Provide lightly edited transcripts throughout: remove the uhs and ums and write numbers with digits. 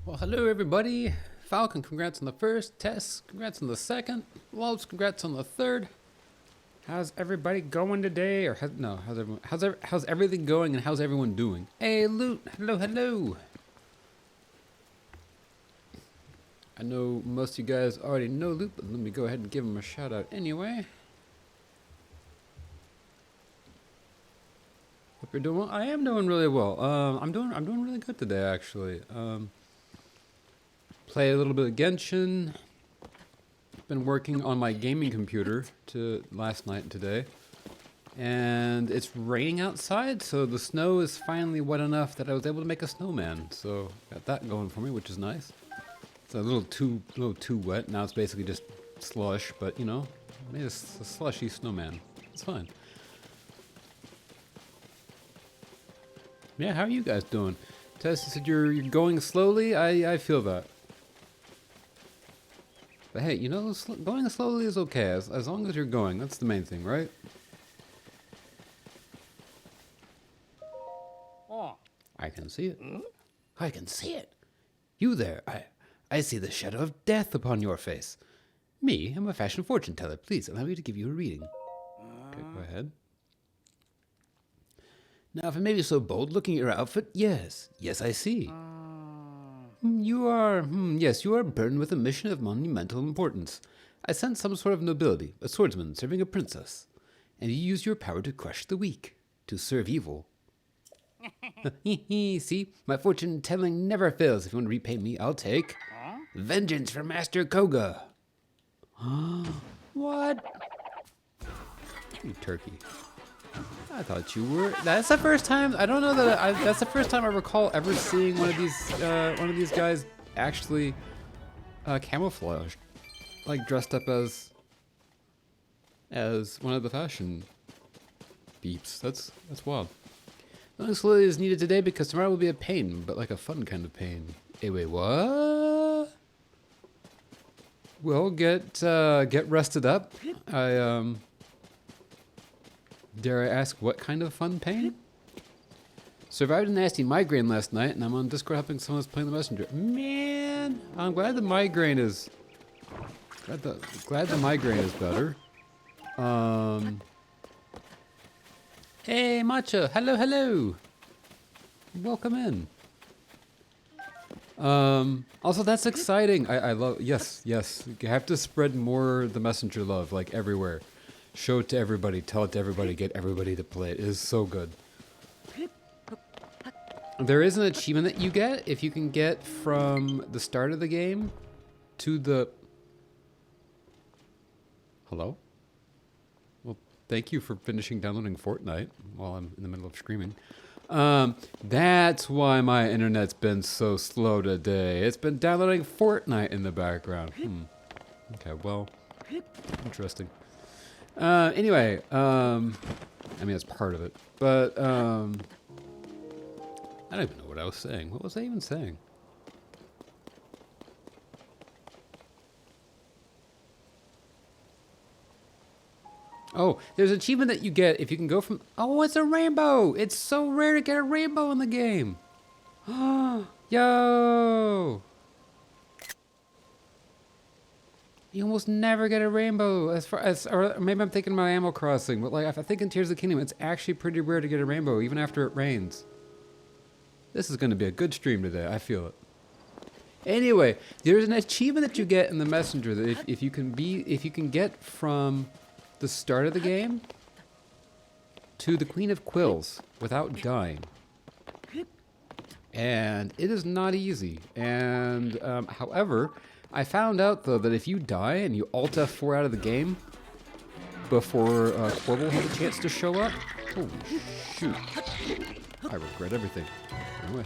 Well, hello everybody. Falcon, congrats on the first. Tess, congrats on the second. Wolves, congrats on the third. How's everybody going today? Or how's everyone? How's everything going and how's everyone doing? Hey, Loot. Hello, hello. I know most of you guys already know Loot, but let me go ahead and give him a shout out anyway. Hope you're doing well. I am doing really well. I'm doing really good today actually. Play a little bit of Genshin. Been working on my gaming computer to last night and today. And it's raining outside, so the snow is finally wet enough that I was able to make a snowman. So got that going for me, which is nice. It's a little too wet. Now it's basically just slush, but you know, I made a slushy snowman. It's fine. Yeah, how are you guys doing? Tess, you said you're going slowly. I feel that. But hey, you know, going slowly is okay, as long as you're going. That's the main thing, right? Oh. I can see it. I can see it. You there, I see the shadow of death upon your face. Me, I'm a fashion fortune teller. Please allow me to give you a reading. Okay, go ahead. Now, if I may be so bold, looking at your outfit, yes, I see. You are burdened with a mission of monumental importance. I sense some sort of nobility, a swordsman serving a princess. And you use your power to crush the weak, to serve evil. See, my fortune telling never fails. If you want to repay me, I'll take vengeance from Master Koga. What? You turkey. I thought you were. That's the first time. I don't know that. That's the first time I recall ever seeing one of these guys actually camouflaged, like dressed up as one of the fashion beeps. That's wild. Learning slowly is needed today because tomorrow will be a pain, but like a fun kind of pain. Hey, wait, what? Well, get rested up. Dare I ask what kind of fun pain? Survived a nasty migraine last night, and I'm on Discord helping someone who's playing the messenger. Man, I'm glad the migraine is glad the migraine is better. Hey, Matcha, hello. Welcome in. Also, that's exciting. I love. Yes. You have to spread more the messenger love, like everywhere. Show it to everybody, tell it to everybody, get everybody to play it. It is so good. There is an achievement that you get if you can get from the start of the game to the... Hello? Well, thank you for finishing downloading Fortnite while I'm in the middle of screaming. That's why my internet's been so slow today. It's been downloading Fortnite in the background. Okay, well, interesting. Anyway, I mean, that's part of it, but, I don't even know what I was saying. What was I even saying? Oh, there's an achievement that you get if you can go from, oh, it's a rainbow. It's so rare to get a rainbow in the game. Yo. You almost never get a rainbow or maybe I'm thinking about Animal Crossing, but like if I think in Tears of the Kingdom, it's actually pretty rare to get a rainbow even after it rains. This is going to be a good stream today. I feel it. Anyway, there's an achievement that you get in the messenger that if you can get from the start of the game to the Queen of Quills without dying. And it is not easy. And however, I found out, though, that if you die and you Alt F4 out of the game before Corbel had a chance to show up... Oh, shoot. I regret everything. Anyway.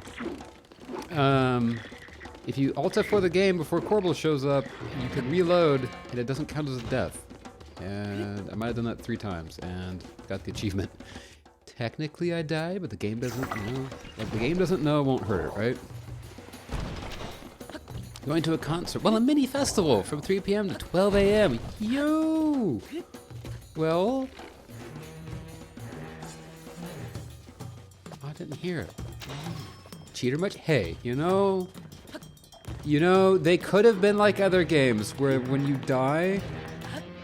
If you Alt F4 the game before Corbel shows up, you can reload, and it doesn't count as a death. And I might have done that 3 times, and got the achievement. Technically, I died, but the game doesn't, you know... If the game doesn't know, it won't hurt it, right? Going to a concert. Well, a mini festival from 3 p.m. to 12 a.m. Yo! Well... I didn't hear it. Cheater much? Hey, you know... You know, they could have been like other games where when you die,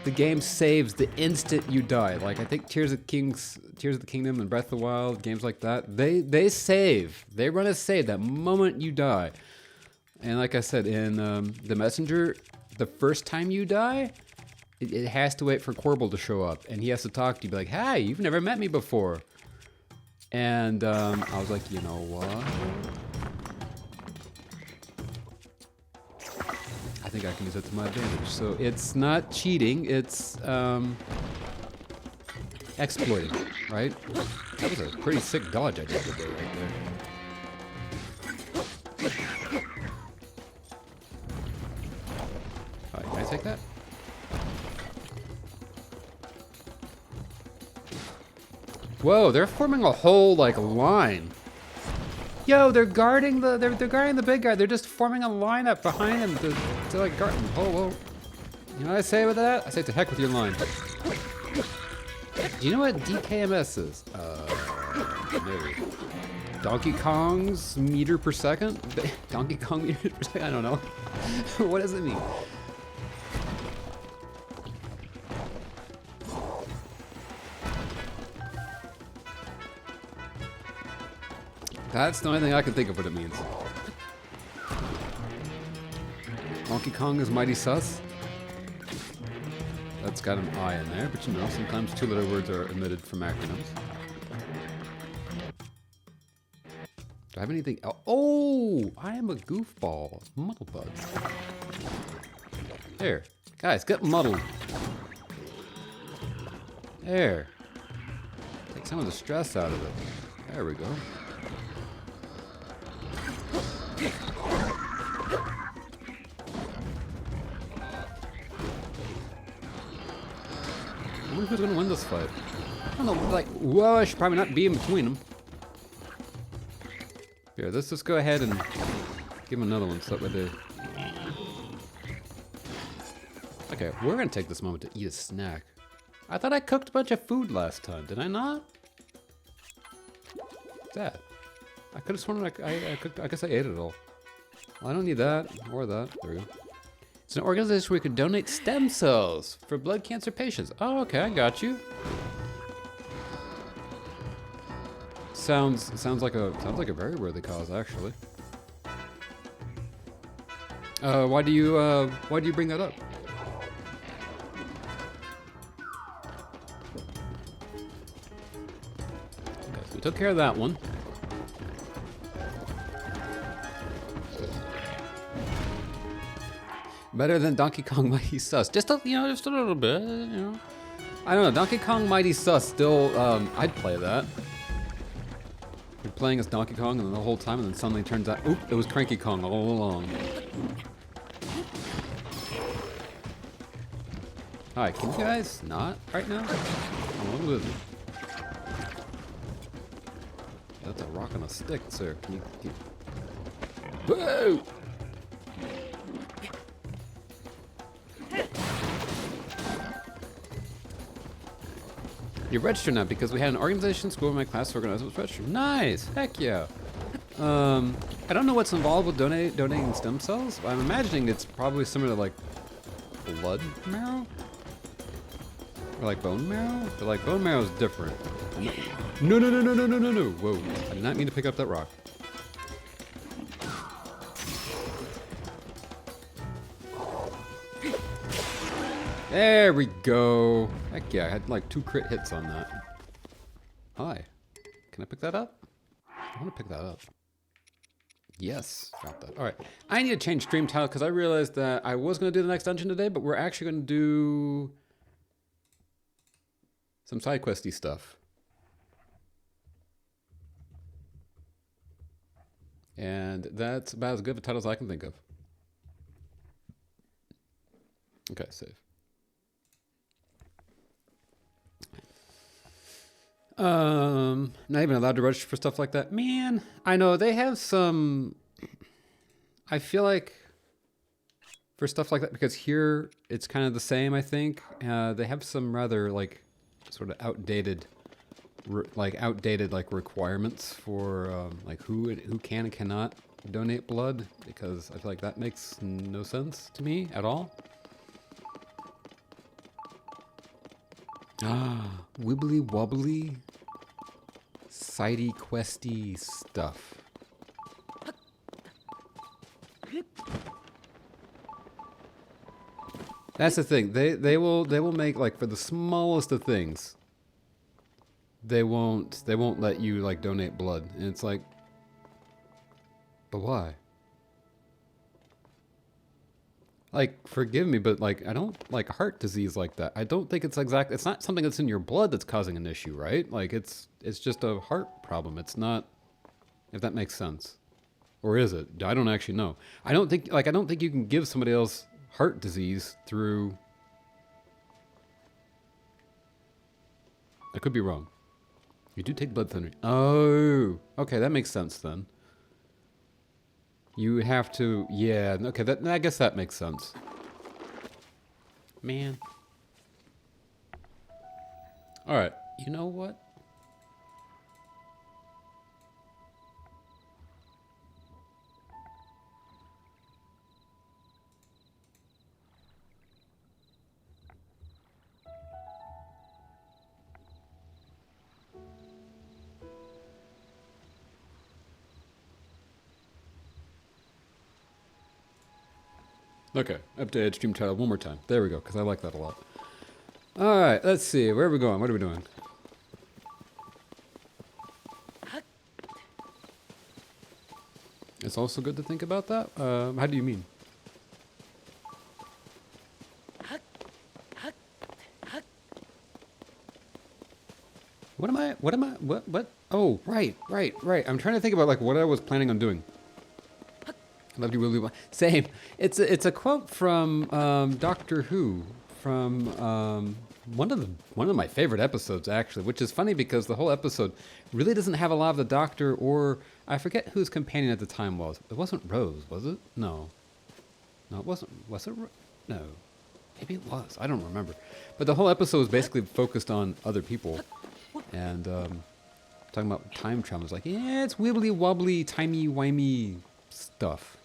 the game saves the instant you die. Like I think Tears of the Kingdom and Breath of the Wild, games like that, they save. They run a save that moment you die. And like I said, in The Messenger, the first time you die, it has to wait for Quirble to show up, and he has to talk to you, be like, "Hi, you've never met me before." And I was like, you know what? I think I can use that to my advantage. So it's not cheating, it's exploiting, right? That was a pretty sick dodge I did today right there. Alright, can I take that? Whoa, they're forming a whole like line. Yo, they're guarding the guarding the big guy. They're just forming a lineup behind him to like guard him. Whoa. You know what I say with that? I say to heck with your line. Do you know what DKMS is? Maybe. Donkey Kong's meter per second? Donkey Kong meter per second? I don't know. What does it mean? That's the only thing I can think of what it means. Donkey Kong is mighty sus. That's got an I in there, but you know, sometimes two-letter words are omitted from acronyms. Do I have anything else? Oh, I am a goofball. Muddle bug. There. Guys, get muddled. There. Take some of the stress out of it. There we go. I wonder who's gonna win this fight. I don't know, like, whoa, I should probably not be in between them. Here, let's just go ahead and give him another one, so that way Okay, we're gonna take this moment to eat a snack. I thought I cooked a bunch of food last time, did I not? What's that? I could have sworn I cooked, I guess I ate it all. Well, I don't need that, or that, there we go. It's an organization where you can donate stem cells for blood cancer patients. Oh, okay, I got you. Sounds like a very worthy cause, actually. Why do you bring that up? Okay, so we took care of that one. Better than Donkey Kong Mighty Sus. Just a little bit, you know. I don't know, Donkey Kong Mighty Sus still, I'd play that. You're playing as Donkey Kong and then the whole time and then suddenly it turns out, oop, it was Cranky Kong all along. Alright, can you guys not right now? I'm a little busy. That's a rock on a stick, sir. Can you... Whoa! You're registered now because we had an organization school in my class organized was registered. Nice! Heck yeah! I don't know what's involved with donating stem cells. I'm imagining it's probably similar to like blood marrow? Or like bone marrow? But like bone marrow is different. No. Whoa. I did not mean to pick up that rock. There we go. Heck yeah, I had like 2 crit hits on that. Hi. Can I pick that up? I want to pick that up. Yes, got that. All right. I need to change stream title because I realized that I was going to do the next dungeon today, but we're actually going to do some side questy stuff. And that's about as good of a title as I can think of. Okay, save. Not even allowed to register for stuff like that. Man, I know they have some, I feel like for stuff like that, because here it's kind of the same, I think. They have some rather like sort of outdated requirements for like who can and cannot donate blood, because I feel like that makes no sense to me at all. Ah, wibbly wobbly, sidey questy stuff. That's the thing. They will make, like, for the smallest of things. They won't let you, like, donate blood, and it's like, but why? Like, forgive me, but, like, I don't like heart disease like that. I don't think it's it's not something that's in your blood that's causing an issue, right? Like, it's just a heart problem. It's not, if that makes sense. Or is it? I don't actually know. I don't think you can give somebody else heart disease through, I could be wrong. You do take blood thinner. Oh, okay, that makes sense then. You have to, yeah, okay, I guess that makes sense. Man. Alright, you know what? Okay, updated stream title one more time. There we go, because I like that a lot. Alright, let's see. Where are we going? What are we doing? It's also good to think about that? How do you mean? What? Oh, right. I'm trying to think about, like, what I was planning on doing. I love you really well. Same. It's a quote from Doctor Who, from one of my favorite episodes, actually, which is funny because the whole episode really doesn't have a lot of the Doctor, or I forget whose companion at the time was. It wasn't Rose, was it? No, it wasn't. Was it? No, maybe it was. I don't remember. But the whole episode was basically focused on other people, and talking about time travel. It's like, yeah, it's wibbly wobbly, timey wimey stuff.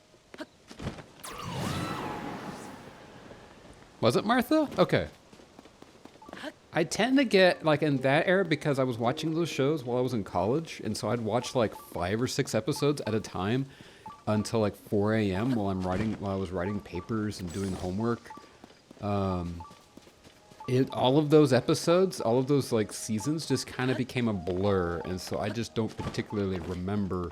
Was it Martha? Okay. I tend to get, like, in that era, because I was watching those shows while I was in college, and so I'd watch, like, 5 or 6 episodes at a time until, like, 4 a.m. while I was writing papers and doing homework. All of those episodes, all of those, like, seasons just kind of became a blur, and so I just don't particularly remember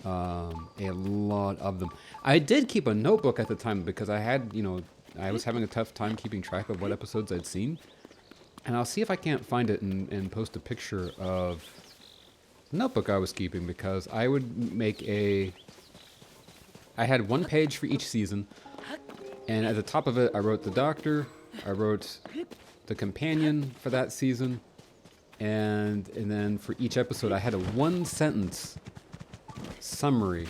a lot of them. I did keep a notebook at the time because I had, I was having a tough time keeping track of what episodes I'd seen. And I'll see if I can't find it and post a picture of the notebook I was keeping, because I would I had 1 page for each season, and at the top of it I wrote the Doctor, I wrote the companion for that season, and then for each episode I had a 1-sentence summary.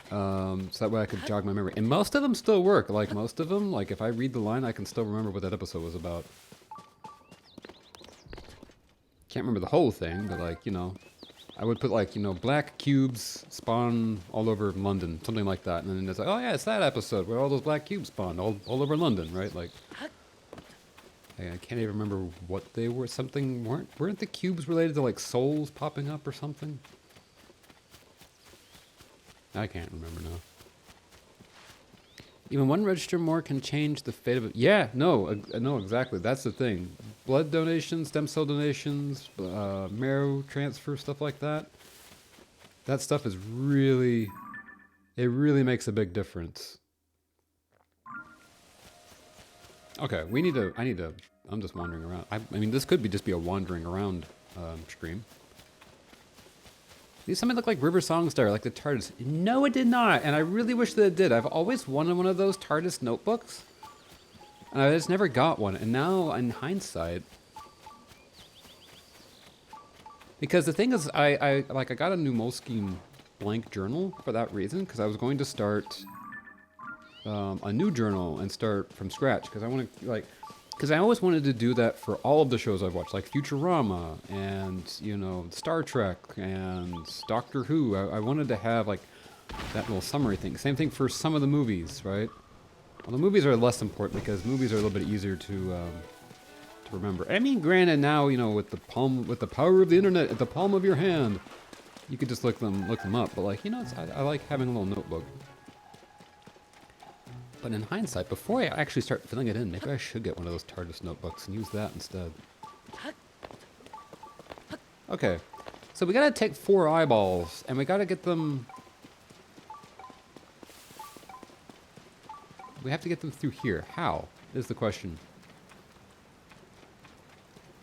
So that way I could jog my memory. And most of them still work. Like, most of them, like, if I read the line, I can still remember what that episode was about. Can't remember the whole thing, but, like, I would put, like, black cubes spawn all over London, something like that. And then it's like, oh yeah, it's that episode where all those black cubes spawned all over London, right? Like, I can't even remember what they were. Something, weren't the cubes related to, like, souls popping up or something? I can't remember now. Even 1 register more can change the fate of it. Yeah, no, exactly. That's the thing. Blood donations, stem cell donations, marrow transfer, stuff like that. That stuff is really, it really makes a big difference. Okay, I'm just wandering around. I mean, this could just be a wandering around stream. These something look like River Songstar, like the TARDIS. No, it did not, and I really wish that it did. I've always wanted one of those TARDIS notebooks, and I just never got one. And now, in hindsight, because the thing is, I got a new Moleskine blank journal for that reason, because I was going to start a new journal and start from scratch, because I want to, like, Because I always wanted to do that for all of the shows I've watched, like Futurama and, you know, Star Trek and Doctor Who. I wanted to have, like, that little summary thing. Same thing for some of the movies, right? Well, the movies are less important because movies are a little bit easier to remember. I mean, granted, now, you know, with the power of the internet at the palm of your hand, you could just look them up. But, like, you know, I like having a little notebook. But in hindsight, before I actually start filling it in, maybe I should get one of those TARDIS notebooks and use that instead. Okay, so we gotta take 4 eyeballs, and we gotta get them... We have to get them through here. How is the question.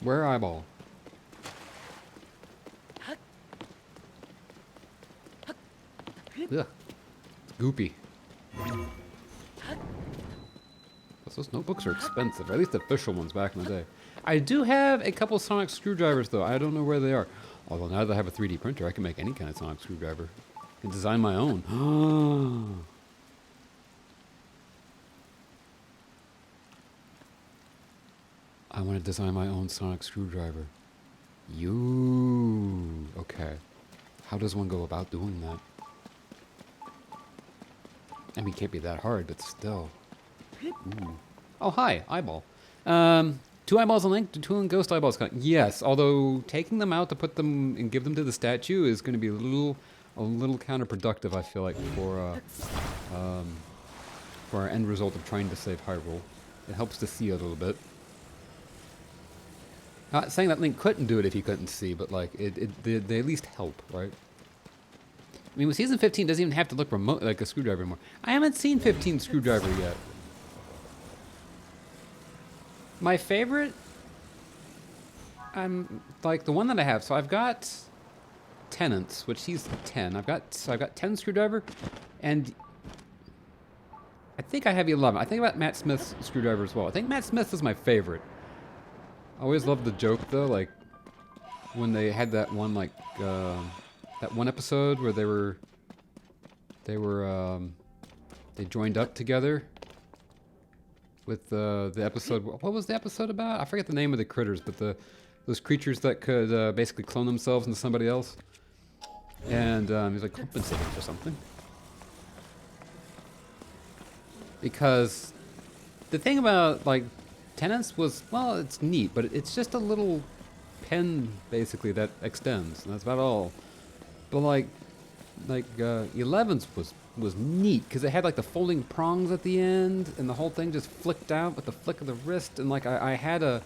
Where eyeball? Ugh, it's goopy. Those notebooks are expensive, at least the official ones back in the day. I do have a couple sonic screwdrivers, though. I don't know where they are. Although now that I have a 3D printer, I can make any kind of sonic screwdriver. I can design my own. I want to design my own sonic screwdriver. Okay. How does one go about doing that? I mean, it can't be that hard, but still. Ooh. Oh, hi, eyeball. 2 eyeballs on Link, 2 on Ghost eyeballs. Yes, although taking them out to put them and give them to the statue is going to be a little counterproductive, I feel like, for our end result of trying to save Hyrule. It helps to see a little bit. Not saying that Link couldn't do it if he couldn't see, but like they at least help, right? I mean, with Season 15, it doesn't even have to look remote like a screwdriver anymore. I haven't seen 15 Screwdriver yet. My favorite, like the one that I have. So I've got Tenants, which he's 10. I've got 10 Screwdriver, and I think I have 11. I think about Matt Smith's Screwdriver as well. I think Matt Smith is my favorite. I always loved the joke though, like when they had that one that one episode where they joined up together with the episode. What was the episode about? I forget the name of the critters, but those creatures that could basically clone themselves into somebody else. And he's like compensating for something. Because the thing about like Tenants was, well, it's neat, but it's just a little pen basically that extends, and that's about all. But like 11's was neat because it had like the folding prongs at the end, and the whole thing just flicked out with the flick of the wrist. And like I had a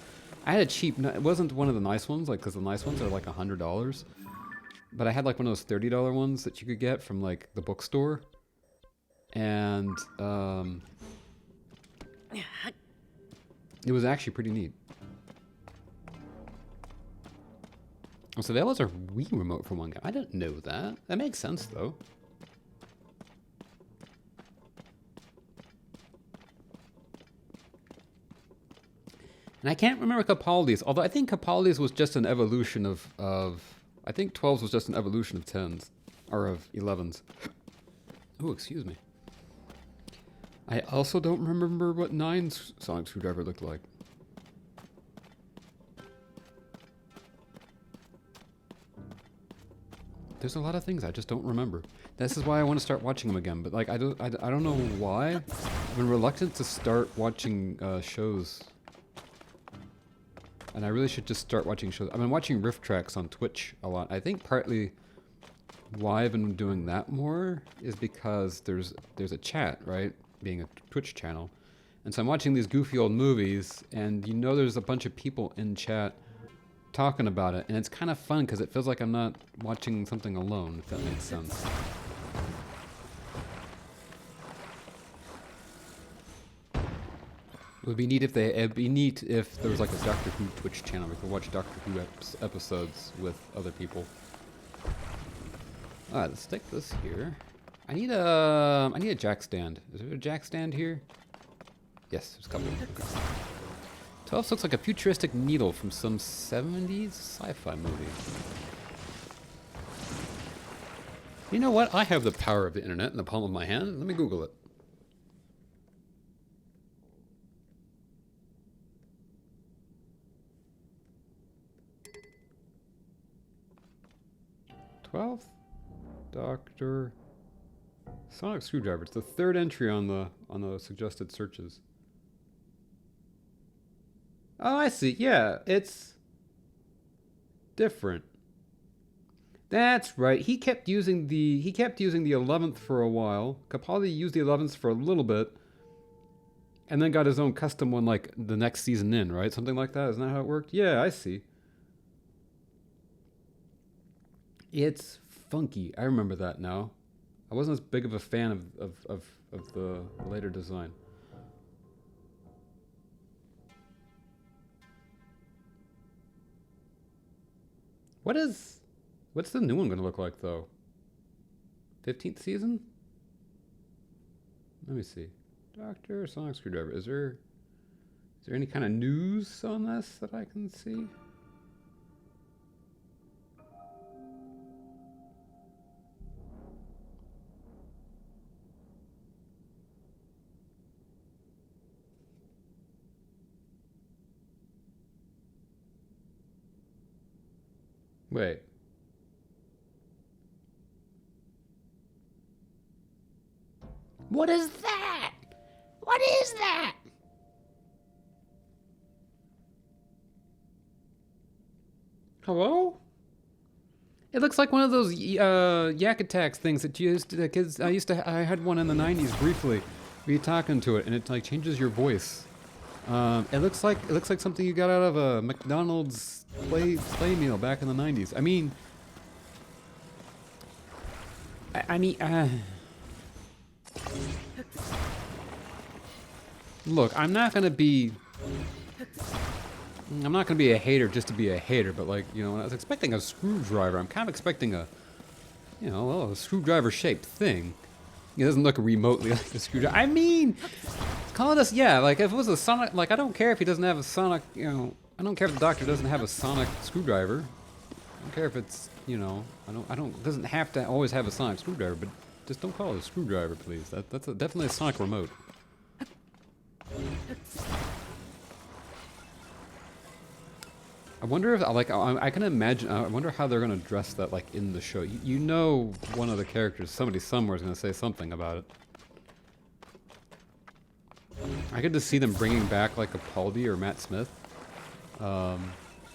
cheap. It wasn't one of the nice ones, like because the nice ones are like $100. But I had like one of those $30 ones that you could get from like the bookstore, and it was actually pretty neat. Oh, so that was a Wii remote for one guy. I didn't know that. That makes sense, though. And I can't remember Capaldi's, although I think Capaldi's was just an evolution of I think 12's was just an evolution of 10's, or of 11's. Oh, excuse me. I also don't remember what 9's sonic screwdriver looked like. There's a lot of things I just don't remember. This is why I want to start watching them again. But like I don't know why. I've been reluctant to start watching shows, and I really should just start watching shows. I've been watching Riff Tracks on Twitch a lot. I think partly why I've been doing that more is because there's a chat, right? Being a Twitch channel, and so I'm watching these goofy old movies, and you know there's a bunch of people in chat talking about it, and it's kind of fun because it feels like I'm not watching something alone, if that makes sense. It would be neat if there was like a Doctor Who Twitch channel. We could watch Doctor Who episodes with other people. Alright, let's stick this here. I need a jack stand. Is there a jack stand here? Yes, there's a couple. Okay. 12 looks like a futuristic needle from some 70s sci-fi movie. You know what? I have the power of the internet in the palm of my hand. Let me Google it. 12th? Doctor Sonic Screwdriver. It's the third entry on the suggested searches. Oh, I see. Yeah, it's different. That's right. He kept using the 11th for a while. Capaldi used the 11th for a little bit, and then got his own custom one like the next season in, right? Something like that. Isn't that how it worked? Yeah, I see. It's funky. I remember that now. I wasn't as big of a fan of the later design. What's the new one going to look like, though? 15th season? Let me see. Doctor Sonic Screwdriver. Is there any kind of news on this that I can see? Wait. What is that? What is that? Hello? It looks like one of those yak attacks things that you used to, the kids. I had one in the 90s briefly. Where you talking to it and it like changes your voice. It looks like something you got out of a McDonald's play meal back in the 90s. I mean, look, I'm not gonna be a hater just to be a hater, but like, you know, when I was expecting a screwdriver, I'm kind of expecting a, you know, well, a screwdriver-shaped thing. It doesn't look remotely like a screwdriver. I mean, calling us, yeah, like if it was a sonic, like I don't care if he doesn't have a sonic, you know, I don't care if the doctor doesn't have a sonic screwdriver. I don't care if it's, you know, it doesn't have to always have a sonic screwdriver, but just don't call it a screwdriver, please. That's definitely a sonic remote. I wonder if, like, I can imagine, I wonder how they're going to address that, like, in the show. You know one of the characters, somebody somewhere is going to say something about it. I could just see them bringing back, like, a Capaldi or Matt Smith to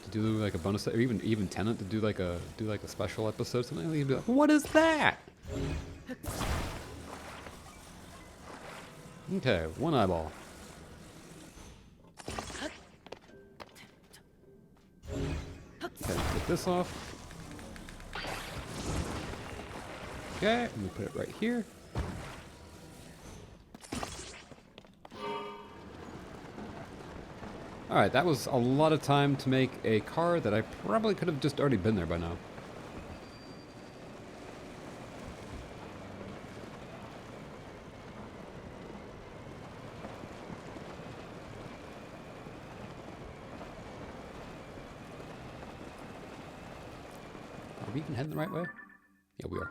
do, like, a bonus, or even Tennant to do, like, a special episode, something like that. You'd be like, what is that? Okay, one eyeball. Okay, take this off. Okay, let me put it right here. Alright, that was a lot of time to make a car that I probably could have just already been there by now. Are we even heading the right way? Yeah, we are.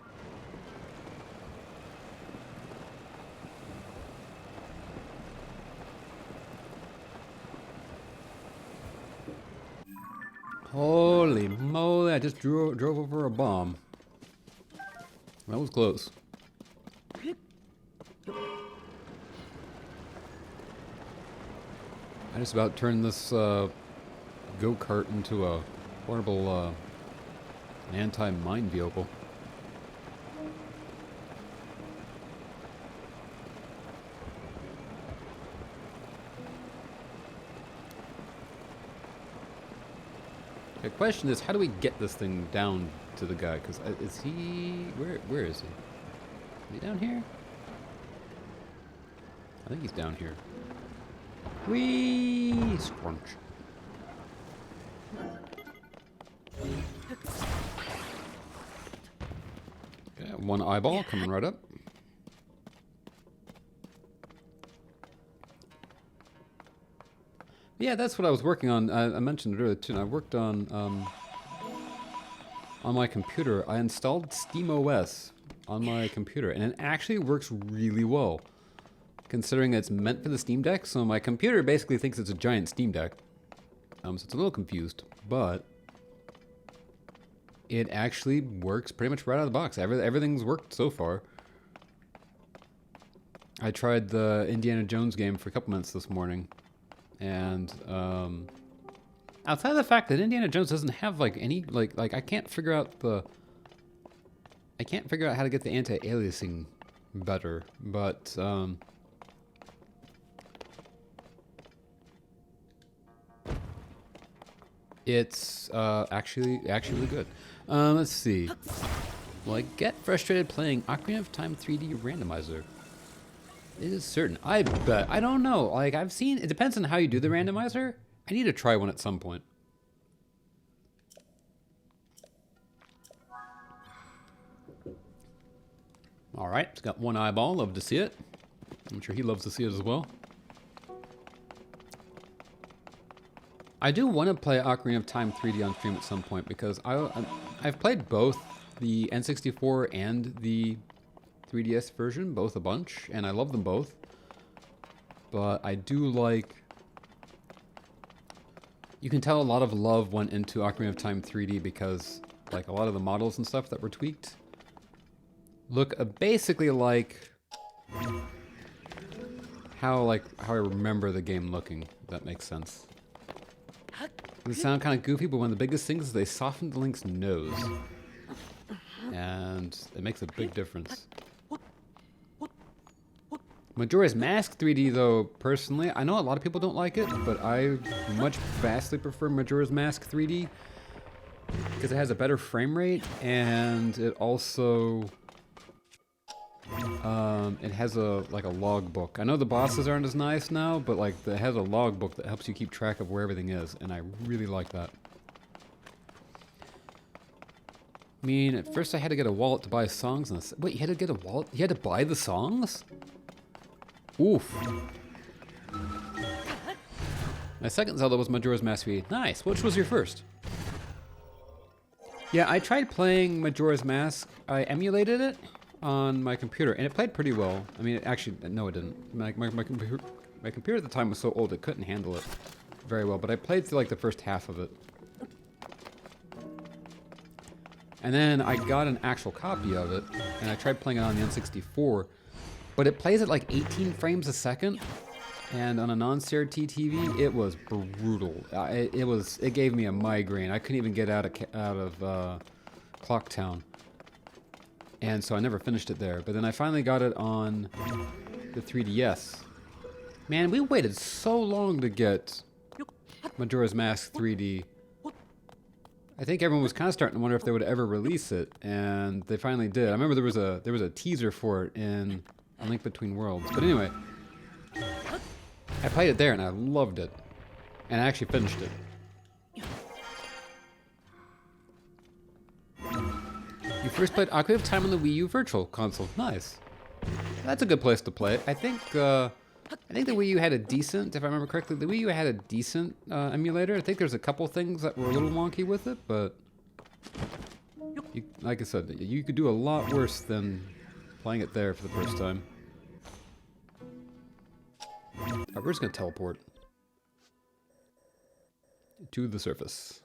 Holy moly, I just drove over a bomb. That was close. I just about turned this go-kart into a portable anti-mine vehicle. The question is, how do we get this thing down to the guy? Because is he... Where is he? Is he down here? I think he's down here. Whee! Scrunch. Okay, one eyeball coming right up. Yeah, that's what I was working on. I mentioned it earlier too. I worked on my computer. I installed SteamOS on my computer, and it actually works really well, considering it's meant for the Steam Deck. So my computer basically thinks it's a giant Steam Deck. So it's a little confused, but it actually works pretty much right out of the box. Everything's worked so far. I tried the Indiana Jones game for a couple minutes this morning, and outside of the fact that Indiana Jones doesn't have like any like I can't figure out how to get the anti-aliasing better, but it's actually really good. Let's see. Will I get frustrated playing Ocarina of Time 3D randomizer? It is certain. I bet. I don't know. Like, I've seen... It depends on how you do the randomizer. I need to try one at some point. Alright. It's got one eyeball. Love to see it. I'm sure he loves to see it as well. I do want to play Ocarina of Time 3D on stream at some point because I've played both the N64 and the 3DS version, both a bunch, and I love them both. But I do like... You can tell a lot of love went into Ocarina of Time 3D because like a lot of the models and stuff that were tweaked look basically like how I remember the game looking, if that makes sense. They sound kind of goofy, but one of the biggest things is they softened Link's nose. And it makes a big difference. Majora's Mask 3D, though, personally, I know a lot of people don't like it, but I much vastly prefer Majora's Mask 3D because it has a better frame rate, and it also it has a logbook. I know the bosses aren't as nice now, but like it has a logbook that helps you keep track of where everything is, and I really like that. I mean, at first I had to get a wallet to buy songs. Wait, you had to get a wallet? You had to buy the songs? Oof. My second Zelda was Majora's Mask 3D. Nice. Which was your first? Yeah, I tried playing Majora's Mask. I emulated it on my computer, and it played pretty well. I mean, actually, no, it didn't. My computer at the time was so old it couldn't handle it very well, but I played through like the first half of it. And then I got an actual copy of it, and I tried playing it on the N64, but it plays at like 18 frames a second, and on a non-CRT TV, it was brutal. It gave me a migraine. I couldn't even get out of Clocktown, and so I never finished it there. But then I finally got it on the 3DS. Man, we waited so long to get Majora's Mask 3D. I think everyone was kind of starting to wonder if they would ever release it, and they finally did. I remember there was a teaser for it in A Link Between Worlds. But anyway, I played it there and I loved it, and I actually finished it. You first played Ocarina of Time on the Wii U Virtual Console. Nice. That's a good place to play it. I think the Wii U had a decent, if I remember correctly, the Wii U had a decent emulator. I think there's a couple things that were a little wonky with it, but like I said, you could do a lot worse than playing it there for the first time. We're just gonna teleport to the surface.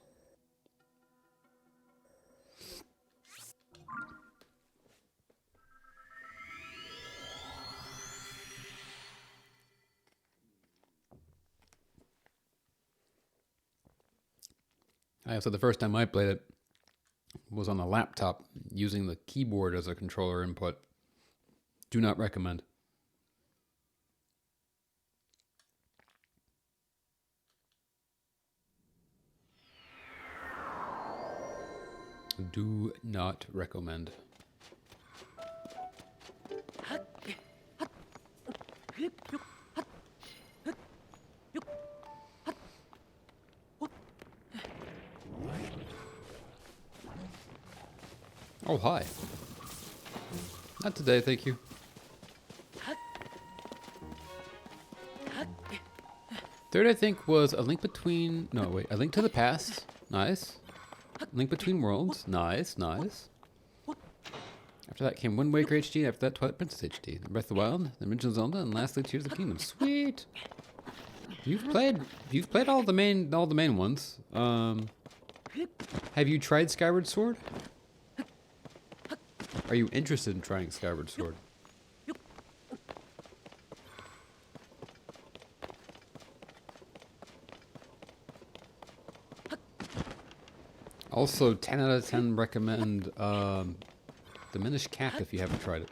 So the first time I played it was on a laptop using the keyboard as a controller input. Do not recommend. Do not recommend. Oh, hi. Not today, thank you. Third, I think, was A Link Between... No, wait. A Link to the Past. Nice. Link Between Worlds. Nice, nice. After that came Wind Waker HD. After that, Twilight Princess HD. Breath of the Wild, The Original Zelda, and lastly, Tears of the Kingdom. Sweet. You've played all the main ones. Have you tried Skyward Sword? Are you interested in trying Skyward Sword? Also, 10 out of 10 recommend Diminished Cap if you haven't tried it.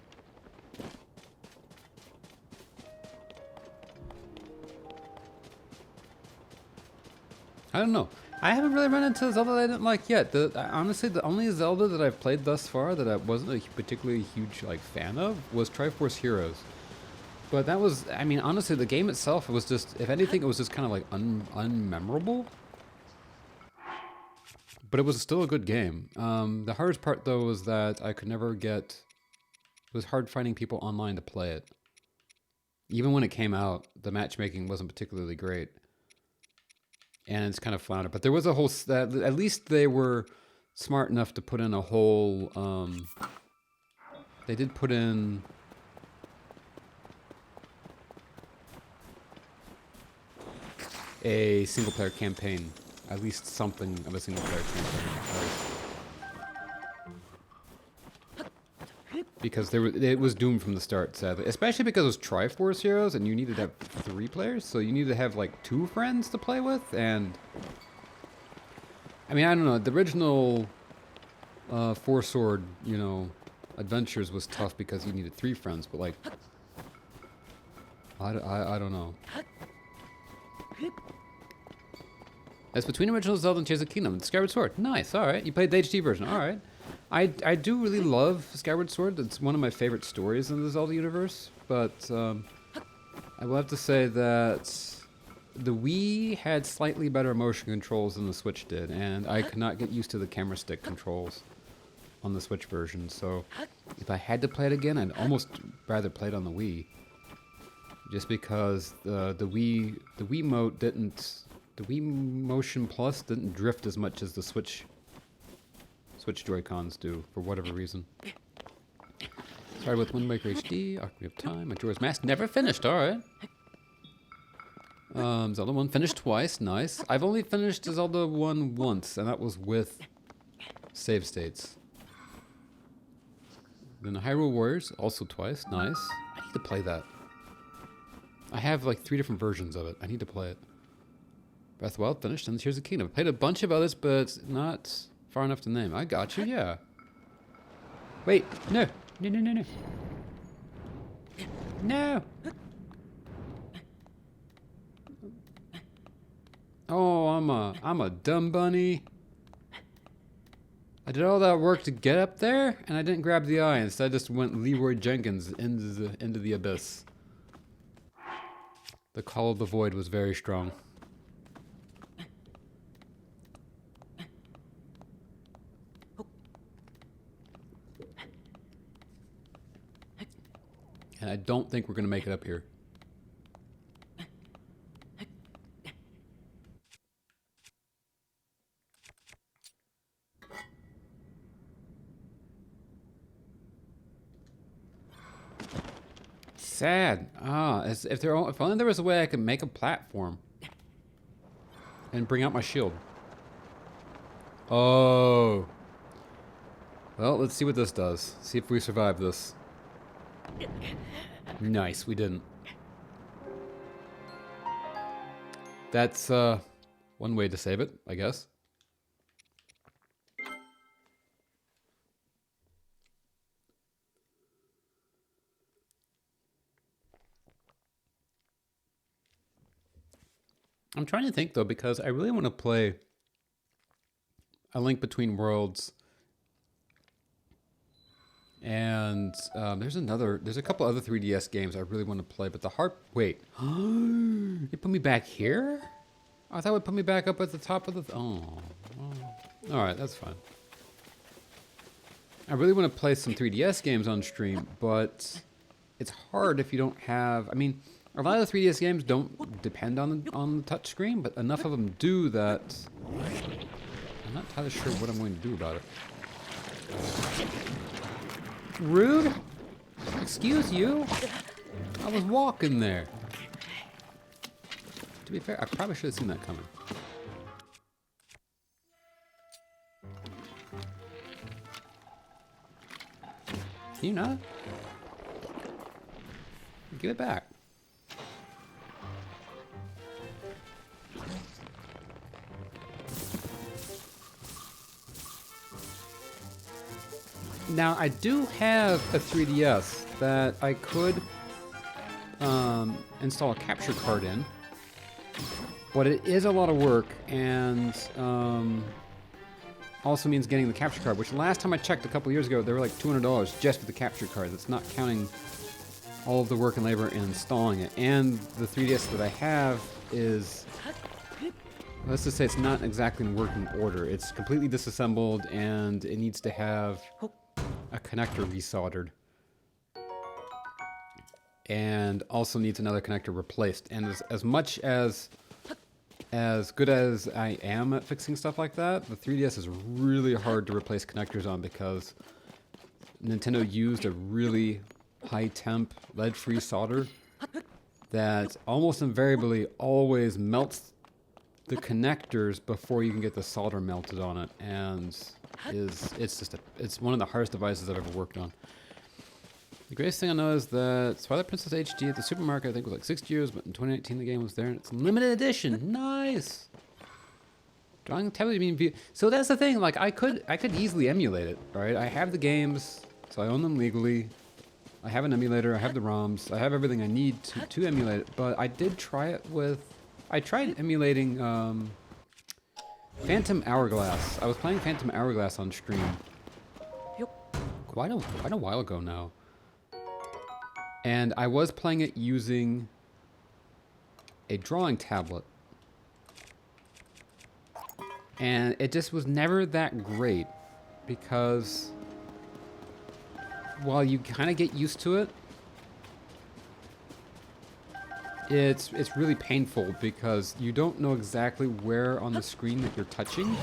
I don't know. I haven't really run into Zelda that I didn't like yet. Honestly, the only Zelda that I've played thus far that I wasn't a particularly huge fan of was Triforce Heroes. But that was, I mean, honestly, the game itself was just, if anything, it was just kind of like unmemorable. But it was still a good game. The hardest part, though, was that I could never get... It was hard finding people online to play it. Even when it came out, the matchmaking wasn't particularly great. And it's kind of floundered. But there was a whole... At least they were smart enough to put in a whole... They did put in... a single-player campaign. At least something of a single-player campaign. Because it was doomed from the start, sadly. Especially because it was Triforce Heroes, and you needed to have 3 players, so you needed to have, like, 2 friends to play with, and... I mean, I don't know, the original 4-sword, you know, adventures was tough because you needed 3 friends, but, like... I don't know. That's between original Zelda and Tears of the Kingdom. Skyward Sword. Nice, alright. You played the HD version. Alright. I do really love Skyward Sword. It's one of my favorite stories in the Zelda universe. But I will have to say that the Wii had slightly better motion controls than the Switch did. And I could not get used to the camera stick controls on the Switch version. So if I had to play it again, I'd almost rather play it on the Wii. Just because the Wii Mote didn't... The Wii Motion Plus didn't drift as much as the Switch Joy-Cons do, for whatever reason. Started with Wind Waker HD, Ocarina of Time, Majora's Mask, never finished, alright. Zelda 1 finished twice, nice. I've only finished Zelda 1 once, and that was with save states. Then the Hyrule Warriors, also twice, nice. I need to play that. I have like 3 different versions of it, I need to play it. Breath of the Wild finished, and Tears of the Kingdom. Played a bunch of others, but not far enough to name. I got you, yeah. Wait, no. No. No! Oh, I'm a dumb bunny. I did all that work to get up there, and I didn't grab the eye. Instead, I just went Leroy Jenkins into the abyss. The call of the void was very strong. And I don't think we're going to make it up here. Sad. If only there was a way I could make a platform. And bring out my shield. Oh. Well, let's see what this does. See if we survive this. Nice, we didn't. That's one way to save it, I guess. I'm trying to think though, because I really want to play A Link Between Worlds. And there's a couple other 3DS games I really want to play, but wait. They put me back here? I thought it would put me back up at the top of the, oh. Alright, that's fine. I really want to play some 3DS games on stream, but it's hard if you don't have, I mean, a lot of the 3DS games don't depend on the touch screen, but enough of them do that I'm not entirely sure what I'm going to do about it. Rude? Excuse you? I was walking there. To be fair, I probably should have seen that coming. Can you not? Give it back. Now, I do have a 3DS that I could install a capture card in, but it is a lot of work, and also means getting the capture card, which last time I checked a couple years ago, they were like $200 just for the capture card. That's not counting all of the work and labor in installing it. And the 3DS that I have is, let's just say it's not exactly in working order. It's completely disassembled, and it needs to have a connector resoldered. And also needs another connector replaced. And as much as good as I am at fixing stuff like that, the 3DS is really hard to replace connectors on because Nintendo used a really high temp lead-free solder that almost invariably always melts the connectors before you can get the solder melted on it, and it's one of the hardest devices I've ever worked on. The greatest thing I know is that Twilight Princess HD at the supermarket, I think, was like €60, but in 2019 the game was there, and it's limited edition. Nice. Drawing tablet being viewed. So that's the thing. Like I could easily emulate it, right? I have the games, so I own them legally. I have an emulator. I have the ROMs. I have everything I need to emulate it. But I did try it with. I tried emulating Phantom Hourglass. I was playing Phantom Hourglass on stream. Quite a while ago now. And I was playing it using a drawing tablet. And it just was never that great because while you kind of get used to it, it's really painful because you don't know exactly where on the screen that you're touching.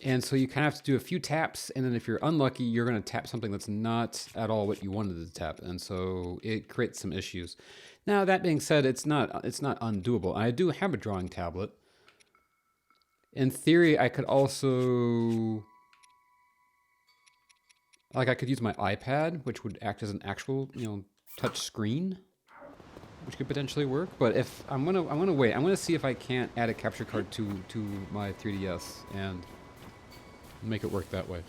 And so you kind of have to do a few taps, and then if you're unlucky, you're going to tap something that's not at all what you wanted to tap, and so it creates some issues. Now, that being said, it's not undoable. I do have a drawing tablet. In theory, I could also, like, I could use my iPad, which would act as an actual, touch screen, which could potentially work. But if I'm gonna wait. I'm gonna see if I can't add a capture card to my 3DS and make it work that way.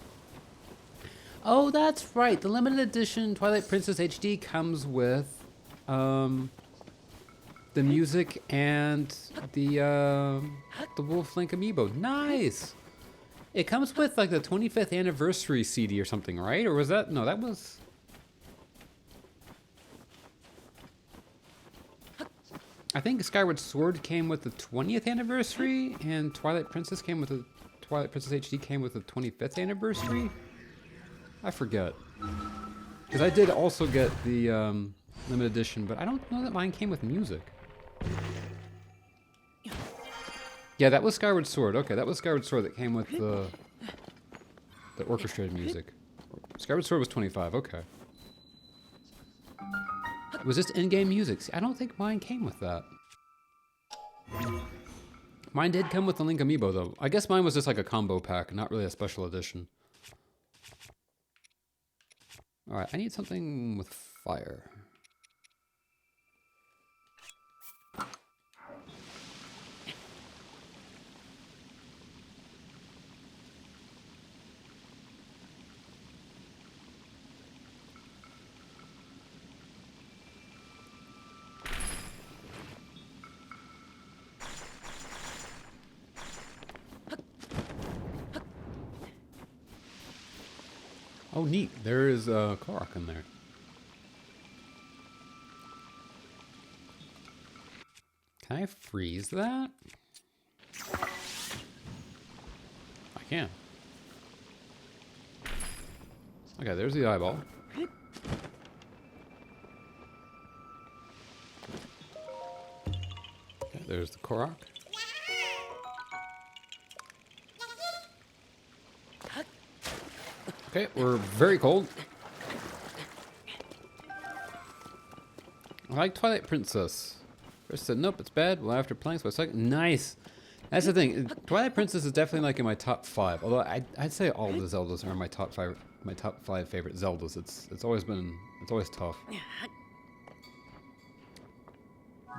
Oh, that's right. The limited edition Twilight Princess HD comes with the music and the Wolf Link amiibo. Nice. It comes with like the 25th anniversary CD or something, right? Or was that? No, that was. I think Skyward Sword came with the 20th anniversary, and Twilight Princess came with the Twilight Princess HD came with the 25th anniversary. I forget, because I did also get the limited edition, but I don't know that mine came with music. Yeah, that was Skyward Sword. Okay, that was Skyward Sword that came with the orchestrated music. Skyward Sword was 25. Okay. It was just in-game music. See, I don't think mine came with that. Mine did come with the Link amiibo, though. I guess mine was just like a combo pack, not really a special edition. All right, I need something with fire. Oh, neat. There is a Korok in there. Can I freeze that? I can. Okay, there's the eyeball. Okay, there's the Korok. Okay, we're very cold. I like Twilight Princess. First said, nope, it's bad. Well, after playing for a second, nice. That's the thing. Twilight Princess is definitely like in my top 5. Although I'd say all of the Zeldas are my top 5. My top 5 favorite Zeldas. It's always tough.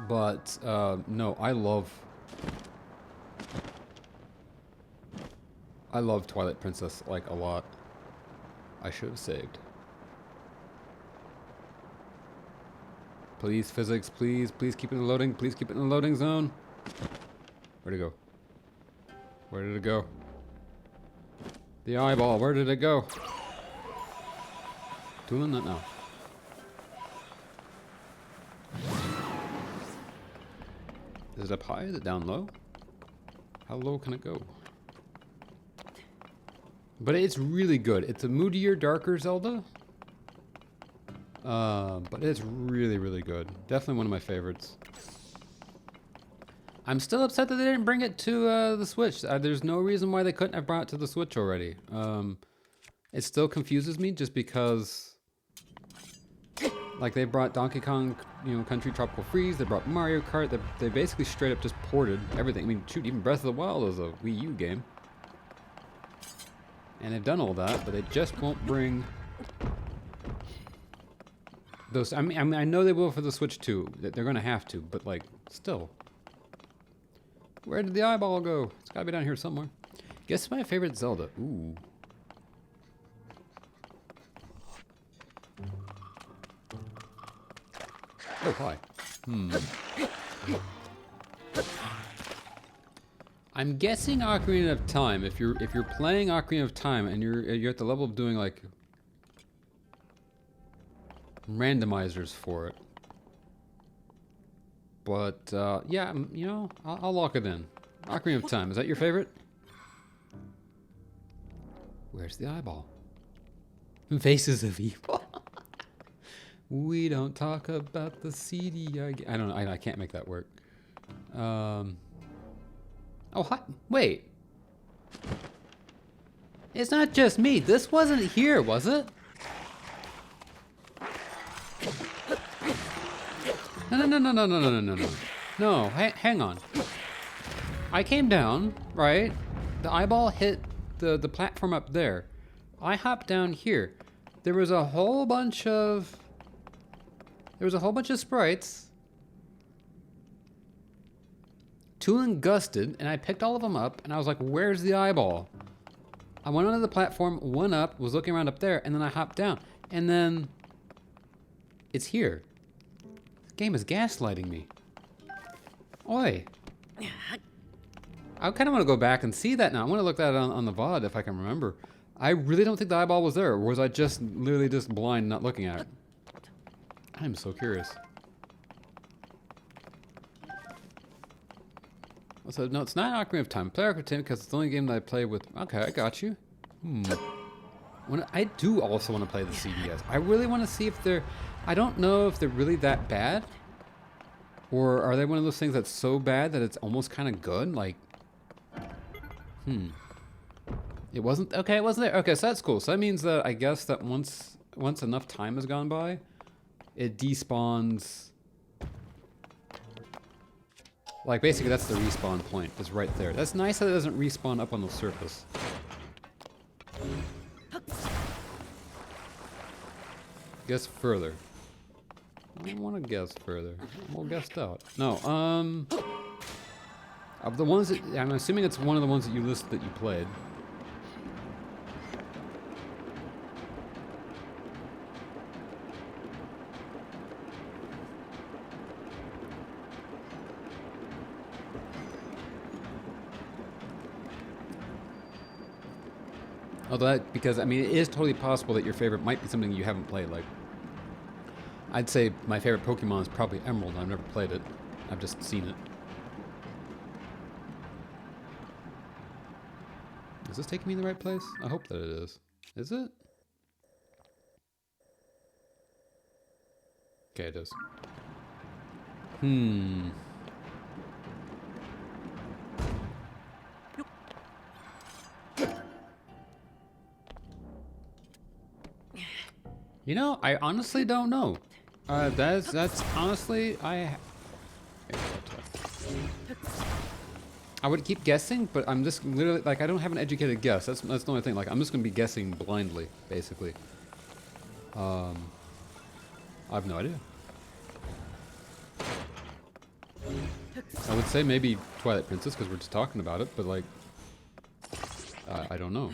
But no, I love Twilight Princess like a lot. I should have saved. Please, physics, please keep it in the loading. Please keep it in the loading zone. Where'd it go? Where did it go? The eyeball, where did it go? Doing that now. Is it up high? Is it down low? How low can it go? But it's really good. It's a moodier, darker Zelda. But it's really, really good. Definitely one of my favorites. I'm still upset that they didn't bring it to the Switch. There's no reason why they couldn't have brought it to the Switch already. It still confuses me just because, like, they brought Donkey Kong, Country Tropical Freeze. They brought Mario Kart. They basically straight up just ported everything. I mean, shoot, even Breath of the Wild is a Wii U game. And they've done all that, but they just won't bring those. I mean, I know they will for the Switch too. They're gonna have to, but like, still. Where did the eyeball go? It's gotta be down here somewhere. Guess my favorite Zelda. Ooh. Oh, hi. I'm guessing Ocarina of Time. If you're playing Ocarina of Time and you're at the level of doing like randomizers for it. But yeah, I'll lock it in. Ocarina of Time. Is that your favorite? Where's the eyeball? Faces of Evil. We don't talk about the CD. I don't know. I can't make that work. Oh, hi. Wait. It's not just me. This wasn't here, was it? No. No, hang on. I came down, right? The eyeball hit the platform up there. I hopped down here. There was a whole bunch of sprites. Tooling gusted, and I picked all of them up, and I was like, where's the eyeball? I went onto the platform, went up, was looking around up there, and then I hopped down. And then it's here. This game is gaslighting me. Oi. I kind of want to go back and see that now. I want to look that on the VOD if I can remember. I really don't think the eyeball was there, or was I just literally just blind not looking at it? I'm so curious. So, no, it's not Ocarina of Time. Play Ocarina of Time because it's the only game that I play with. Okay, I got you. I do also want to play the CDS. I really want to see if they're. I don't know if they're really that bad, or are they one of those things that's so bad that it's almost kind of good? Like, it wasn't. Okay, it wasn't there. Okay, so that's cool. So that means that I guess that once enough time has gone by, it despawns. Like, basically, that's the respawn point. It's right there. That's nice that it doesn't respawn up on the surface. Guess further. I don't want to guess further. I'm all guessed out. No, of the ones that... I'm assuming it's one of the ones that you listed that you played. Although because, I mean, it is totally possible that your favorite might be something you haven't played. Like, I'd say my favorite Pokemon is probably Emerald. I've never played it. I've just seen it. Is this taking me in the right place? I hope that it is. Is it? Okay, it is. You know, I honestly don't know. That's honestly, I would keep guessing, but I'm just literally, like, I don't have an educated guess. That's the only thing. Like, I'm just going to be guessing blindly, basically. I have no idea. I would say maybe Twilight Princess, because we're just talking about it, but, like, I don't know.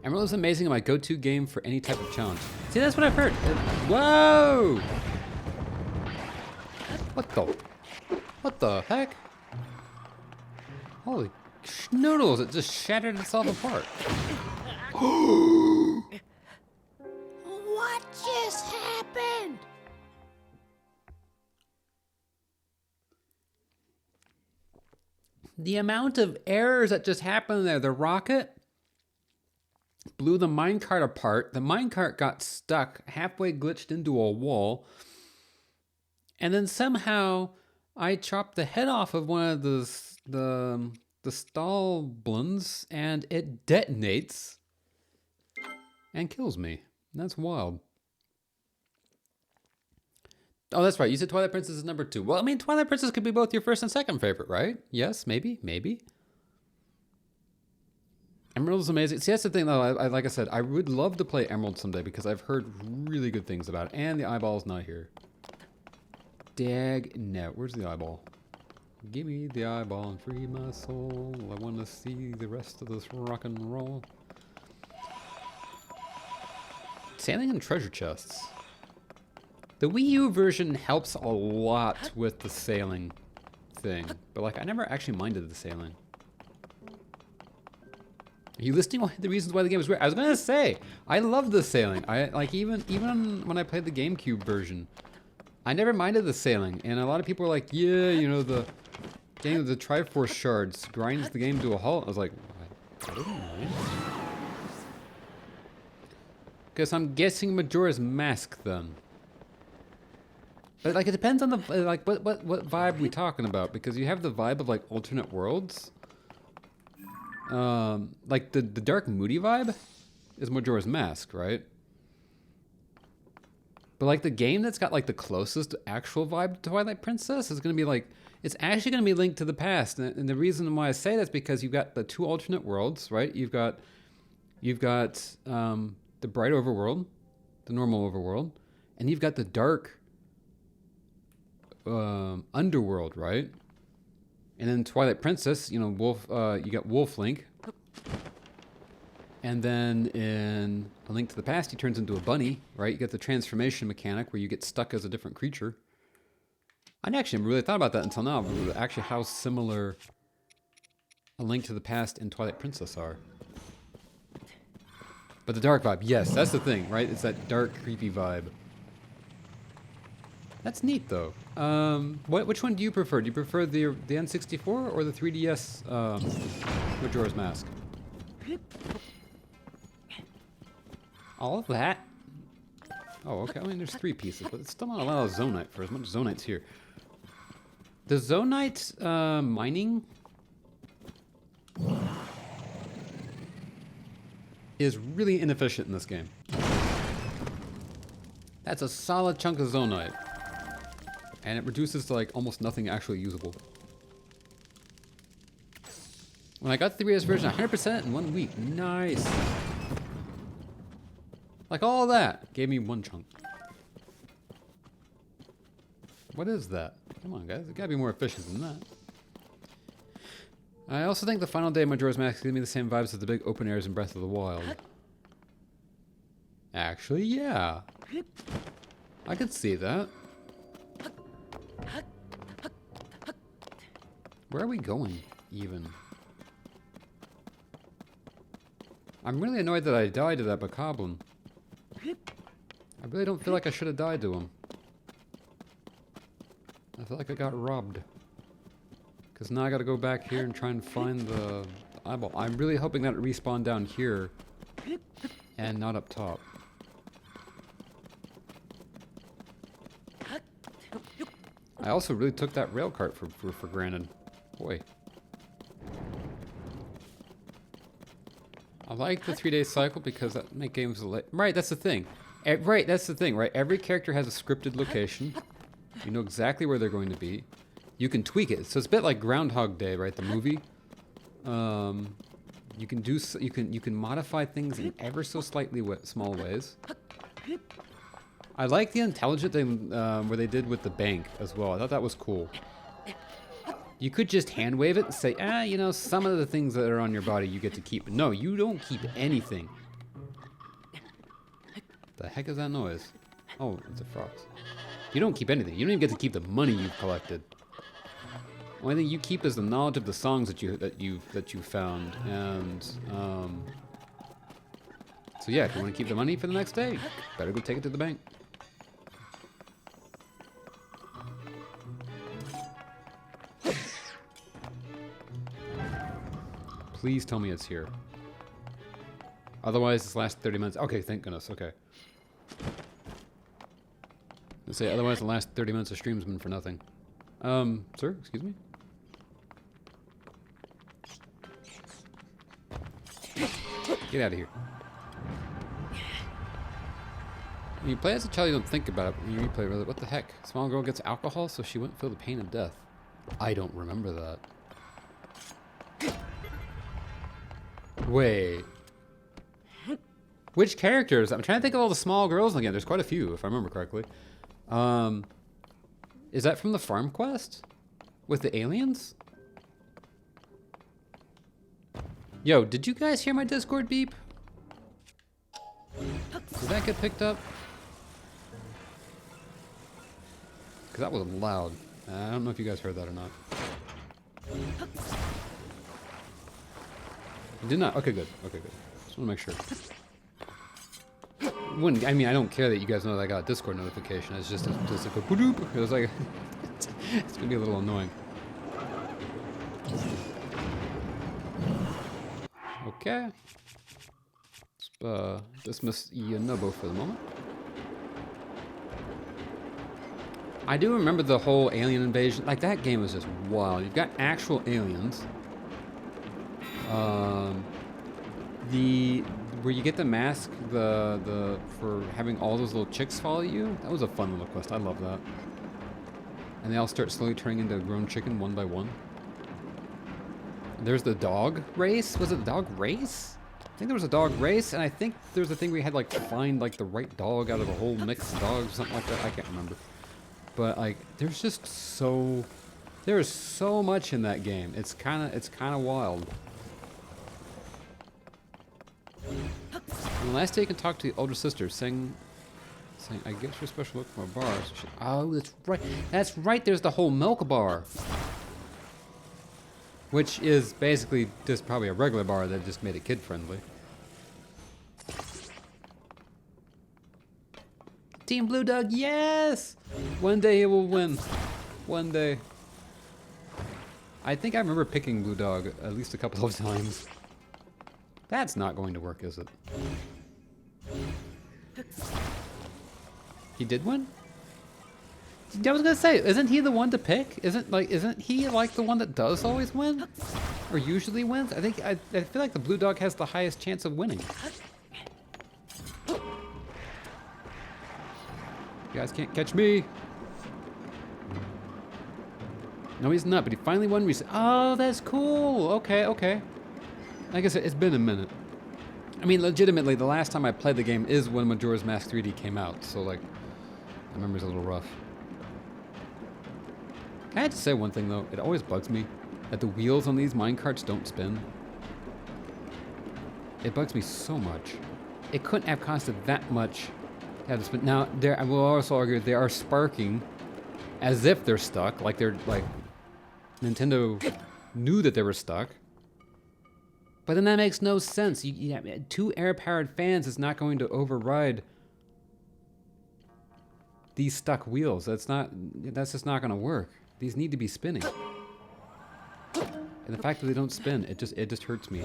Emerald is amazing, my go-to game for any type of challenge. See, that's what I've heard. Whoa! What the heck? Holy schnoodles, it just shattered itself apart. What just happened? The amount of errors that just happened there. The rocket blew the minecart apart. The minecart got stuck, halfway glitched into a wall. And then somehow I chopped the head off of one of the Stahlblons, and it detonates and kills me. That's wild. Oh, that's right. You said Twilight Princess is number 2. Well, I mean, Twilight Princess could be both your first and second favorite, right? Yes, maybe. Emerald is amazing. See, that's the thing, though. Like I said, I would love to play Emerald someday because I've heard really good things about it. And the eyeball's not here. Dag no. Where's the eyeball? Give me the eyeball and free my soul. I want to see the rest of this rock and roll. Sailing and treasure chests. The Wii U version helps a lot with the sailing thing, but like I never actually minded the sailing. Are you listing the reasons why the game is weird? I was gonna say I love the sailing. I like even when I played the GameCube version, I never minded the sailing, and a lot of people are like, yeah, you know, the game of the Triforce shards grinds the game to a halt. I was like, I don't mind. Guess I'm guessing Majora's Mask then. But like it depends on the like what vibe we talking about, because you have the vibe of like alternate worlds. Like the dark moody vibe is Majora's Mask, right? But like the game that's got like the closest actual vibe to Twilight Princess is gonna be like, it's actually gonna be Link to the Past, and the reason why I say that's because you've got the 2 alternate worlds, right? You've got the bright overworld, the normal overworld, and you've got the dark underworld, right? And then Twilight Princess, you know, you got Wolf Link. And then in A Link to the Past, he turns into a bunny, right? You get the transformation mechanic where you get stuck as a different creature. I actually never really thought about that until now, actually how similar A Link to the Past and Twilight Princess are. But the dark vibe, yes, that's the thing, right? It's that dark, creepy vibe. That's neat, though. Which one do you prefer? Do you prefer the N64 or the 3DS Majora's Mask? All of that? Oh, okay. I mean, there's 3 pieces, but it's still not a lot of Zonite for as much Zonite's here. The Zonite mining is really inefficient in this game. That's a solid chunk of Zonite. And it reduces to like almost nothing actually usable. When I got the 3DS version, 100% in 1 week. Nice. Like all that gave me 1 chunk. What is that? Come on, guys. It gotta be more efficient than that. I also think the final day of Majora's Mask gives me the same vibes as the big open airs in Breath of the Wild. Actually, yeah. I could see that. Where are we going, even? I'm really annoyed that I died to that bokoblin. I really don't feel like I should have died to him. I feel like I got robbed. Because now I gotta go back here and try and find the eyeball. I'm really hoping that it respawned down here and not up top. I also really took that rail cart for granted. Boy. I like the 3-day cycle because that makes games right, that's the thing. Right, that's the thing, right? Every character has a scripted location. You know exactly where they're going to be. you can tweak it. So it's a bit like Groundhog Day, right? The movie. You can do you can modify things in ever so slightly small ways. I like the intelligent thing where they did with the bank as well. I thought that was cool. You could just hand wave it and say, you know, some of the things that are on your body you get to keep. No, you don't keep anything. The heck is that noise? Oh, it's a frog. You don't keep anything. You don't even get to keep the money you've collected. Only thing you keep is the knowledge of the songs that you found, and so yeah, if you want to keep the money for the next day, better go take it to the bank. Please tell me it's here. Otherwise, this last 30 minutes. Okay, thank goodness. Okay. Let's say otherwise, the last 30 minutes of stream's been for nothing. Sir, excuse me. Get out of here. When you play as a child, you don't think about it. When you replay with it, what the heck? Small girl gets alcohol so she wouldn't feel the pain of death. I don't remember that. Wait. Which characters? I'm trying to think of all the small girls again. There's quite a few, if I remember correctly. Is that from the farm quest? With the aliens? Yo, did you guys hear my Discord beep? Did that get picked up? Because that was loud. I don't know if you guys heard that or not. You did not? Okay, good. Okay, good. Just want to make sure. I mean, I don't care that you guys know that I got a Discord notification. It's just like a boop. It was like, it's gonna be a little annoying. Okay. Let's dismiss Yonobo for the moment. I do remember the whole alien invasion. Like, that game was just wild. You've got actual aliens. Where you get the mask, for having all those little chicks follow you. That was a fun little quest. I love that. And they all start slowly turning into a grown chicken one by one. There's the dog race. Was it the dog race? I think there was a dog race, and I think there's a thing where you had like to find like the right dog out of a whole mix of dogs, something like that. I can't remember. But like, there is so much in that game. It's kind of wild. And the last day you can talk to the older sister, saying, I guess you're special look from a bar. So oh, that's right. That's right. There's the whole milk bar. Which is basically just probably a regular bar that just made it kid-friendly. Team Blue Dog, yes! One day he will win. One day. I think I remember picking Blue Dog at least a couple of times. That's not going to work, is it? He did win? I was gonna say, isn't he the one to pick? Isn't he like the one that does always win? Or usually wins? I feel like the Blue Dog has the highest chance of winning. You guys can't catch me. No, he's not, but he finally won recently. Oh, that's cool. Okay, okay. Like I said, it's been a minute. I mean, legitimately, the last time I played the game is when Majora's Mask 3D came out, so like, my memory's a little rough. I had to say one thing though, it always bugs me that the wheels on these minecarts don't spin. It bugs me so much. It couldn't have costed that much to have to spin. Now, I will also argue they are sparking as if they're stuck, like Nintendo knew that they were stuck. But then that makes no sense. Two air-powered fans is not going to override these stuck wheels. That's just not going to work. These need to be spinning. And the fact that they don't spin, it just hurts me.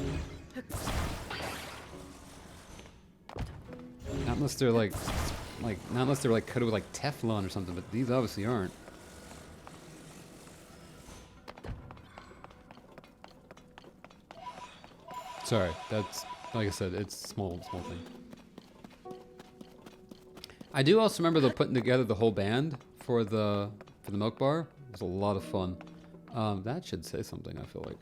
Not unless they're like coated with like Teflon or something, but these obviously aren't. Sorry, that's, like I said, it's small thing. I do also remember though putting together the whole band for the milk bar. It was a lot of fun. That should say something, I feel like.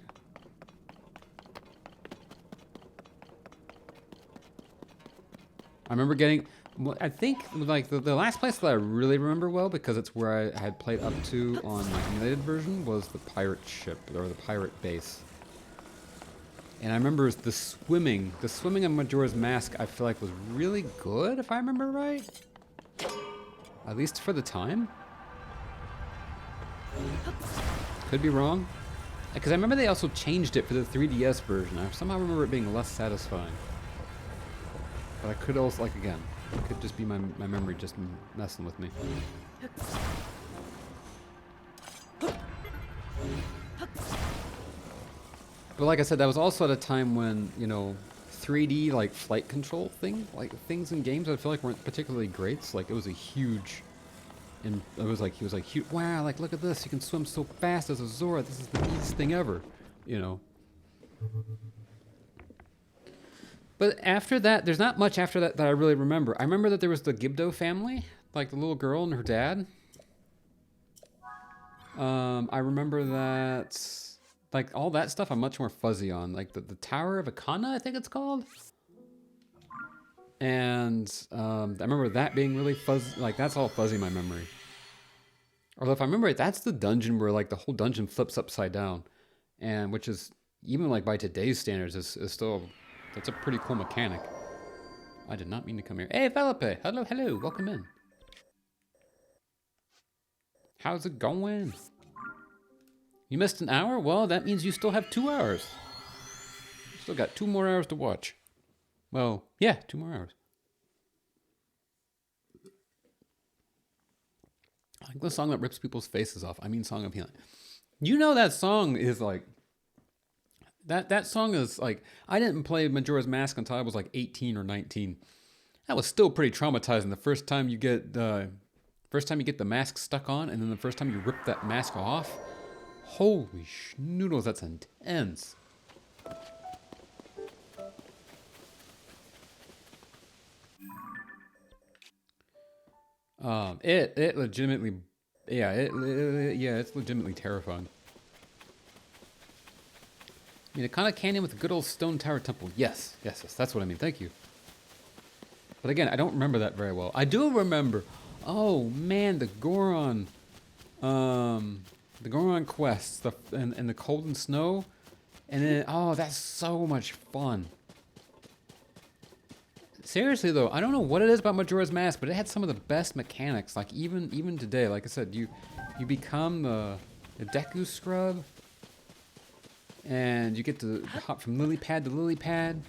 I remember getting, well, I think like the last place that I really remember well, because it's where I had played up to on my emulated version, was the pirate ship, or the pirate base. And I remember the swimming on Majora's Mask, I feel like was really good, if I remember right. At least for the time. Could be wrong. Because I remember they also changed it for the 3DS version. I somehow remember it being less satisfying. But I could also, like, again, it could just be my memory just messing with me. But like I said, that was also at a time when, you know, 3D, like, flight control things in games I feel like weren't particularly great. So, like, it was a huge, and it was like, he was like, wow, like, look at this, you can swim so fast as a Zora, this is the neatest thing ever, you know. But after that, there's not much after that that I really remember. I remember that there was the Gibdo family, like the little girl and her dad. I remember that, like, all that stuff I'm much more fuzzy on. Like the Tower of Akana, I think it's called. And I remember that being really fuzzy. Like, that's all fuzzy in my memory. Although if I remember it, that's the dungeon where, like, the whole dungeon flips upside down. And which is, even like by today's standards, is still, that's a pretty cool mechanic. I did not mean to come here. Hey, Felipe! Hello, hello, welcome in. How's it going? You missed an hour? Well, that means you still have 2 hours. You still got 2 more hours to watch. Well, yeah, 2 more hours. I like the song that rips people's faces off. I mean, Song of Healing. You know that song is like... That song is like... I didn't play Majora's Mask until I was like 18 or 19. That was still pretty traumatizing. The first time you get the mask stuck on, and then the first time you rip that mask off... Holy schnoodles, that's intense. It legitimately, yeah, it's legitimately terrifying. I mean, a kind of canyon with a good old stone tower temple. Yes, that's what I mean. Thank you. But again, I don't remember that very well. I do remember, oh man, the Goron quests, and the cold and snow, and then, oh, that's so much fun. Seriously though, I don't know what it is about Majora's Mask, but it had some of the best mechanics. Like even today, like I said, you become the Deku Scrub, and you get to hop from lily pad to lily pad,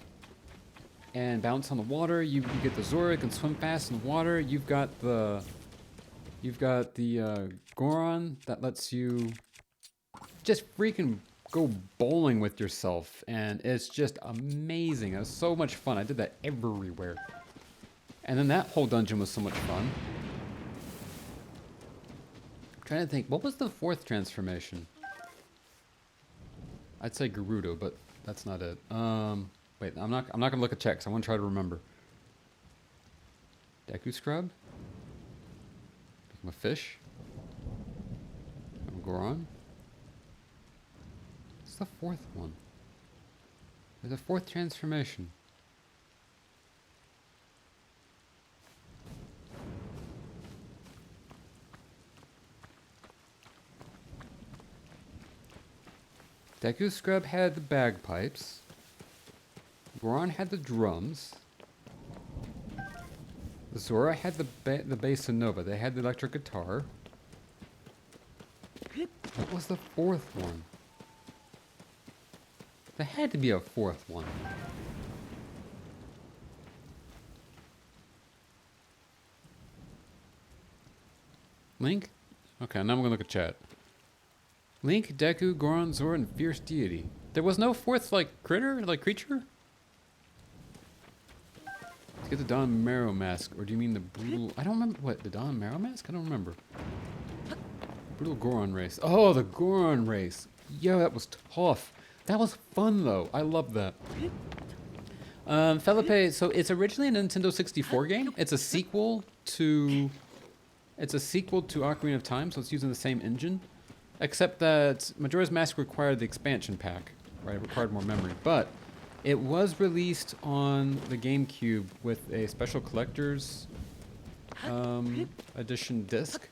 and bounce on the water. You get the Zora, can swim fast in the water. You've got the Goron that lets you just freaking go bowling with yourself, and it's just amazing. It was so much fun. I did that everywhere. And then that whole dungeon was so much fun. I'm trying to think, what was the 4th transformation? I'd say Gerudo, but that's not it. Wait, I'm not gonna look at checks. I want to try to remember. Deku Scrub? Become a fish? Become a Goron? What's the 4th one? There's a 4th transformation. Deku Scrub had the bagpipes. Goron had the drums. Zora had the bass and nova. They had the electric guitar. What was the 4th one? There had to be a 4th one. Link? Okay, now I'm gonna look at chat. Link, Deku, Goron, Zora, and Fierce Deity. There was no 4th, like, creature? Let's get the Don Marrow Mask, or do you mean the brutal... I don't remember, what, the Don Marrow Mask? I don't remember. Brutal Goron race. Oh, the Goron race. Yeah, that was tough. That was fun, though. I love that. Felipe, so it's originally a Nintendo 64 game. It's a sequel to Ocarina of Time, so it's using the same engine. Except that Majora's Mask required the expansion pack, right? It required more memory. But it was released on the GameCube with a special collector's edition disc,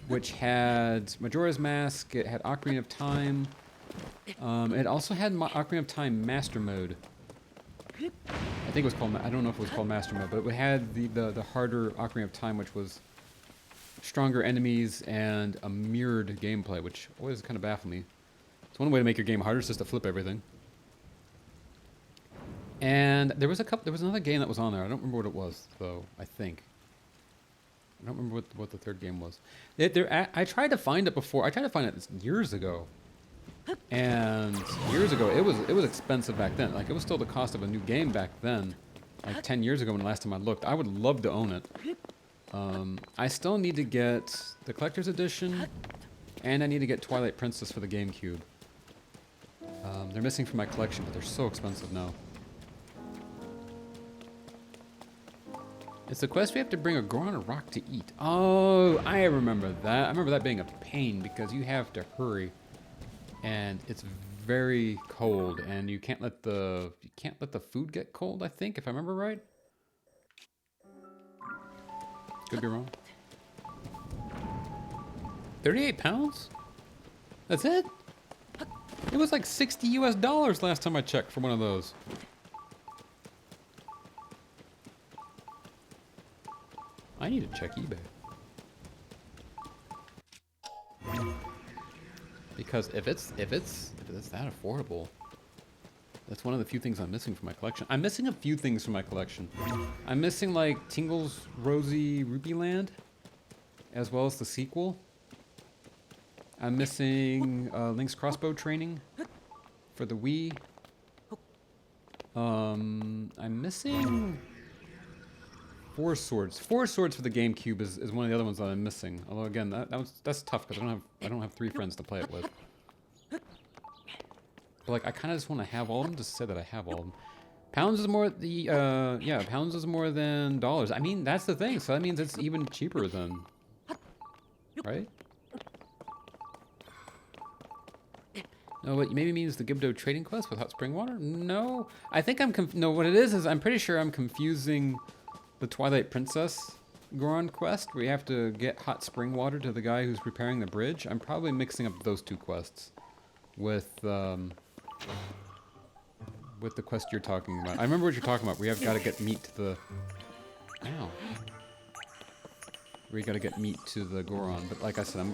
which had Majora's Mask, it had Ocarina of Time, it also had Ocarina of Time Master Mode. I think it was called, I don't know if it was called Master Mode, but it had the harder Ocarina of Time, which was stronger enemies and a mirrored gameplay, which always kind of baffled me. It's one way to make your game harder, is just to flip everything. And there was another game that was on there. I don't remember what it was, though, I think. I don't remember what the third game was. I tried to find it before. I tried to find it years ago. And years ago, it was expensive back then. Like, it was still the cost of a new game back then. Like 10 years ago when the last time I looked. I would love to own it. I still need to get the collector's edition, and I need to get Twilight Princess for the GameCube. They're missing from my collection, but they're so expensive now. It's the quest we have to bring a Goron a rock to eat. Oh, I remember that. I remember that being a pain because you have to hurry, and it's very cold, and you can't let the food get cold. I think, if I remember right. Could be wrong. 38 pounds? That's it? It was like $60 US last time I checked for one of those. I need to check eBay. Because if it's that affordable, that's one of the few things I'm missing from my collection. I'm missing a few things from my collection. I'm missing like Tingle's Rosy Ruby Land, as well as the sequel. I'm missing Link's Crossbow Training for the Wii. I'm missing Four Swords. Four Swords for the GameCube is one of the other ones that I'm missing. Although again, that's tough because I don't have 3 friends to play it with. But like, I kind of just want to have all of them, just to say that I have all of them. Pounds is more pounds is more than dollars. I mean, that's the thing. So that means it's even cheaper than, right? No, what maybe means the Gibdo trading quest with hot spring water? No, I think no. What it is I'm pretty sure I'm confusing the Twilight Princess Goron quest, where you have to get hot spring water to the guy who's repairing the bridge. I'm probably mixing up those 2 quests with the quest you're talking about. I remember what you're talking about. We have got to get meat to the... Ow. We got to get meat to the Goron. But like I said,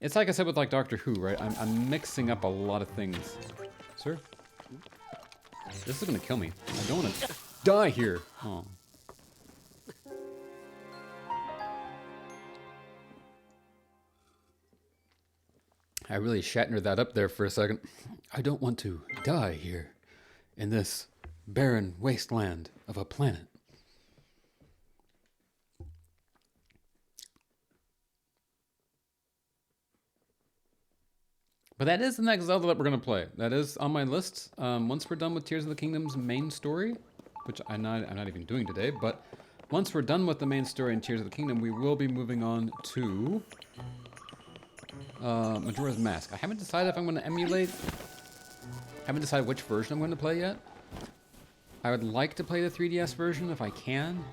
it's like I said with like Doctor Who, right? I'm mixing up a lot of things. Sir? This is going to kill me. I don't want to die here. Oh. I really Shatnered that up there for a second. I don't want to die here in this barren wasteland of a planet. But that is the next Zelda that we're going to play. That is on my list. Once we're done with Tears of the Kingdom's main story, which I'm not even doing today, but once we're done with the main story in Tears of the Kingdom, we will be moving on to Majora's Mask. I haven't decided if I'm going to emulate. I haven't decided which version I'm going to play yet. I would like to play the 3DS version if I can.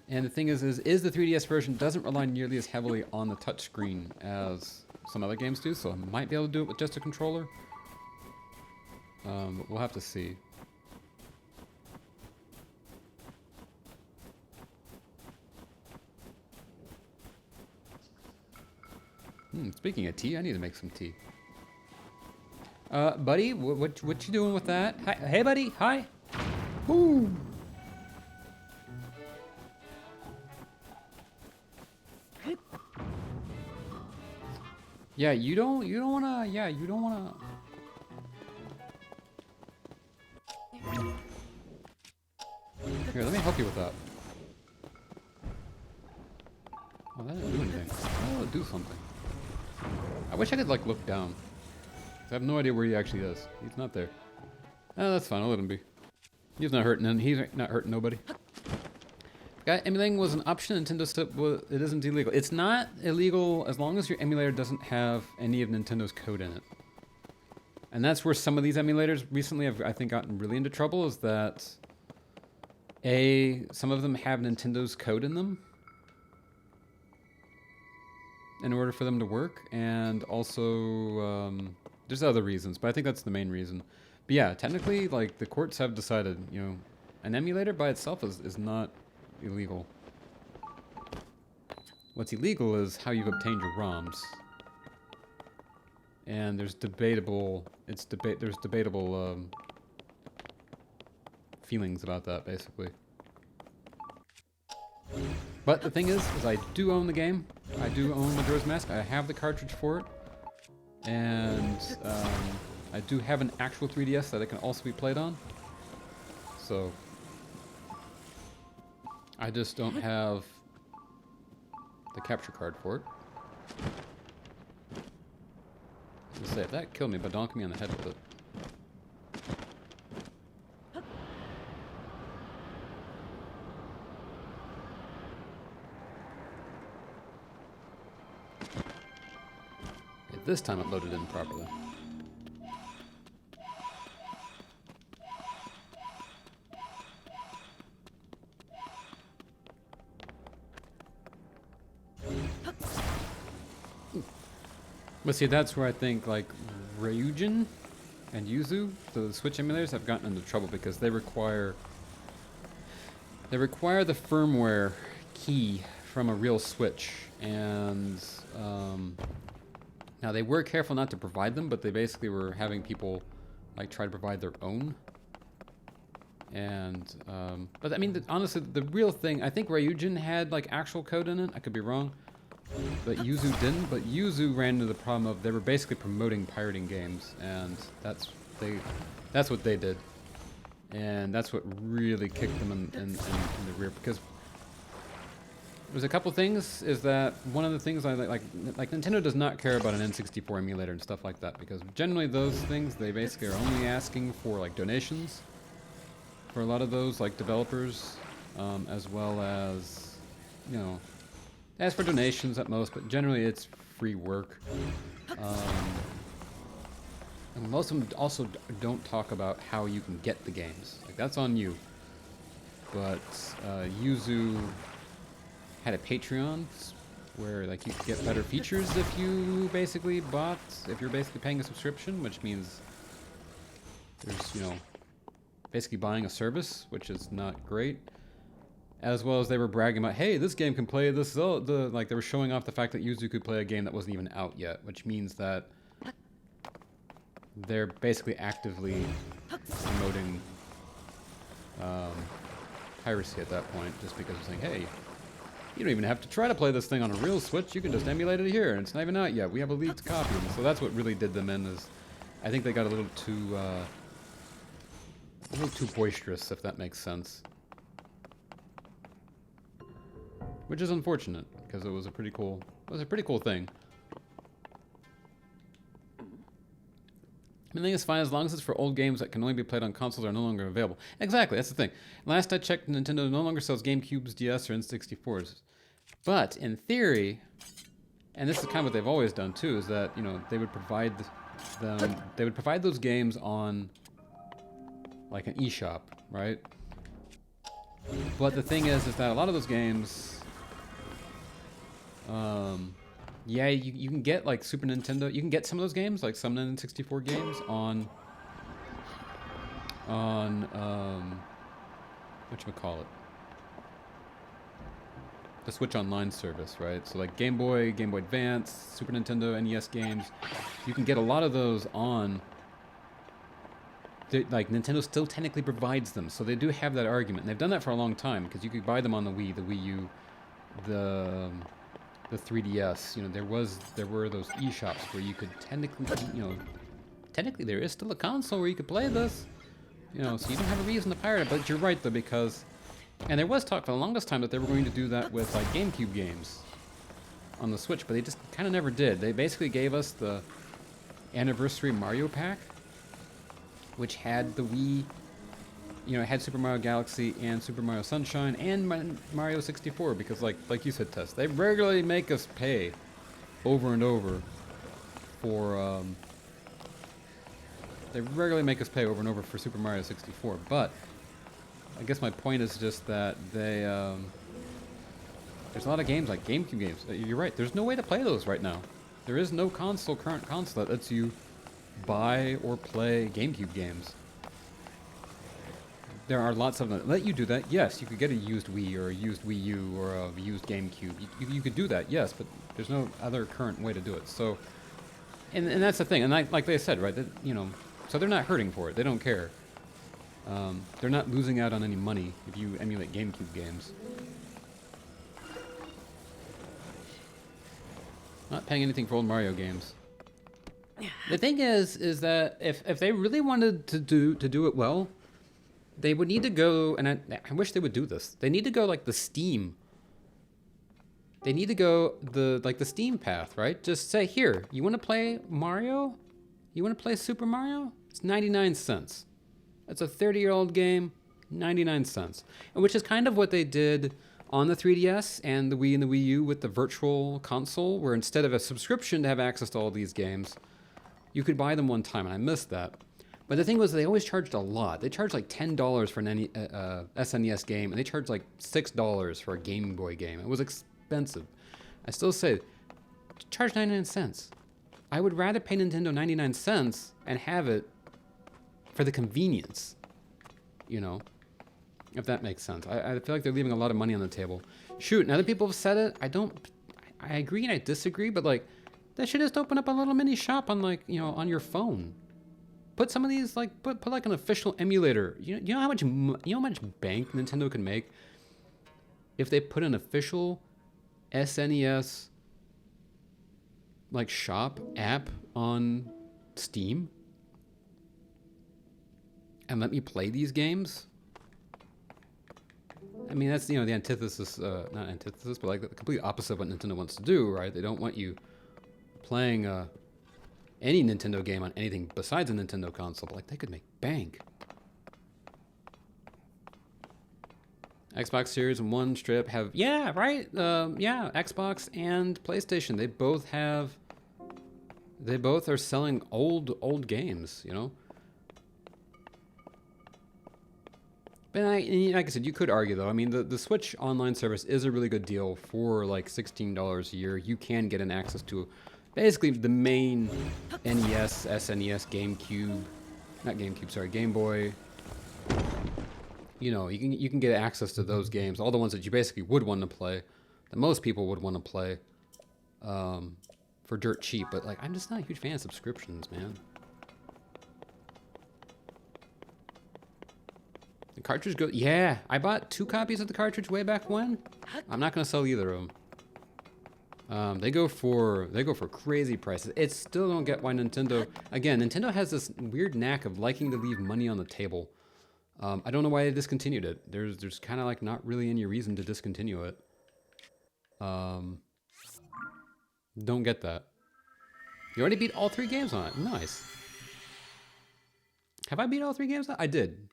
And the thing is the 3DS version doesn't rely nearly as heavily on the touchscreen as some other games do, so I might be able to do it with just a controller. But we'll have to see. Speaking of tea, I need to make some tea. Buddy, what you doing with that? Hi, hey, buddy, hi. Woo. Yeah, you don't wanna. Yeah, you don't wanna. Here, let me help you with that. Oh, that didn't do anything. Oh, it'll do something. I wish I could like look down. I have no idea where he actually is. He's not there. Oh, that's fine. I'll let him be. He's not hurting. He's not hurting nobody. Emulating was an option. Nintendo said it isn't illegal. It's not illegal as long as your emulator doesn't have any of Nintendo's code in it. And that's where some of these emulators recently have, I think, gotten really into trouble, is that some of them have Nintendo's code in them in order for them to work, and also there's other reasons, but I think that's the main reason. But yeah, technically, like, the courts have decided, you know, an emulator by itself is not illegal. What's illegal is how you've obtained your ROMs. And there's debatable feelings about that, basically. But the thing is I do own the game. I do own Majora's Mask. I have the cartridge for it. And I do have an actual 3DS that it can also be played on. So I just don't have the capture card for it. Let's say, if that killed me, but donk me on the head with it. Okay, this time it loaded in properly. But see, that's where I think, like, Ryujin and Yuzu, the Switch emulators, have gotten into trouble because they require the firmware key from a real Switch, and now they were careful not to provide them, but they basically were having people like try to provide their own. And but I mean, honestly, the real thing, I think Ryujin had like actual code in it. I could be wrong. But Yuzu didn't. But Yuzu ran into the problem of they were basically promoting pirating games, and that's what they did, and that's what really kicked them in the rear. Because there's a couple things. Is that one of the things I like Nintendo does not care about an N64 emulator and stuff like that, because generally those things, they basically are only asking for like donations for a lot of those like developers, as well as, you know, ask for donations at most, but generally it's free work. And most of them also don't talk about how you can get the games. Like, that's on you. But Yuzu had a Patreon where like you could get better features if you basically if you're basically paying a subscription, which means there's, you know, basically buying a service, which is not great. As well as they were bragging about, hey, this game can play this Zelda. Like, they were showing off the fact that Yuzu could play a game that wasn't even out yet, which means that they're basically actively promoting piracy at that point, just because they're saying, hey, you don't even have to try to play this thing on a real Switch. You can just emulate it here, and it's not even out yet. We have a leaked copy. And so that's what really did them in. Is I think they got a little too boisterous, if that makes sense. Which is unfortunate, because it was a pretty cool thing. The thing is fine as long as it's for old games that can only be played on consoles that are no longer available. Exactly, that's the thing. Last I checked, Nintendo no longer sells GameCubes, DS, or N64s. But in theory, and this is kind of what they've always done too, is that, you know, they would provide those games on like an eShop, right? But the thing is that a lot of those games, yeah, you can get like Super Nintendo. You can get some of those games, like some N64 games, on whatchamacallit, the Switch Online service, right? So like Game Boy, Game Boy Advance, Super Nintendo, NES games, you can get a lot of those on. Like, Nintendo still technically provides them, so they do have that argument. And they've done that for a long time, because you could buy them on the Wii, the Wii U, the 3DS. You know, there were those eShops where you could technically there is still a console where you could play this. You know, so you don't have a reason to pirate it. But you're right though, because, and there was talk for the longest time that they were going to do that with like GameCube games on the Switch, but they just kind of never did. They basically gave us the Anniversary Mario Pack, which had the Wii you know, it had Super Mario Galaxy and Super Mario Sunshine and Mario 64 because, like you said, Tess, they regularly make us pay over and over for. They regularly make us pay over and over for Super Mario 64, but I guess my point is just that they. There's a lot of games like GameCube games. You're right. There's no way to play those right now. There is no current console that lets you buy or play GameCube games. There are lots of them that let you do that. Yes, you could get a used Wii or a used Wii U or a used GameCube. You could do that, yes, but there's no other current way to do it. So, and that's the thing. And like they said, right, that, you know, so they're not hurting for it. They don't care. They're not losing out on any money if you emulate GameCube games. Not paying anything for old Mario games. The thing is that if they really wanted to do it well, they would need to go, and I wish they would do this. They need to go like the Steam. They need to go the Steam path, right? Just say, here, you want to play Mario? You want to play Super Mario? It's 99 cents. It's a 30-year-old game, 99 cents. And which is kind of what they did on the 3DS and the Wii and the Wii U with the virtual console, where instead of a subscription to have access to all these games, you could buy them one time, and I missed that. But the thing was, they always charged a lot. They charged like $10 for an SNES game, and they charged like $6 for a Game Boy game. It was expensive. I still say, charge 99 cents. I would rather pay Nintendo 99 cents and have it for the convenience, you know, if that makes sense. I feel like they're leaving a lot of money on the table. Shoot, now that people have said it, I agree and I disagree, but like, they should just open up a little mini shop on, like, you know, on your phone. Put some of these, like, put like an official emulator. You know how much bank Nintendo can make if they put an official SNES like shop app on Steam and let me play these games? I mean, that's, you know, the antithesis, not antithesis, but like the complete opposite of what Nintendo wants to do, right? They don't want you playing any Nintendo game on anything besides a Nintendo console, but like they could make bank. Xbox Series and One strip have, yeah, right, yeah, Xbox and PlayStation. They both are selling old games, you know. But like I said, you could argue though. I mean, the Switch online service is a really good deal for like $16 a year. You can get an access to basically the main NES, SNES, Game Boy. You know, you can get access to those games, all the ones that you basically would want to play, that most people would want to play, for dirt cheap. But like, I'm just not a huge fan of subscriptions, man. The cartridge goes, yeah, I bought 2 copies of the cartridge way back when. I'm not gonna sell either of them. They go for crazy prices. It still don't get why Nintendo has this weird knack of liking to leave money on the table. I don't know why they discontinued it. There's kind of like not really any reason to discontinue it. Don't get that. You already beat all 3 games on it. Nice. Have I beat all 3 games on it? I did.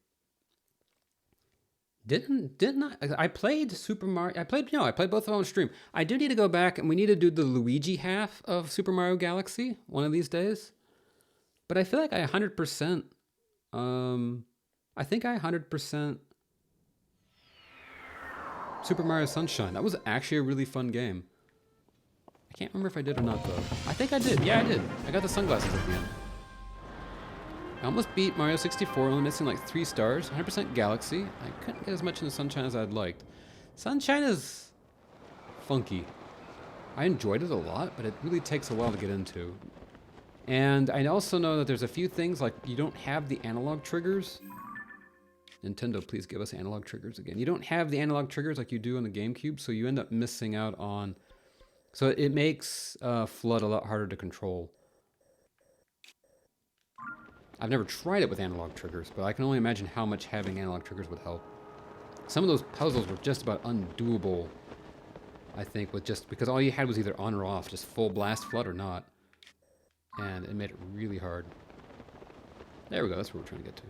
Didn't I played Super Mario. I played both of them on stream. I do need to go back and we need to do the Luigi half of Super Mario Galaxy one of these days. But I feel like I 100%, I think I 100% Super Mario Sunshine. That was actually a really fun game. I can't remember if I did or not though. I think I did. Yeah, I did. I got the sunglasses at the end. I almost beat Mario 64, only missing like 3 stars. 100% Galaxy. I couldn't get as much in the Sunshine as I'd liked. Sunshine is funky. I enjoyed it a lot, but it really takes a while to get into. And I also know that there's a few things like you don't have the analog triggers. Nintendo, please give us analog triggers again. You don't have the analog triggers like you do on the GameCube, so you end up missing out on... So it makes FLUDD a lot harder to control. I've never tried it with analog triggers, but I can only imagine how much having analog triggers would help. Some of those puzzles were just about undoable, I think, because all you had was either on or off, just full blast FLUDD or not. And it made it really hard. There we go, that's what we're trying to get to.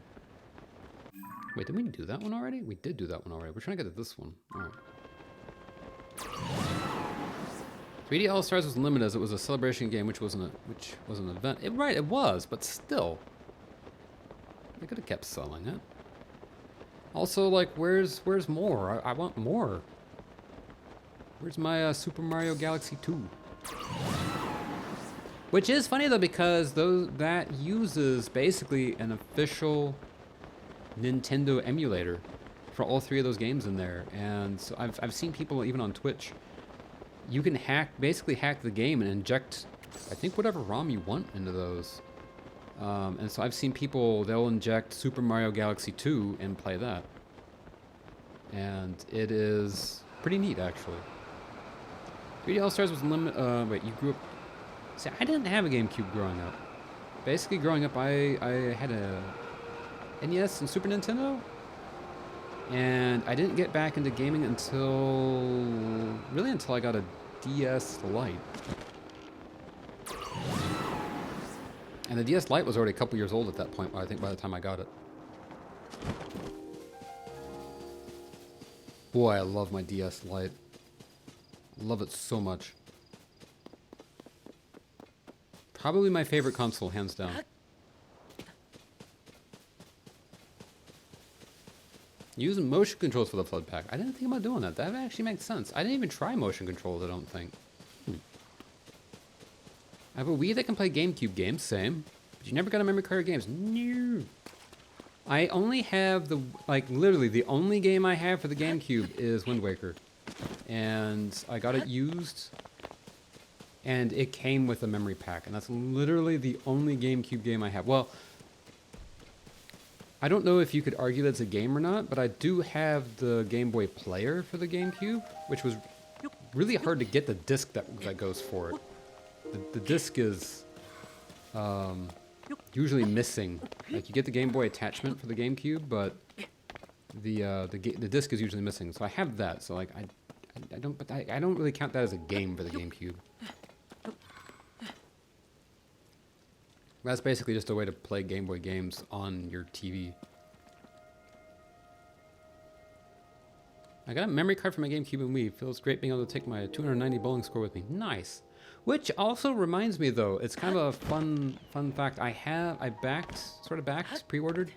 Wait, did we do that one already? We did do that one already. We're trying to get to this one. All right. 3D All Stars was limited as it was a celebration game, which was an event. Right, it was, but still, they could have kept selling it. Also, like, where's more? I want more. Where's my Super Mario Galaxy 2? Which is funny though, because that uses basically an official Nintendo emulator for all 3 of those games in there, and so I've seen people even on Twitch. You can basically hack the game and inject, I think, whatever ROM you want into those. And so I've seen people, they'll inject Super Mario Galaxy 2 and play that. And it is pretty neat, actually. 3D All-Stars was limited. Wait, you grew up. See, I didn't have a GameCube growing up. Basically, growing up, I had a NES and Super Nintendo. And I didn't get back into gaming until I got a DS Lite. And the DS Lite was already a couple years old at that point, I think, by the time I got it. Boy, I love my DS Lite. Love it so much. Probably my favorite console, hands down. Using motion controls for the flood pack. I didn't think about doing that. That actually makes sense. I didn't even try motion controls, I don't think. I have a Wii that can play GameCube games, same. But you never got a memory card of games. No. I only have literally the only game I have for the GameCube is Wind Waker. And I got it used, and it came with a memory pack. And that's literally the only GameCube game I have. Well, I don't know if you could argue that it's a game or not, but I do have the Game Boy Player for the GameCube, which was really hard to get the disc that goes for it. The disc is usually missing. Like, you get the Game Boy attachment for the GameCube, but the disc is usually missing. So I have that. So like I don't really count that as a game for the GameCube. That's basically just a way to play Game Boy games on your TV. I got a memory card for my GameCube and Wii. Feels great being able to take my 290 bowling score with me. Nice. Which also reminds me, though, it's kind of a fun fact. I pre-ordered.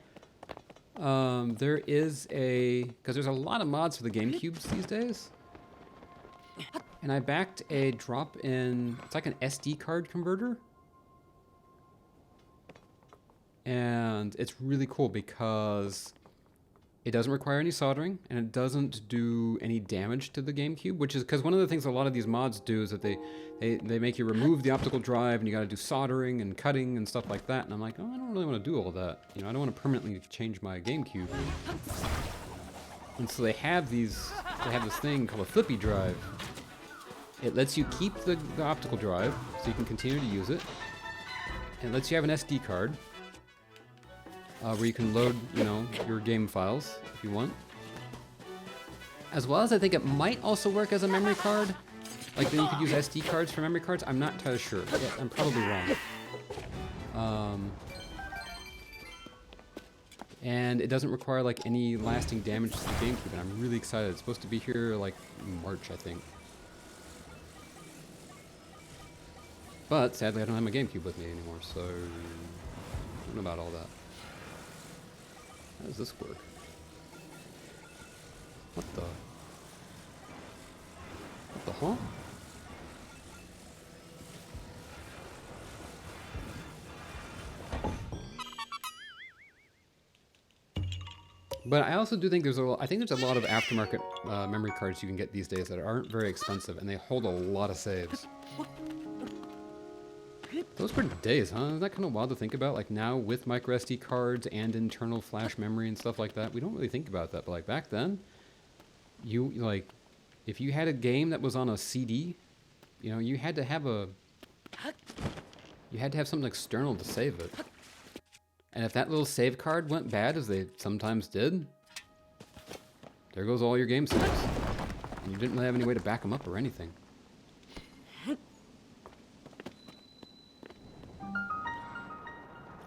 There is because there's a lot of mods for the GameCubes these days. And I backed a drop-in, it's like an SD card converter. And it's really cool because it doesn't require any soldering, and it doesn't do any damage to the GameCube, which is because one of the things a lot of these mods do is that they make you remove the optical drive, and you got to do soldering and cutting and stuff like that. And I'm like, oh, I don't really want to do all that. You know, I don't want to permanently change my GameCube. And so they have this thing called a flippy drive. It lets you keep the optical drive, so you can continue to use it. And it lets you have an SD card. Where you can load, your game files if you want. As well as I think it might also work as a memory card. Like, then you could use SD cards for memory cards. I'm not entirely sure. Yeah, I'm probably wrong. And it doesn't require, like, any lasting damage to the GameCube, and I'm really excited. It's supposed to be here, like, in March, I think. But, sadly, I don't have my GameCube with me anymore, so I don't know about all that. How does this work? What the huh? But I also do think there's a lot of aftermarket memory cards you can get these days that aren't very expensive, and they hold a lot of saves. Those were days, huh? Isn't that kind of wild to think about? Like, now with micro SD cards and internal flash memory and stuff like that, we don't really think about that. But like back then, if you had a game that was on a CD, you had to have something external to save it. And if that little save card went bad, as they sometimes did, there goes all your game saves. And you didn't really have any way to back them up or anything.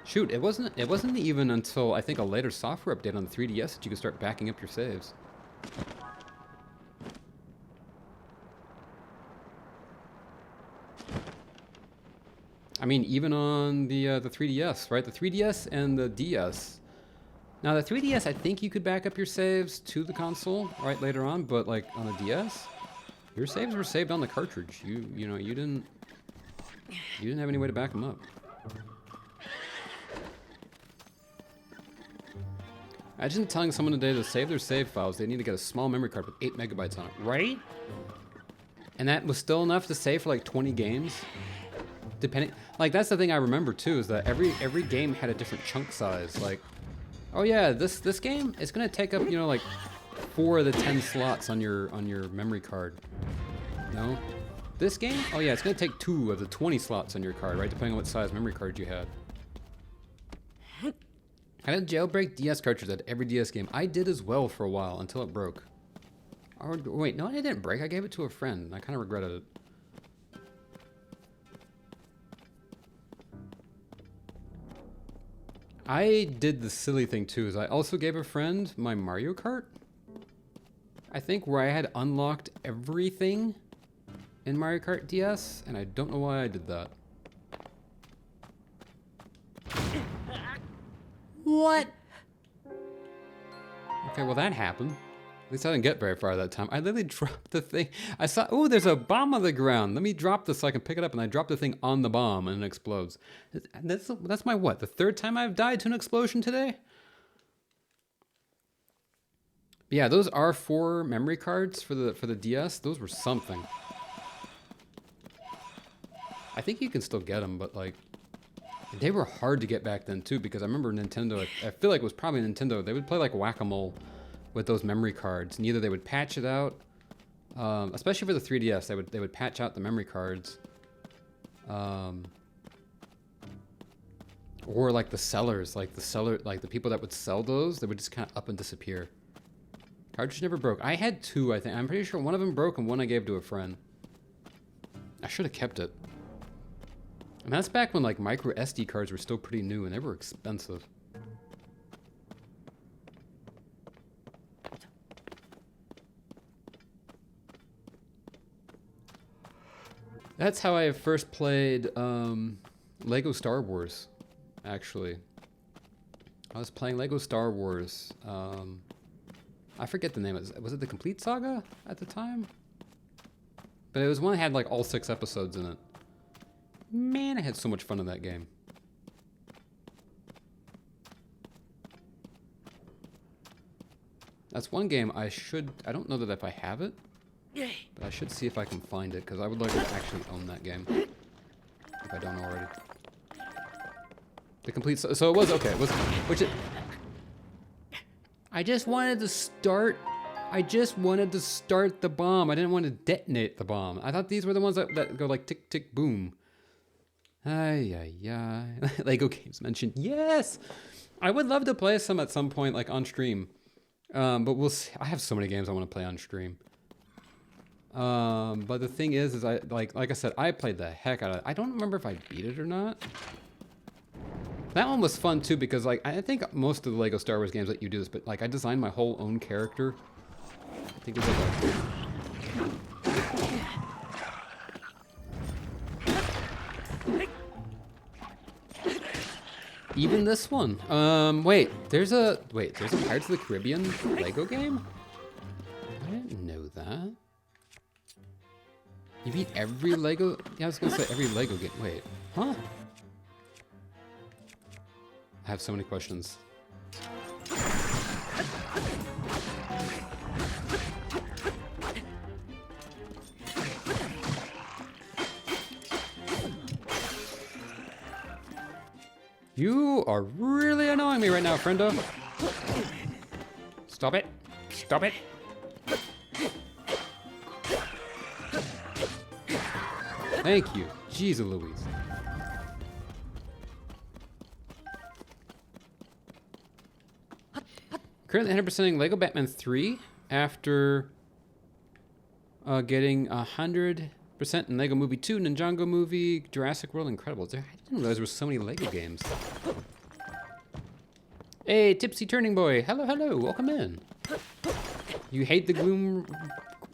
Shoot, it wasn't even until I think a later software update on the 3DS that you could start backing up your saves. I mean, even on the 3DS, right? The 3DS and the DS. Now the 3DS, I think you could back up your saves to the console, right, later on, but like on the DS, your saves were saved on the cartridge. You know, you didn't have any way to back them up. Imagine telling someone today to save their save files, they need to get a small memory card with 8 megabytes on it, right? And that was still enough to save for like 20 games? Depending, like that's the thing I remember too, is that every game had a different chunk size. Like, oh yeah, this game is gonna take up, you know, like 4 of the 10 slots on your memory card. No? This game? Oh yeah, it's gonna take 2 of the 20 slots on your card, right? Depending on what size memory card you had. I had a jailbreak DS cartridge at every DS game. I did as well for a while until it broke. Or wait, no, it didn't break. I gave it to a friend. I kind of regretted it. I did the silly thing too, is I also gave a friend my Mario Kart. I think where I had unlocked everything in Mario Kart DS, and I don't know why I did that. What? Okay, well that happened. At least I didn't get very far that time. I literally dropped the thing. I saw, oh, there's a bomb on the ground. Let me drop this so I can pick it up, and I dropped the thing on the bomb and it explodes. That's my what? The 3rd time I've died to an explosion today? Yeah, those R4 memory cards for the DS, those were something. I think you can still get them, but like, they were hard to get back then too, because I remember Nintendo, I feel like it was probably Nintendo, they would play like whack-a-mole with those memory cards, and either they would patch it out, especially for the 3DS, they would patch out the memory cards, or like the sellers, like the people that would sell those, they would just kind of up and disappear. Cartridge never broke. I had 2, I think. I'm pretty sure one of them broke and one I gave to a friend. I should have kept it. And that's back when like micro SD cards were still pretty new and they were expensive. That's how I first played Lego Star Wars, actually. I was playing Lego Star Wars. I forget the name. Was it the Complete Saga at the time? But it was one that had like all 6 episodes in it. Man, I had so much fun in that game. That's one game I don't know that if I have it, but I should see if I can find it, because I would like to actually own that game, if I don't already. The complete, so it was, okay, it was, I just wanted to start the bomb. I didn't want to detonate the bomb. I thought these were the ones that go like tick, tick, boom. Ay, ay, ay. Lego games mentioned. Yes! I would love to play some at some point, like on stream. But we'll see. I have so many games I want to play on stream. But the thing is I, like I said, I played the heck out of it. I don't remember if I beat it or not. That one was fun too, because like, I think most of the Lego Star Wars games let you do this, but like I designed my whole own character. I think it was like even this one. Wait, there's a Pirates of the Caribbean Lego game? I didn't know that. You beat every Lego? Yeah, I was gonna say every Lego game. Wait, huh? I have so many questions. You are really annoying me right now, friendo. Stop it. Stop it. Thank you. Jeez Louise. Currently 100%ing Lego Batman 3 after getting 100% in Lego Movie 2, Ninjago Movie, Jurassic World, Incredibles. I didn't realize there were so many Lego games. Hey, Tipsy Turning Boy. Hello, hello. Welcome in. You hate the gloom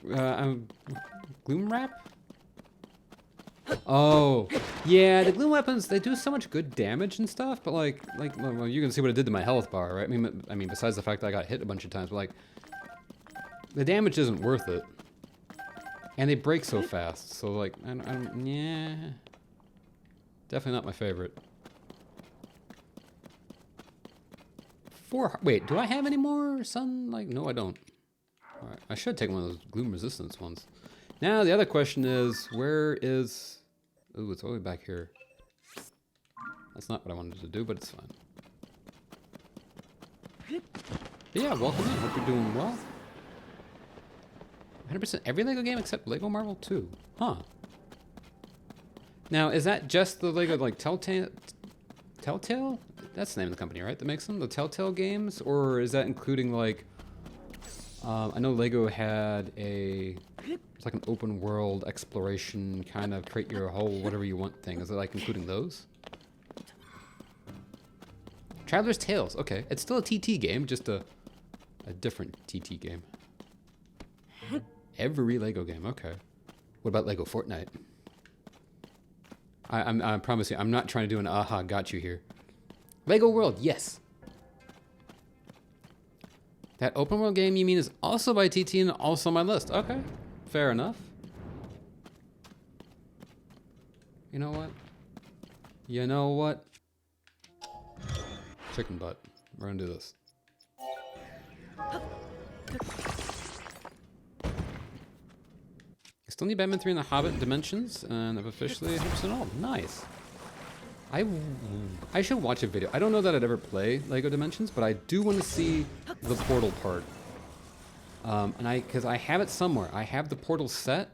wrap? Oh, yeah. The gloom weapons, they do so much good damage and stuff, but well, you can see what it did to my health bar, right? I mean, besides the fact that I got hit a bunch of times, but like, the damage isn't worth it. And they break so fast, so like, yeah. Definitely not my favorite. Wait, do I have any more sun? Like, no, I don't. All right, I should take one of those gloom resistance ones. Now, the other question is, where is... Ooh, it's all the way back here. That's not what I wanted to do, but it's fine. But yeah, welcome in. Hope you're doing well. 100% every LEGO game except LEGO Marvel 2. Huh. Now, is that just the LEGO, like, Telltale? That's the name of the company, right? That makes them? The Telltale games? Or is that including, like... I know LEGO had it's like an open world exploration kind of create your whole whatever you want thing. Is it like including those? Traveler's Tales. Okay. It's still a TT game, just a different TT game. Every LEGO game. Okay. What about LEGO Fortnite? I promise you, I'm not trying to do an aha got you here. LEGO World, yes. That open world game you mean is also by TT and also on my list. Okay, fair enough. You know what? You know what? Chicken butt. We're gonna do this. I still need Batman 3 in the Hobbit Dimensions, and I've officially 100% all. Nice. I should watch a video. I don't know that I'd ever play LEGO Dimensions, but I do want to see the Portal part. Because I have it somewhere. I have the Portal set.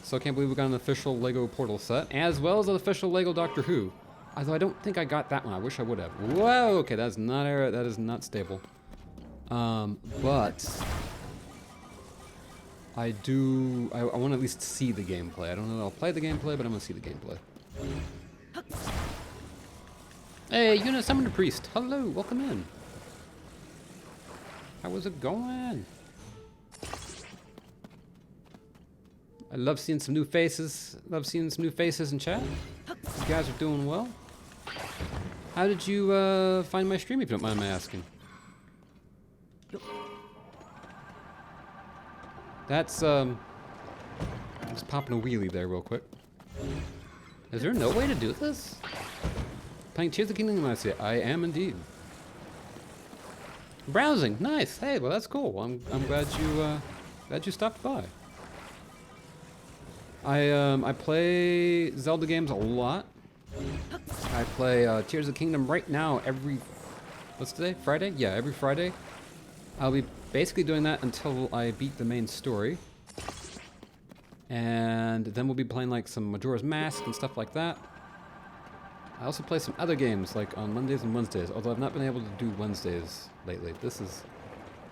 So I can't believe we got an official LEGO Portal set, as well as an official LEGO Doctor Who. Although I don't think I got that one. I wish I would have. Whoa, okay, that is not stable. But I want to at least see the gameplay. I don't know that I'll play the gameplay, but I'm going to see the gameplay. Hey, Yuna Summoner Priest. Hello, welcome in. How is it going? I love seeing some new faces. Love seeing some new faces in chat. You guys are doing well. How did you find my stream, if you don't mind my asking? That's just popping a wheelie there real quick. Is there no way to do this? Playing Tears of the Kingdom last year. I am indeed. Browsing, nice. Hey, well that's cool. I'm glad you stopped by. I play Zelda games a lot. I play Tears of the Kingdom right now what's today? Friday? Yeah, every Friday. I'll be basically doing that until I beat the main story. And then we'll be playing like some Majora's Mask and stuff like that. I also play some other games like on Mondays and Wednesdays, although I've not been able to do Wednesdays lately. This is...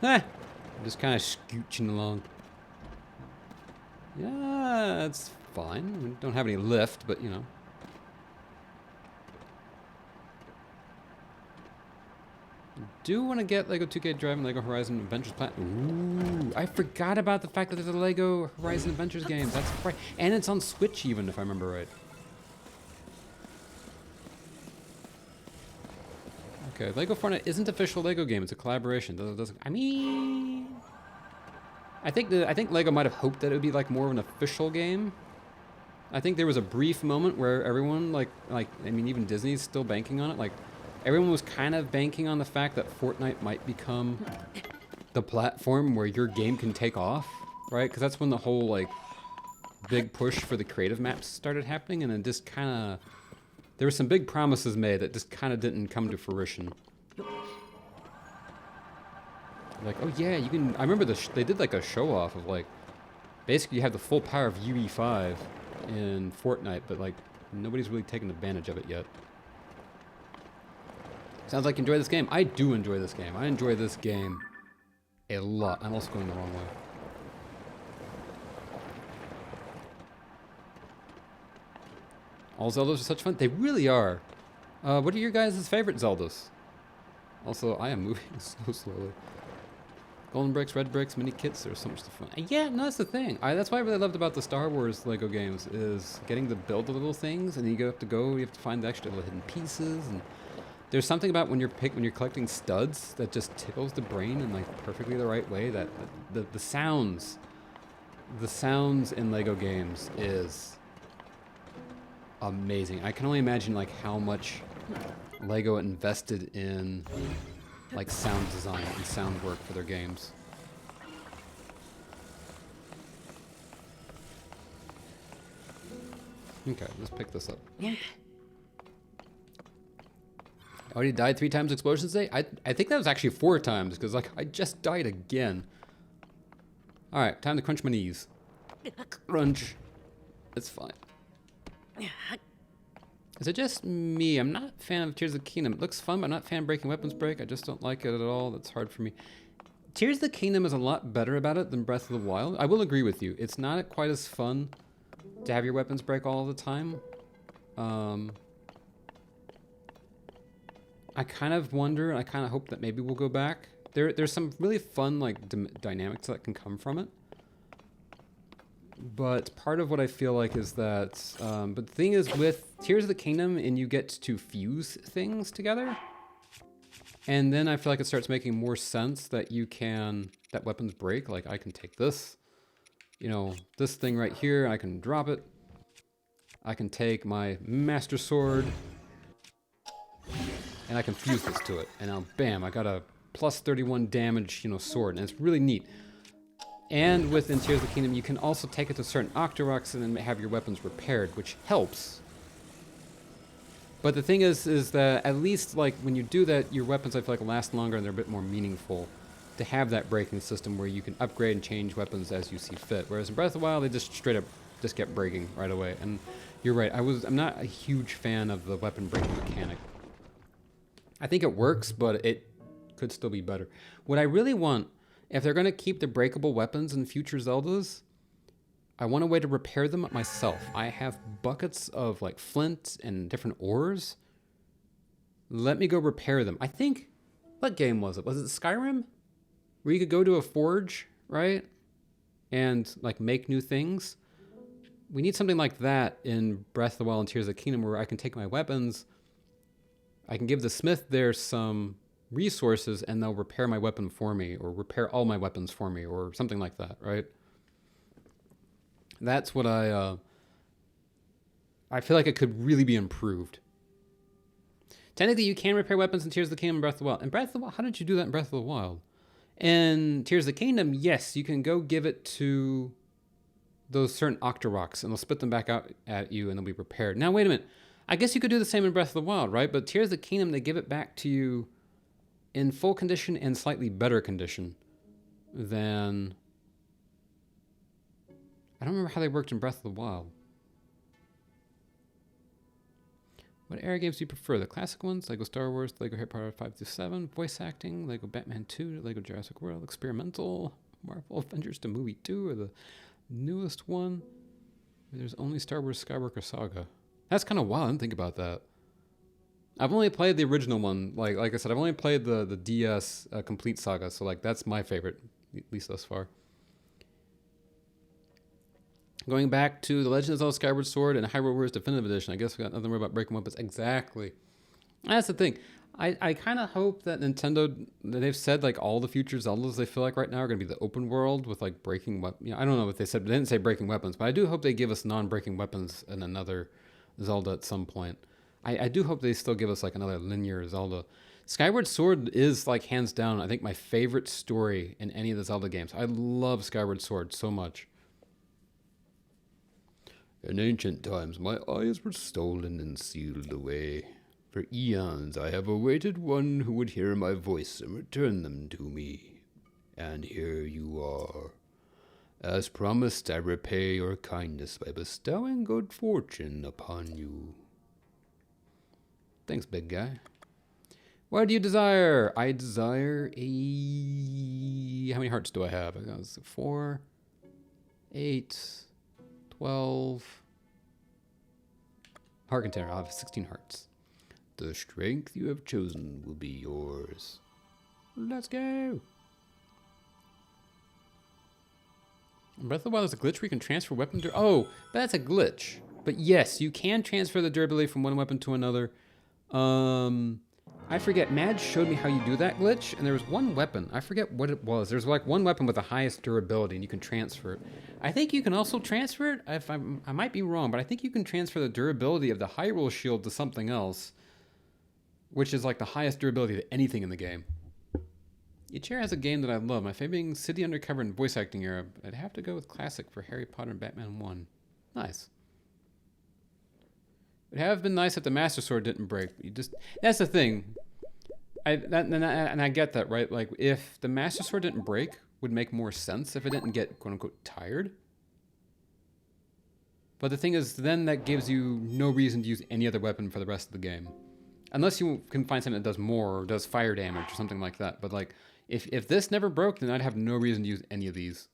I'm just kind of scooching along. Yeah, it's fine. We don't have any lift, but you know. Do want to get Lego 2K Drive and Lego Horizon Adventures Ooh, I forgot about the fact that there's a Lego Horizon Adventures game. That's right. And it's on Switch even, if I remember right. Okay, Lego Fortnite isn't an official Lego game. It's a collaboration. I think Lego might have hoped that it would be like more of an official game. I think there was a brief moment where everyone even Disney's still banking on it. Like everyone was kind of banking on the fact that Fortnite might become the platform where your game can take off, right? Because that's when the whole like big push for the creative maps started happening, and it just kind of there were some big promises made that just kind of didn't come to fruition. Like, oh yeah, you can. I remember they did like a show off of like, basically you have the full power of UE5 in Fortnite, but like nobody's really taken advantage of it yet. Sounds like you enjoy this game. I do enjoy this game. I enjoy this game a lot. I'm also going the wrong way. All Zeldas are such fun. They really are. What are your guys' favorite Zeldas? Also, I am moving so slowly. Golden bricks, red bricks, mini kits, there's so much to fun. Yeah, no, that's the thing. That's what I really loved about the Star Wars Lego games is getting to build the little things, and then you have to find the extra little hidden pieces, and there's something about when you're collecting studs that just tickles the brain in like perfectly the right way. That the sounds in Lego games is amazing. I can only imagine like how much Lego invested in like sound design and sound work for their games. Okay, let's pick this up. I already died 3 times explosions today? I think that was actually 4 times, because like I just died again. Alright, time to crunch my knees. Crunch. It's fine. Is it just me? I'm not a fan of Tears of the Kingdom. It looks fun, but I'm not a fan of Breaking Weapons Break. I just don't like it at all. That's hard for me. Tears of the Kingdom is a lot better about it than Breath of the Wild. I will agree with you. It's not quite as fun to have your weapons break all the time. I kind of wonder, and I kind of hope that maybe we'll go back. There's some really fun like dynamics that can come from it. But part of what I feel like is that, but the thing is with Tears of the Kingdom, and you get to fuse things together, and then I feel like it starts making more sense that that weapons break. Like I can take this, this thing right here, I can drop it. I can take my Master Sword, and I can fuse this to it, and now bam, I got a plus 31 damage, sword, and it's really neat. And within Tears of the Kingdom, you can also take it to certain Octoroks and then have your weapons repaired, which helps. But the thing is that at least like when you do that, your weapons I feel like last longer and they're a bit more meaningful to have that breaking system where you can upgrade and change weapons as you see fit. Whereas in Breath of the Wild, they just straight up just kept breaking right away. And you're right, I'm not a huge fan of the weapon breaking mechanic. I think it works, but it could still be better. What I really want, if they're going to keep the breakable weapons in future Zeldas, I want a way to repair them myself. I have buckets of like flint and different ores. Let me go repair them. I think, what game was it? Was it Skyrim? Where you could go to a forge, right? And like make new things. We need something like that in Breath of the Wild and Tears of the Kingdom where I can take my weapons, I can give the smith there some resources and they'll repair my weapon for me or repair all my weapons for me or something like that, right? That's what I feel like it could really be improved. Technically, you can repair weapons in Tears of the Kingdom and Breath of the Wild. In Breath of the Wild, how did you do that in Breath of the Wild? In Tears of the Kingdom, yes, you can go give it to those certain Octoroks and they'll spit them back out at you and they'll be repaired. Now, wait a minute. I guess you could do the same in Breath of the Wild, right? But Tears of the Kingdom, they give it back to you in full condition and slightly better condition than... I don't remember how they worked in Breath of the Wild. What era games do you prefer? The classic ones? Lego Star Wars, Lego Harry Potter 5-7, voice acting, Lego Batman 2, Lego Jurassic World, experimental, Marvel Avengers to Movie 2, or the newest one where there's only Star Wars Skywalker Saga. That's kind of wild. I didn't think about that. I've only played the original one. Like I said, I've only played the DS Complete Saga, so like that's my favorite, at least thus far. Going back to The Legend of Zelda Skyward Sword and Hyrule Warriors Definitive Edition, I guess we got nothing more about breaking weapons. Exactly. That's the thing. I kind of hope that Nintendo, they've said like all the future Zeldas they feel like right now are going to be the open world with like breaking weapons. I don't know what they said, but they didn't say breaking weapons, but I do hope they give us non-breaking weapons in another Zelda at some point. I do hope they still give us like another linear Zelda. Skyward Sword is like hands down, I think my favorite story in any of the Zelda games. I love Skyward Sword so much. In ancient times, my eyes were stolen and sealed away. For eons I have awaited one who would hear my voice and return them to me. And here you are. As promised, I repay your kindness by bestowing good fortune upon you. Thanks, big guy. What do you desire? I desire a... How many hearts do I have? I got 4, 8, 12... Heart container. I'll have 16 hearts. The strength you have chosen will be yours. Let's go. In Breath of the Wild, there's a glitch where you can transfer weapon. Oh, that's a glitch. But yes, you can transfer the durability from one weapon to another. I forget. Madge showed me how you do that glitch, and there was one weapon. I forget what it was. There's like one weapon with the highest durability, and you can transfer it. I think you can also transfer it. I might be wrong, but I think you can transfer the durability of the Hyrule Shield to something else, which is like the highest durability to anything in the game. Ichiro has a game that I love. My favorite being City Undercover and voice acting era. I'd have to go with Classic for Harry Potter and Batman 1. Nice. It would have been nice if the Master Sword didn't break. That's the thing. And I get that, right? Like, if the Master Sword didn't break, would make more sense if it didn't get, quote-unquote, tired. But the thing is, then that gives you no reason to use any other weapon for the rest of the game. Unless you can find something that does more, or does fire damage, or something like that. But, like, if this never broke, then I'd have no reason to use any of these.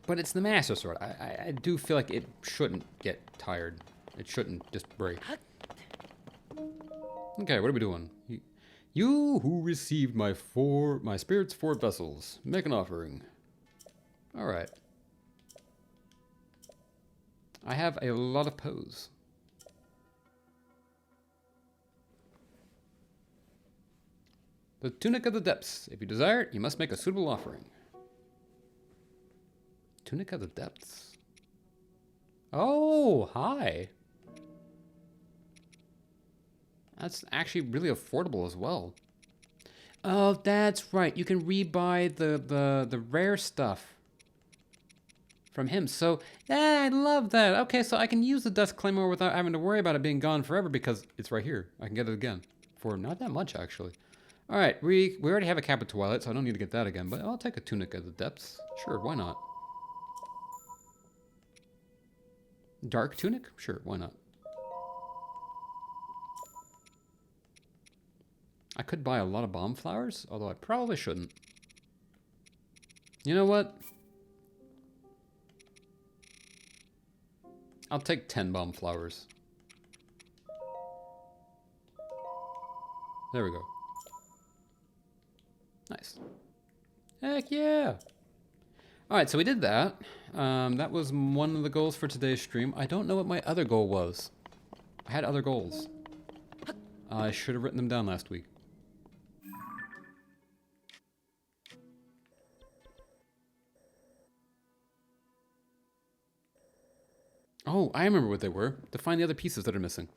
But it's the Master Sword. I do feel like it shouldn't get tired. It shouldn't just break. Okay, what are we doing? You who received my spirit's 4 vessels, make an offering. All right. I have a lot of pose. The Tunic of the Depths. If you desire it, you must make a suitable offering. Tunic of the Depths. Oh, hi. That's actually really affordable as well. Oh, that's right. You can rebuy the rare stuff from him. So, yeah, I love that. Okay, so I can use the Dust Claymore without having to worry about it being gone forever because it's right here. I can get it again for not that much, actually. All right, we already have a cap of Twilight, so I don't need to get that again, but I'll take a Tunic of the Depths. Sure, why not? Dark Tunic? Sure, why not? I could buy a lot of bomb flowers, although I probably shouldn't. You know what? I'll take 10 bomb flowers. There we go. Nice. Heck yeah! Alright, so we did that. That was one of the goals for today's stream. I don't know what my other goal was. I had other goals. I should have written them down last week. Oh, I remember what they were. To find the other pieces that are missing.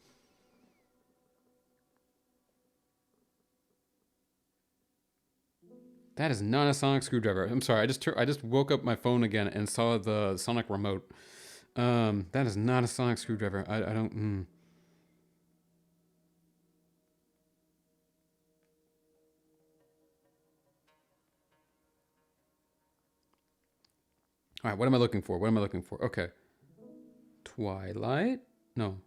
That is not a sonic screwdriver. I'm sorry. I just woke up my phone again and saw the sonic remote. That is not a sonic screwdriver. I don't. All right. What am I looking for? What am I looking for? Okay. Twilight? No.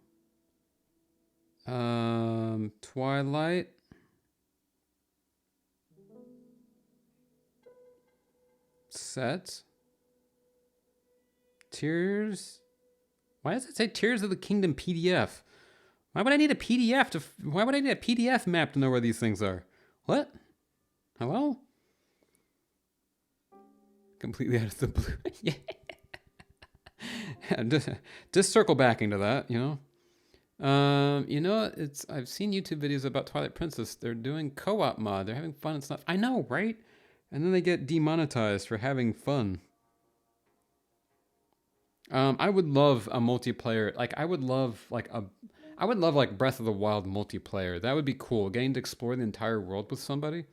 Twilight. Set. Tears. Why does it say Tears of the Kingdom PDF? Why would I need a PDF why would I need a PDF map to know where these things are? What? Hello? Completely out of the blue. Yeah. Just circle back into that, you know. I've seen YouTube videos about Twilight Princess. They're doing co-op mod. They're having fun and stuff. I know, right? And then they get demonetized for having fun. I would love a multiplayer. Like I would love like Breath of the Wild multiplayer. That would be cool. Getting to explore the entire world with somebody.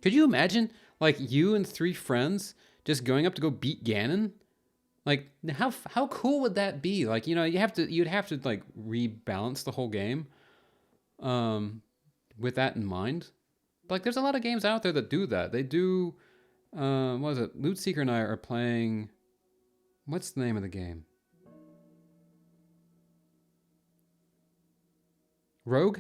Could you imagine like you and 3 friends just going up to go beat Ganon? Like how cool would that be? Like, you know, you'd have to like rebalance the whole game with that in mind. Like there's a lot of games out there that do that. They do what is it? Loot Seeker and I are playing, what's the name of the game? Rogue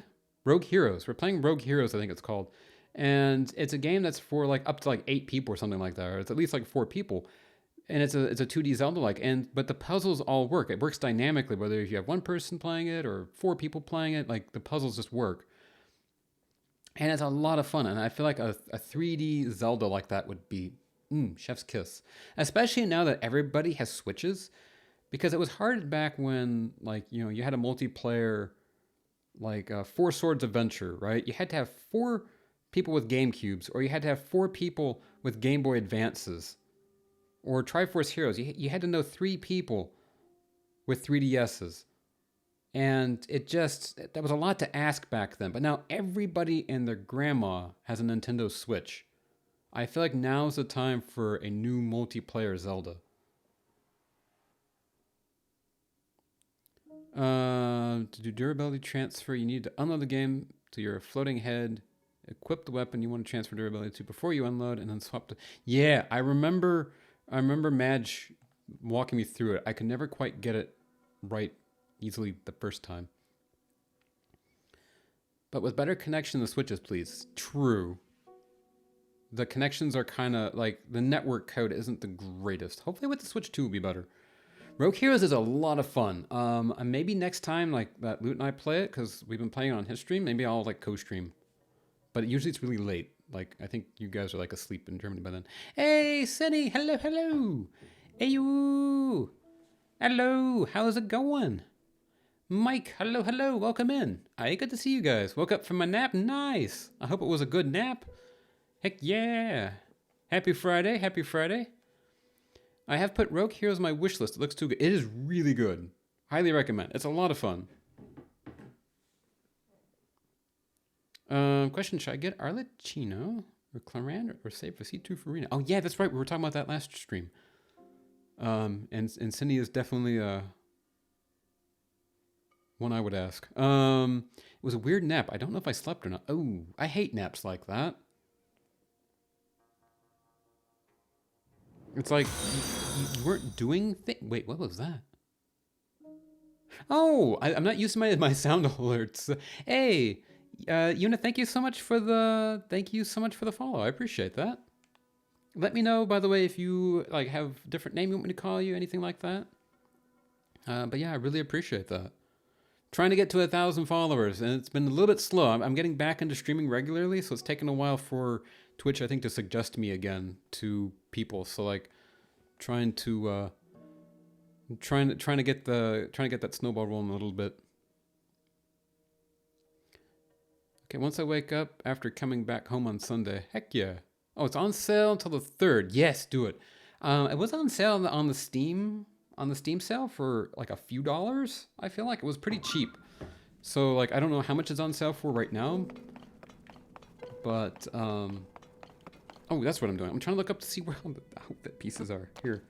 Heroes. We're playing Rogue Heroes, I think it's called. And it's a game that's for like up to like 8 people or something like that, or it's at least like 4 people. and it's a 2D Zelda like, but the puzzles all work. It works dynamically, whether if you have one person playing it or 4 people playing it. Like the puzzles just work, and it's a lot of fun. And I feel like a 3D Zelda like that would be chef's kiss, especially now that everybody has Switches, because it was hard back when like you had a multiplayer like Four Swords Adventure, right? You had to have 4 people with GameCubes, or you had to have 4 people with Game Boy Advances. Or Triforce Heroes, you had to know 3 people with 3DSs. And that was a lot to ask back then. But now everybody and their grandma has a Nintendo Switch. I feel like now's the time for a new multiplayer Zelda. To do durability transfer, you need to unload the game to your floating head, equip the weapon you want to transfer durability to before you unload, and then swap the... Yeah, I remember Madge walking me through it. I could never quite get it right easily the first time. But with better connection to the Switches, please. True. The connections are kind of like the network code isn't the greatest. Hopefully with the Switch 2 will be better. Rogue Heroes is a lot of fun. Maybe next time like that Loot and I play it, because we've been playing it on his stream, maybe I'll like co-stream. But usually it's really late. Like, I think you guys are like asleep in Germany by then. Hey, Sunny, hello, hello. Hey, you. Hello, how's it going? Mike, hello, hello, welcome in. Hey, good to see you guys. Woke up from my nap, nice. I hope it was a good nap. Heck yeah. Happy Friday, happy Friday. I have put Rogue Heroes on my wish list. It looks too good. It is really good. Highly recommend. It's a lot of fun. Question, should I get Arlecchino or Clarand or save for C2 for Arena? Oh yeah, that's right. We were talking about that last stream. And Cindy is definitely one I would ask. It was a weird nap. I don't know if I slept or not. Oh, I hate naps like that. It's like you weren't doing things. Wait, what was that? Oh, I'm not used to my sound alerts. Hey. Una, thank you so much for the follow. I appreciate that. Let me know, by the way, if you like have a different name you want me to call you, anything like that. But yeah, I really appreciate that. Trying to get to 1,000 followers, and it's been a little bit slow. I'm getting back into streaming regularly, so it's taken a while for Twitch, I think, to suggest me again to people. So like, trying to get that snowball rolling a little bit. Okay, once I wake up after coming back home on Sunday, heck yeah. Oh, it's on sale until the 3rd. Yes, do it. It was on sale on the Steam sale for like a few dollars. I feel like it was pretty cheap. So like I don't know how much it's on sale for right now. But oh, that's what I'm doing. I'm trying to look up to see where all the outfit pieces are. Here.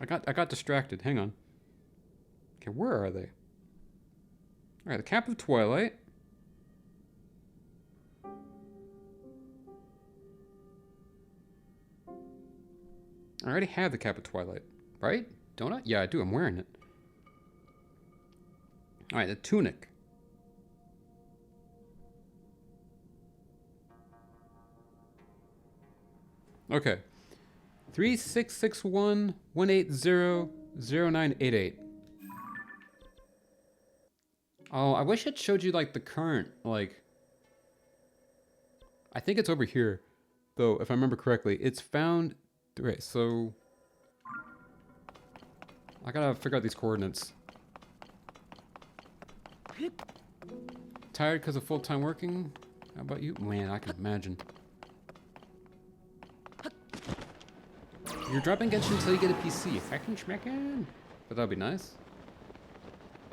I got distracted. Hang on. Okay, where are they? All right, the Cap of Twilight. I already have the Cap of Twilight, right? Don't I? Yeah, I do. I'm wearing it. All right, the tunic. Okay. 3661-180-0988. Oh, I wish it showed you like the current, like... I think it's over here, though, if I remember correctly. It's found... Right, so... I gotta figure out these coordinates. Tired because of full-time working? How about you? Man, I can imagine. You're dropping Genshin until you get a PC. Hacking schmackin'. But that'd be nice.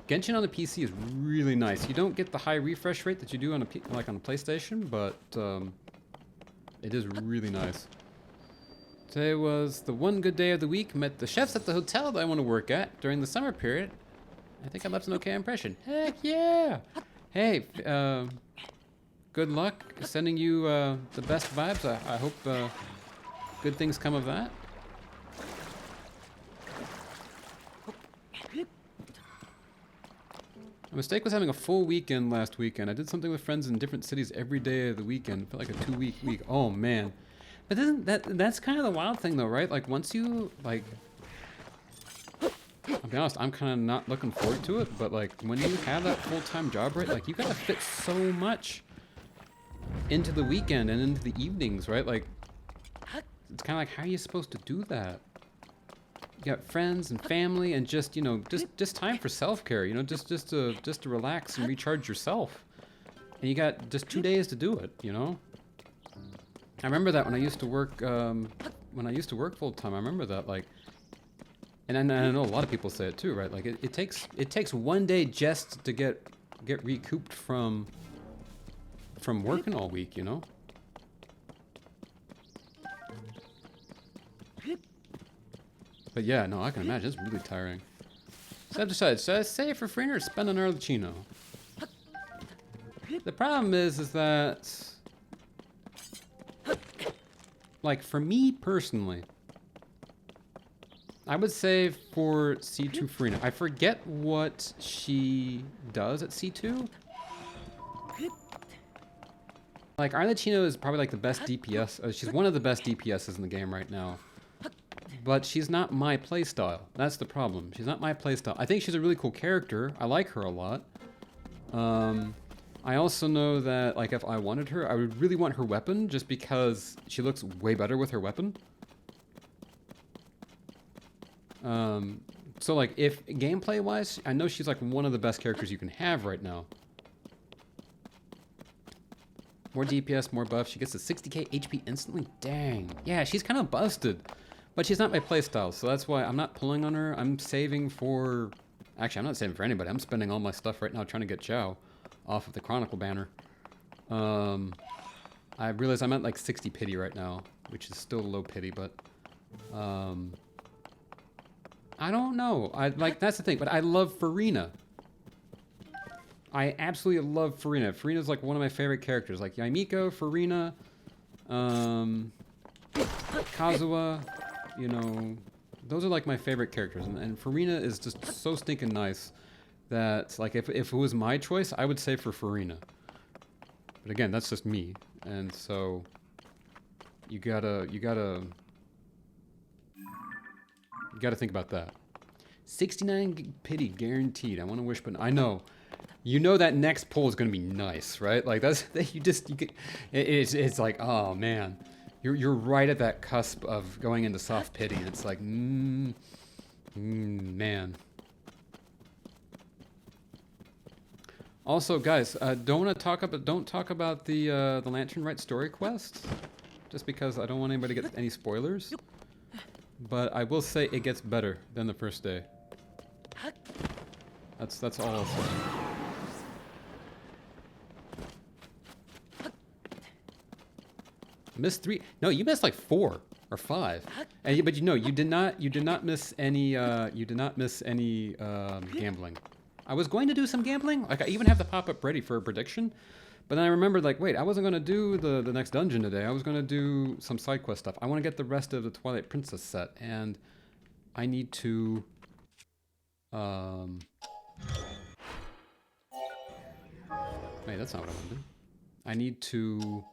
Genshin on the PC is really nice. You don't get the high refresh rate that you do on a like on the PlayStation, but it is really nice. Today was the one good day of the week. Met the chefs at the hotel that I want to work at during the summer period. I think I left an okay impression. Heck yeah! Hey, good luck. Sending you the best vibes. I hope good things come of that. A mistake was having a full weekend last weekend. I did something with friends in different cities every day of the weekend. It felt like a 2-week week. Oh man. But isn't that's kind of the wild thing though, right? Like once you like, I'll be honest, I'm kind of not looking forward to it, but like when you have that full-time job, right? Like you gotta fit so much into the weekend and into the evenings, right? Like it's kind of like, how are you supposed to do that? You got friends and family and just, you know, just time for self-care, you know, just to relax and recharge yourself. And you got just 2 days to do it, you know? I remember that when I used to work full time. I remember that, like, and I know a lot of people say it too, right? Like it takes 1 day just to get recouped from working all week, you know? But yeah, no, I can imagine it's really tiring. So I've decided, should I save for free or spend on Arlecchino? The problem is that, like, for me personally, I would save for C2 Farina. I forget what she does at C2. Like, Arlecchino is probably like the best DPS. She's one of the best DPSs in the game right now. But she's not my playstyle. That's the problem. She's not my playstyle. I think she's a really cool character. I like her a lot. I also know that, like, if I wanted her, I would really want her weapon just because she looks way better with her weapon. So, like, if gameplay-wise, I know she's, like, one of the best characters you can have right now. More DPS, more buff. She gets a 60k HP instantly. Dang. Yeah, she's kind of busted. But she's not my playstyle, so that's why I'm not pulling on her. I'm saving for... Actually, I'm not saving for anybody. I'm spending all my stuff right now trying to get Chow off of the Chronicle banner. I realize I'm at like 60 pity right now, which is still low pity, but... I don't know. That's the thing, but I love Farina. I absolutely love Farina. Farina's like one of my favorite characters. Like Yaimiko, Farina, Kazuha... You know, those are like my favorite characters, and Farina is just so stinking nice that, like, if it was my choice, I would say for Farina. But again, that's just me, and so you gotta think about that. 69 pity guaranteed. I want to wish, but I know. You know that next pull is gonna be nice, right? Like it's like, oh man. You're right at that cusp of going into soft pity, and it's like, man. Also, guys, don't talk about the Lantern Rite story quest, just because I don't want anybody to get any spoilers. But I will say it gets better than the first day. That's all I'll say. Missed 3. No, you missed like 4 or 5. And but you did not miss any gambling. I was going to do some gambling. Like I even have the pop-up ready for a prediction. But then I remembered, like, wait, I wasn't going to do the next dungeon today. I was going to do some side quest stuff. I want to get the rest of the Twilight Princess set, and I need to wait, that's not what I want to do. I need to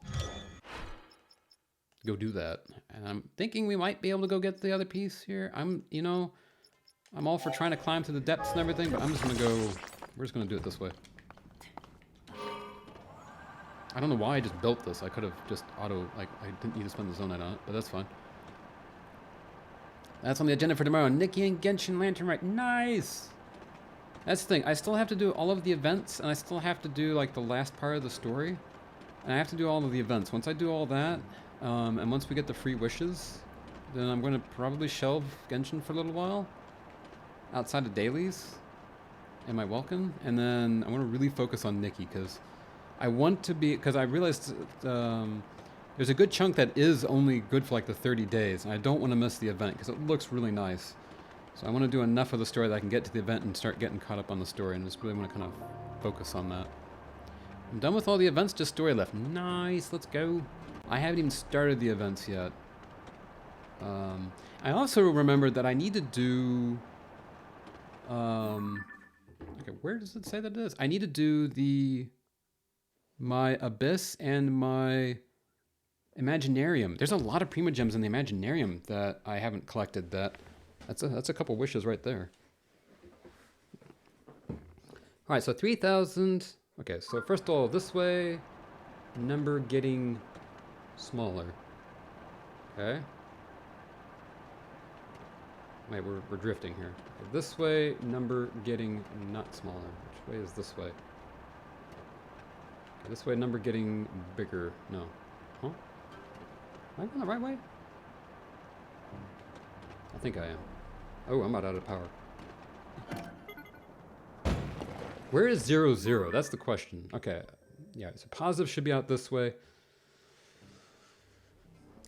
go do that. And I'm thinking we might be able to go get the other piece here. I'm all for trying to climb to the depths and everything, but I'm just gonna go, we're just gonna do it this way. I don't know why I just built this. I could have just I didn't need to spend the zone night on it, but that's fine. That's on the agenda for tomorrow. Nikki and Genshin Lantern Rite. Nice! That's the thing. I still have to do all of the events, and I still have to do, like, the last part of the story. And I have to do all of the events. Once I do all that, and once we get the free wishes, then I'm going to probably shelve Genshin for a little while. Outside of dailies. Am I welcome? And then I want to really focus on Nikki, because I want to be... Because I realized there's a good chunk that is only good for like the 30 days. And I don't want to miss the event, because it looks really nice. So I want to do enough of the story that I can get to the event and start getting caught up on the story. And I just really want to kind of focus on that. I'm done with all the events, just story left. Nice, let's go. I haven't even started the events yet. I also remembered that I need to do... okay, where does it say that it is? I need to do my Abyss and my Imaginarium. There's a lot of Prima Gems in the Imaginarium that I haven't collected. That's a couple wishes right there. All right, so 3,000. Okay, so first of all, this way, number getting smaller. Okay. Wait, we're drifting here. Okay, this way, number getting not smaller. Which way is this way? Okay, this way, number getting bigger. No. Huh? Am I going the right way? I think I am. Oh, I'm about out of power. Where is 0, 0? That's the question. Okay. Yeah, so positive should be out this way.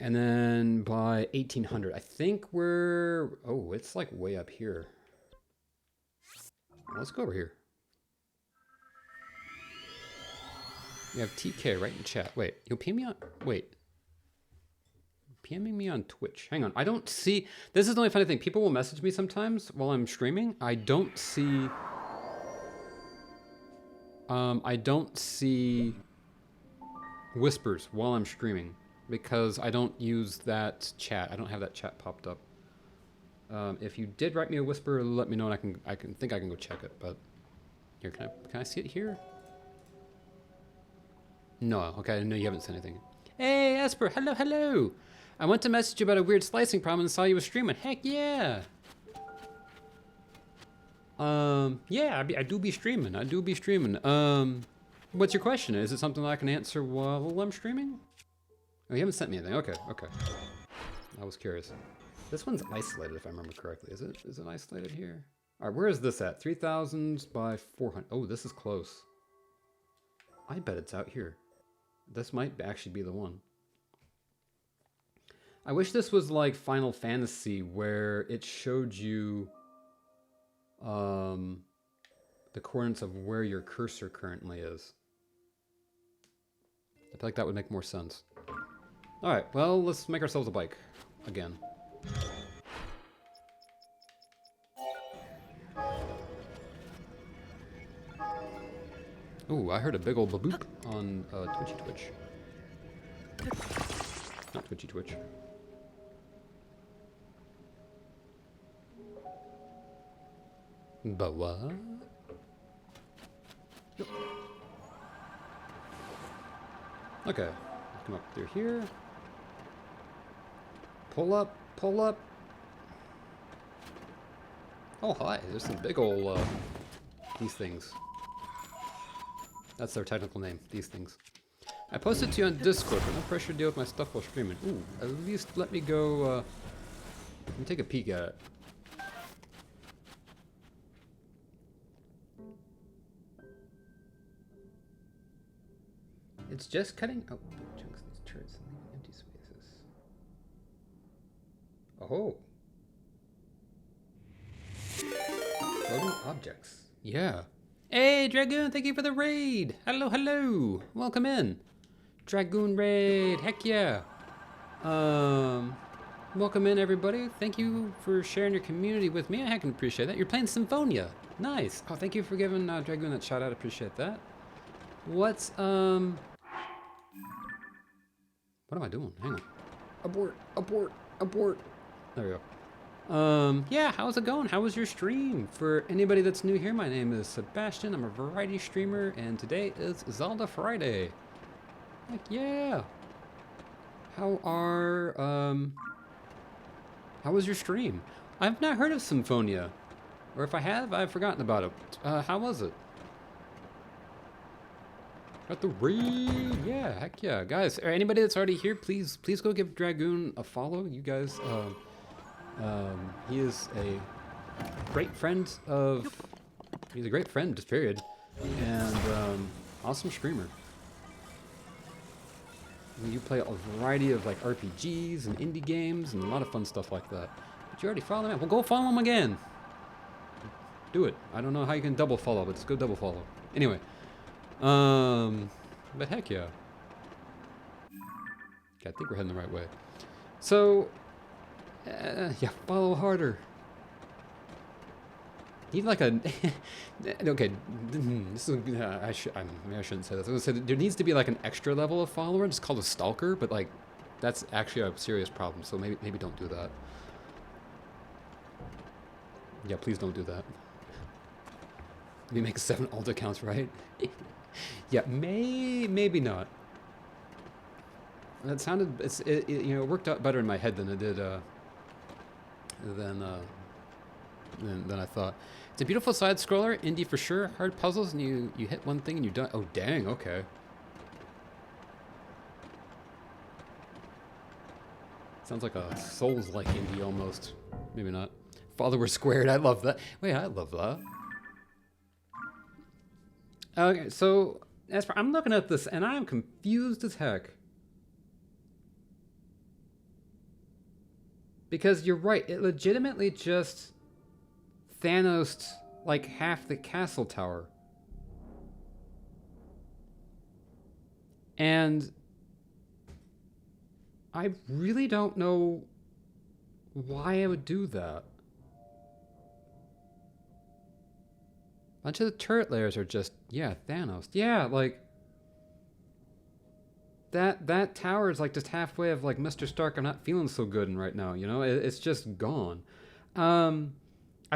And then by 1800, I think we're... Oh, it's like way up here. Let's go over here. You have TK right in chat. Wait, you'll PM me on... Wait. PMing me on Twitch. Hang on, I don't see... This is the only funny thing. People will message me sometimes while I'm streaming. I don't see whispers while I'm streaming because I don't use that chat. I don't have that chat popped up. If you did write me a whisper, let me know, and I can go check it. But here, can I see it here? No. Okay, no, you haven't said anything. Hey, Esper. Hello, hello. I went to message you about a weird slicing problem and saw you were streaming. Heck yeah. Yeah, I do be streaming. I do be streaming. What's your question? Is it something that I can answer while I'm streaming? Oh, you haven't sent me anything. Okay, okay. I was curious. This one's isolated, if I remember correctly. Is it isolated here? All right, where is this at? 3,000 by 400. Oh, this is close. I bet it's out here. This might actually be the one. I wish this was like Final Fantasy, where it showed you the coordinates of where your cursor currently is. I feel like that would make more sense. All right, well, let's make ourselves a bike again. Ooh, I heard a big old baboop on Twitch. Not Twitch. But what? Yep. Okay, come up through here. Pull up. Oh, hi, there's some big old, these things. That's their technical name, these things. I posted to you on Discord, but no pressure to deal with my stuff while streaming. Ooh, at least let me go, let me take a peek at it. It's just cutting... Oh, chunks and turrets and leaving empty spaces. Oh. Floating objects. Yeah. Hey, Dragoon, thank you for the raid. Hello, hello. Welcome in. Dragoon raid. Heck yeah. Welcome in, everybody. Thank you for sharing your community with me. I heck can appreciate that. You're playing Symphonia. Nice. Oh, thank you for giving Dragoon that shout out. Appreciate that. What's, what am I doing? Hang on. Abort. There we go. Yeah, how's it going? How was your stream? For anybody that's new here, my name is Sebastian. I'm a variety streamer, and today is Zelda Friday. Heck yeah. How was your stream? I've not heard of Symphonia. Or if I have, I've forgotten about it. How was it? Got the raid, yeah, heck yeah. Guys, or anybody that's already here, please go give Dragoon a follow. You guys, he is a great friend he's a great friend, just period. And, awesome streamer. You play a variety of like RPGs and indie games and a lot of fun stuff like that. But you already follow him. Well, go follow him again. Do it. I don't know how you can double follow, but just go double follow. Anyway. But heck yeah. Okay, I think we're heading the right way. So, yeah, follow harder. Need like a, okay, this is, maybe I shouldn't say this. I was gonna say there needs to be like an extra level of follower, just called a stalker, but like, that's actually a serious problem. So maybe don't do that. Yeah, please don't do that. You make 7 alt accounts, right? Yeah, maybe not. That sounded it worked out better in my head than it did than I thought. It's a beautiful side scroller, indie for sure. Hard puzzles, and you hit one thing and you're done. Oh dang, okay. Sounds like a Souls-like indie almost. Maybe not. Follower squared. I love that. Wait, I love that. Okay, so I'm looking at this and I am confused as heck. Because you're right, it legitimately just Thanos like half the castle tower. And I really don't know why I would do that. A bunch of the turret layers are just, yeah, Thanos. Yeah, like that tower is like just halfway of like Mr. Stark. I'm not feeling so good right now, you know? It's just gone. I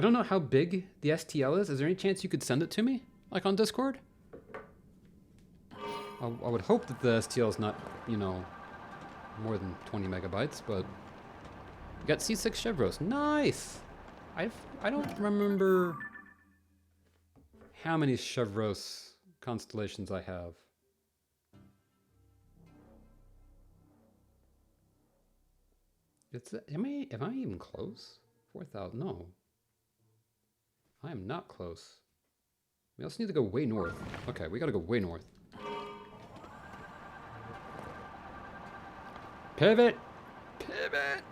don't know how big the STL is. Is there any chance you could send it to me, like on Discord? I would hope that the STL is not, you know, more than 20 megabytes, but you got C6 Chevros. Nice. I don't remember how many Chevros constellations I have. Am I even close? 4,000? No. I am not close. We also need to go way north. Okay, we gotta go way north. Pivot! Pivot!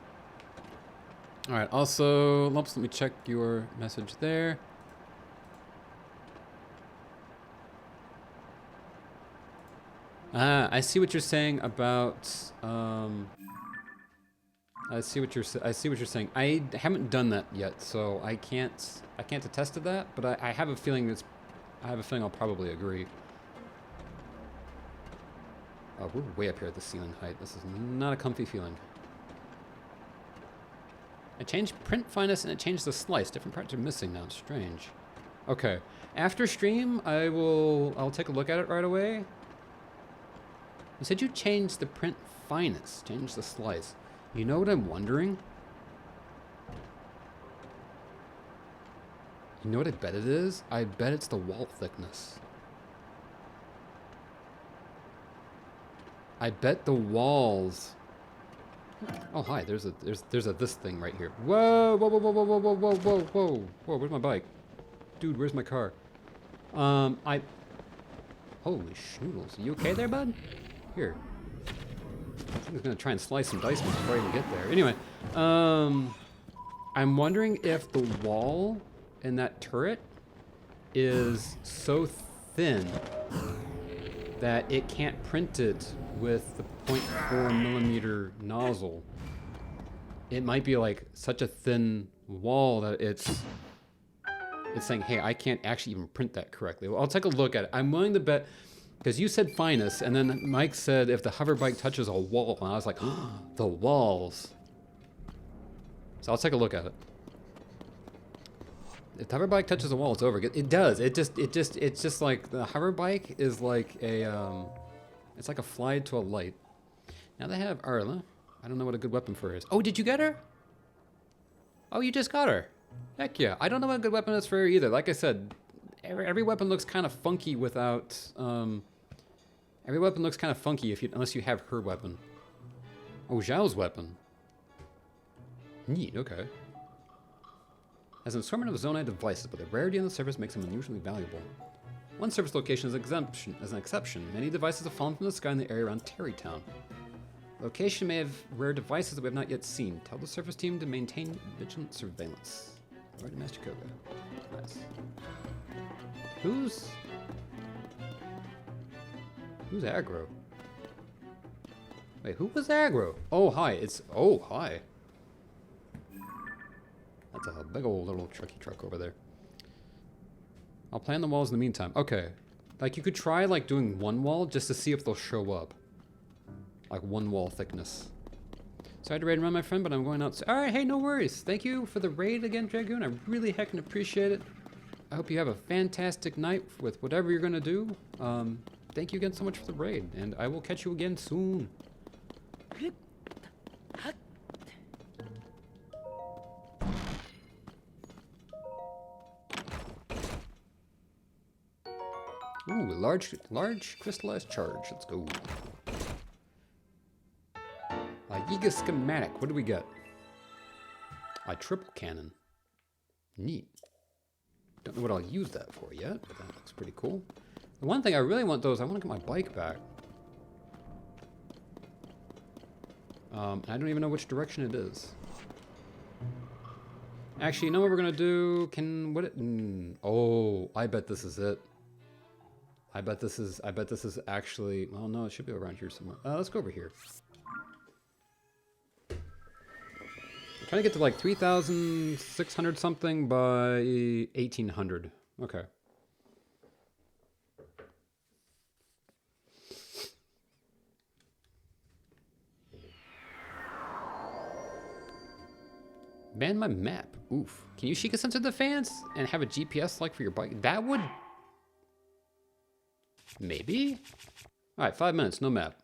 Alright, also, Lumps, let me check your message there. I see what you're saying about, I see what you're saying. I haven't done that yet, so I can't attest to that, but I have a feeling I'll probably agree. We're way up here at the ceiling height. This is not a comfy feeling. I changed print fineness and it changed the slice. Different parts are missing now. It's strange. Okay. After stream, I'll take a look at it right away. You said you changed the print fineness, changed the slice. You know what I'm wondering? You know what I bet it is? I bet it's the wall thickness. I bet the walls. Oh hi, there's this thing right here. Whoa, whoa, whoa, whoa, whoa, whoa, whoa, whoa, whoa, whoa, where's my bike? Dude, where's my car? Holy schnoodles. You okay there, bud? Here. I was gonna try and slice and dice me before I even get there. Anyway, I'm wondering if the wall in that turret is so thin that it can't print it with the 0.4 millimeter nozzle. It might be like such a thin wall that it's saying, hey, I can't actually even print that correctly. Well, I'll take a look at it. I'm willing to bet, because you said finest, and then Mike said if the hover bike touches a wall, and I was like, oh, the walls. So I'll take a look at it. If the hover bike touches a wall, it's over. It does. It's just like the hover bike is like a, it's like a fly to a light. Now they have Arla. I don't know what a good weapon for her is. Oh, did you get her? Oh, you just got her. Heck yeah. I don't know what a good weapon is for her either. Like I said, every weapon looks kind of funky without, every weapon looks kind of funky unless you have her weapon. Oh, Zhao's weapon. Neat, okay. Has an assortment of zonai devices, but the rarity on the surface makes them unusually valuable. One surface location is an exception. Many devices have fallen from the sky in the area around Terrytown. Location may have rare devices that we have not yet seen. Tell the surface team to maintain vigilant surveillance. Alright, Master Koga. Nice. Who's aggro? Wait, who was aggro? Oh, hi. Oh, hi. That's a big old little trucky truck over there. I'll plan the walls in the meantime. Okay. Like, you could try, like, doing one wall just to see if they'll show up. Like, one wall thickness. Sorry to raid around, my friend, but I'm going out. All right, hey, no worries. Thank you for the raid again, Dragoon. I really heckin' appreciate it. I hope you have a fantastic night with whatever you're gonna do. Thank you again so much for the raid, and I will catch you again soon. Ooh, large crystallized charge. Let's go. Yiga schematic. What do we get? A triple cannon. Neat. Don't know what I'll use that for yet, but that looks pretty cool. The one thing I really want though is I want to get my bike back. And I don't even know which direction it is. Actually, you know what we're gonna do? Oh, I bet this is it. I bet this is actually, well, no, it should be around here somewhere. Let's go over here. I'm trying to get to like 3,600 something by 1,800. Okay. Man, my map. Oof. Can you Sheikah sensor the fans and have a GPS like for your bike? That would... Maybe? Alright, 5 minutes, no map.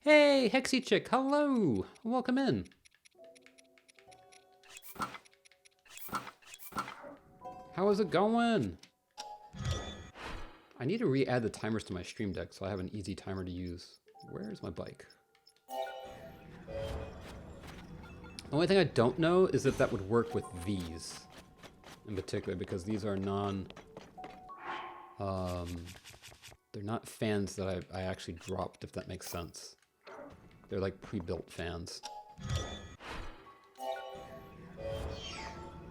Hey, Hexy Chick, hello! Welcome in. How is it going? I need to re-add the timers to my stream deck so I have an easy timer to use. Where is my bike? The only thing I don't know is if that would work with these in particular, because these are they're not fans that I actually dropped, if that makes sense. They're like pre-built fans.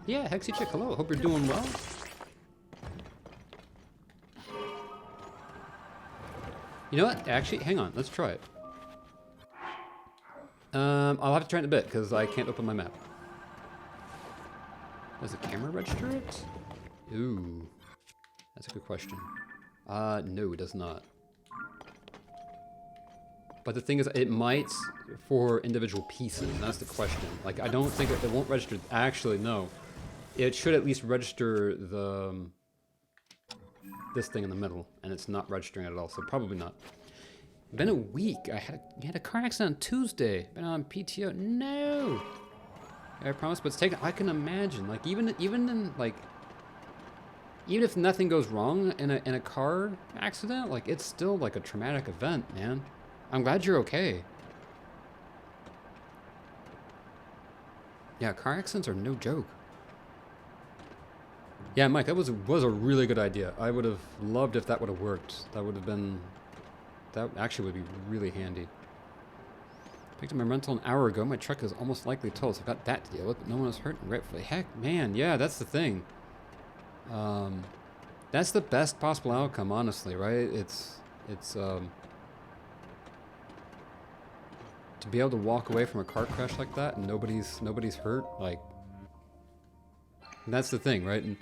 Yeah, Hexy Chick, hello. Hope you're doing well. You know what? Actually, hang on. Let's try it. I'll have to try it in a bit because I can't open my map. Does the camera register it? Ooh, that's a good question. No, it does not. But the thing is, it might for individual pieces. And that's the question. Like, I don't think it won't register. Actually, no. It should at least register the this thing in the middle, and it's not registering it at all. So probably not. Been a week. You had a car accident on Tuesday. Been on PTO. No. I promise, but it's taken. I can imagine. Like even if nothing goes wrong in a car accident, like it's still like a traumatic event, man. I'm glad you're okay. Yeah, car accidents are no joke. Yeah, Mike, that was a really good idea. I would have loved if that would have worked. That would have been. That actually would be really handy. Picked up my rental an hour ago. My truck is almost likely towed, so I've got that to deal with, but no one was hurt and rightfully. Heck, man, yeah, that's the thing. That's the best possible outcome, honestly, right? It's to be able to walk away from a car crash like that and nobody's hurt, like, and that's the thing, right? And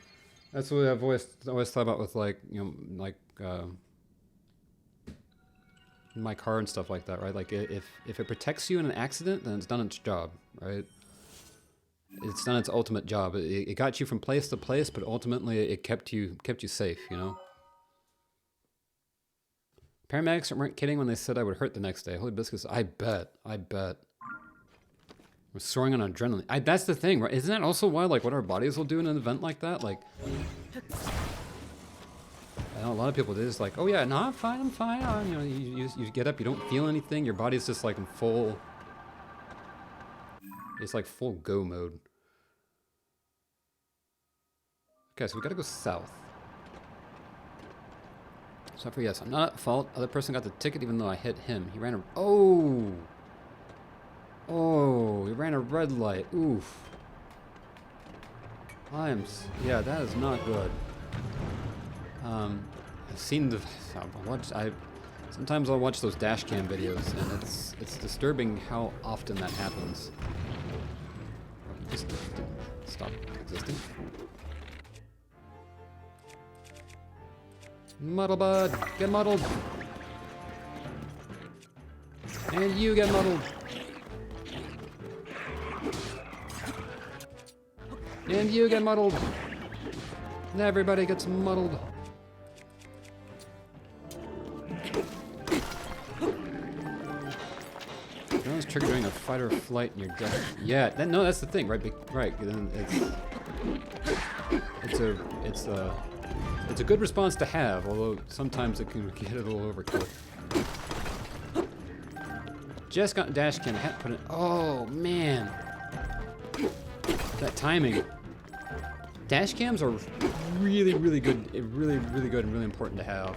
that's what I've always thought about with, like, you know, like my car and stuff like that, right? Like if it protects you in an accident, then it's done its job, right? It's done its ultimate job. It got you from place to place, but ultimately it kept you safe, you know? Paramedics weren't kidding when they said I would hurt the next day. Holy biscuits, I bet. I'm soaring on adrenaline. That's the thing, right? Isn't that also why, like, what our bodies will do in an event like that? Like, I know a lot of people, they're just like, oh yeah, no, I'm fine. You know, you get up, you don't feel anything. Your body's just like in full, it's like full go mode. Okay, so we gotta go south. So for yes, I'm not at fault. Other person got the ticket even though I hit him. He ran a, oh, he ran a red light. Oof. Yeah, that is not good. I've seen sometimes I'll watch those dash cam videos, and it's disturbing how often that happens. Just stop existing. Muddle bud, get muddled. And you get muddled. And you get muddled. Everybody gets muddled. No one's triggered during a fight or flight in your gut. Yeah, no, that's the thing, right? Right, then it's a good response to have, although sometimes it can get a little overkill. Just got dash cam. I had to put it. Oh man, that timing. Dash cams are really, really good. Really, really good and really important to have.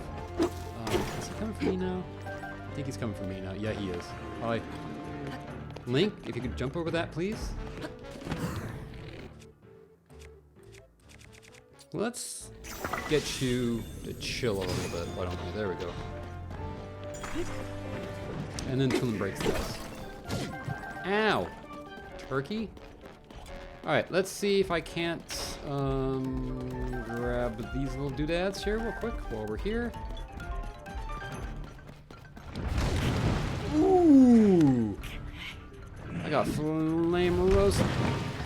Is he coming for me now? I think he's coming for me now. Yeah, he is. Hi. Link, if you could jump over that, please. Let's get you to chill a little bit. Why don't we? There we go. And then Toon breaks this. Ow! Turkey? Alright, let's see if I can't grab these little doodads here real quick while we're here. Ooh! I got flame roast.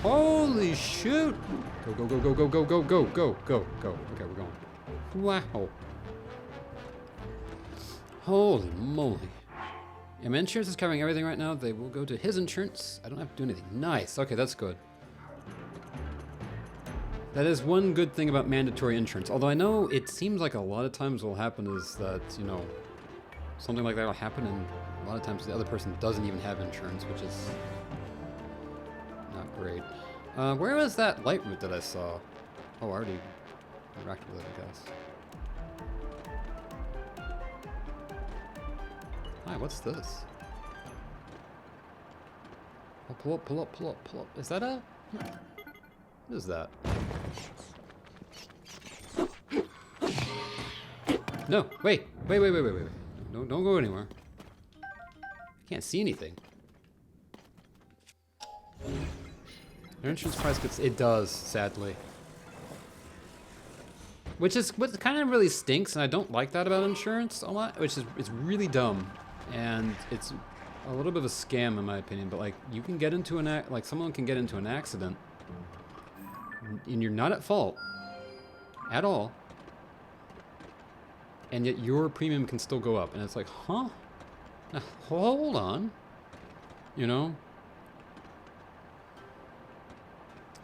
Holy shoot! Go, go, go, go, go, go, go, go, go, go, go. Okay, we're going. Wow. Holy moly. Yeah, my insurance is covering everything right now. They will go to his insurance. I don't have to do anything. Nice. Okay, that's good. That is one good thing about mandatory insurance. Although I know it seems like a lot of times what will happen is that, you know, something like that will happen and a lot of times the other person doesn't even have insurance, which is not great. Where was that light route that I saw? Oh, I already interacted with it, I guess. Hi, what's this? Oh, pull up, pull up, pull up, pull up. Is that a... What is that? No, wait. No, don't go anywhere. I can't see anything. Your insurance price gets... It does, sadly. Which is what kind of really stinks, and I don't like that about insurance a lot, which is it's really dumb. And it's a little bit of a scam in my opinion, but like you can get into like someone can get into an accident and you're not at fault at all. And yet your premium can still go up, and it's like, huh? Now, hold on. You know?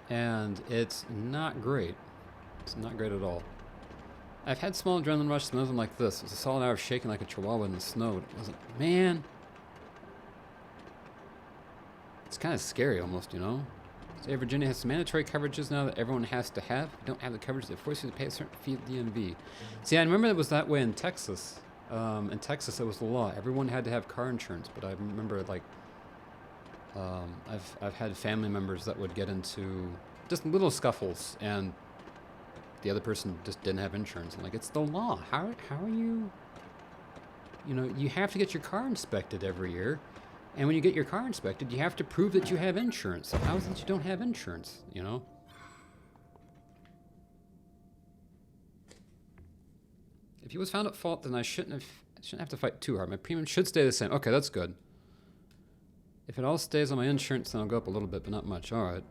And it's not great. It's not great at all. I've had small adrenaline rushes, nothing like this. It was a solid hour of shaking like a chihuahua in the snow. It wasn't, man. It's kind of scary almost, you know? State of Virginia has some mandatory coverages now that everyone has to have. If you don't have the coverage, they force you to pay a certain fee at DMV. See, I remember it was that way in Texas. In Texas, it was the law. Everyone had to have car insurance, but I remember, like, I've had family members that would get into just little scuffles, and the other person just didn't have insurance. I'm like, it's the law. How are you... You know, you have to get your car inspected every year. And when you get your car inspected, you have to prove that you have insurance. So how is it you don't have insurance, you know? If he was found at fault, then I shouldn't have to fight too hard. My premium should stay the same. Okay, that's good. If it all stays on my insurance, then I'll go up a little bit, but not much. All right.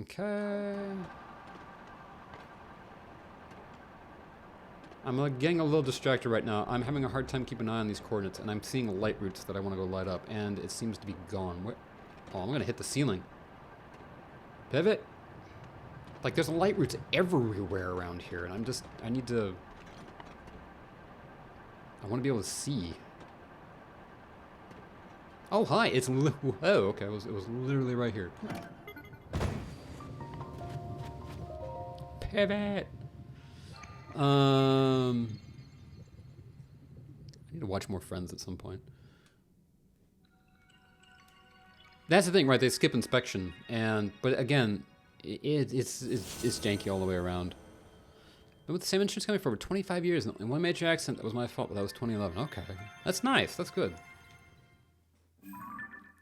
Okay. I'm getting a little distracted right now. I'm having a hard time keeping an eye on these coordinates, and I'm seeing light routes that I want to go light up, and it seems to be gone. Where? Oh, I'm going to hit the ceiling. Pivot. Like, there's light routes everywhere around here, and I need to... I want to be able to see. Oh, hi. It's... Oh, okay. It was literally right here. Pivot. I need to watch more Friends at some point. That's the thing, right? They skip inspection, but again, it's janky all the way around. Been with the same insurance company for over 25 years, and one major accident that was my fault, but that was 2011. Okay, that's nice. That's good.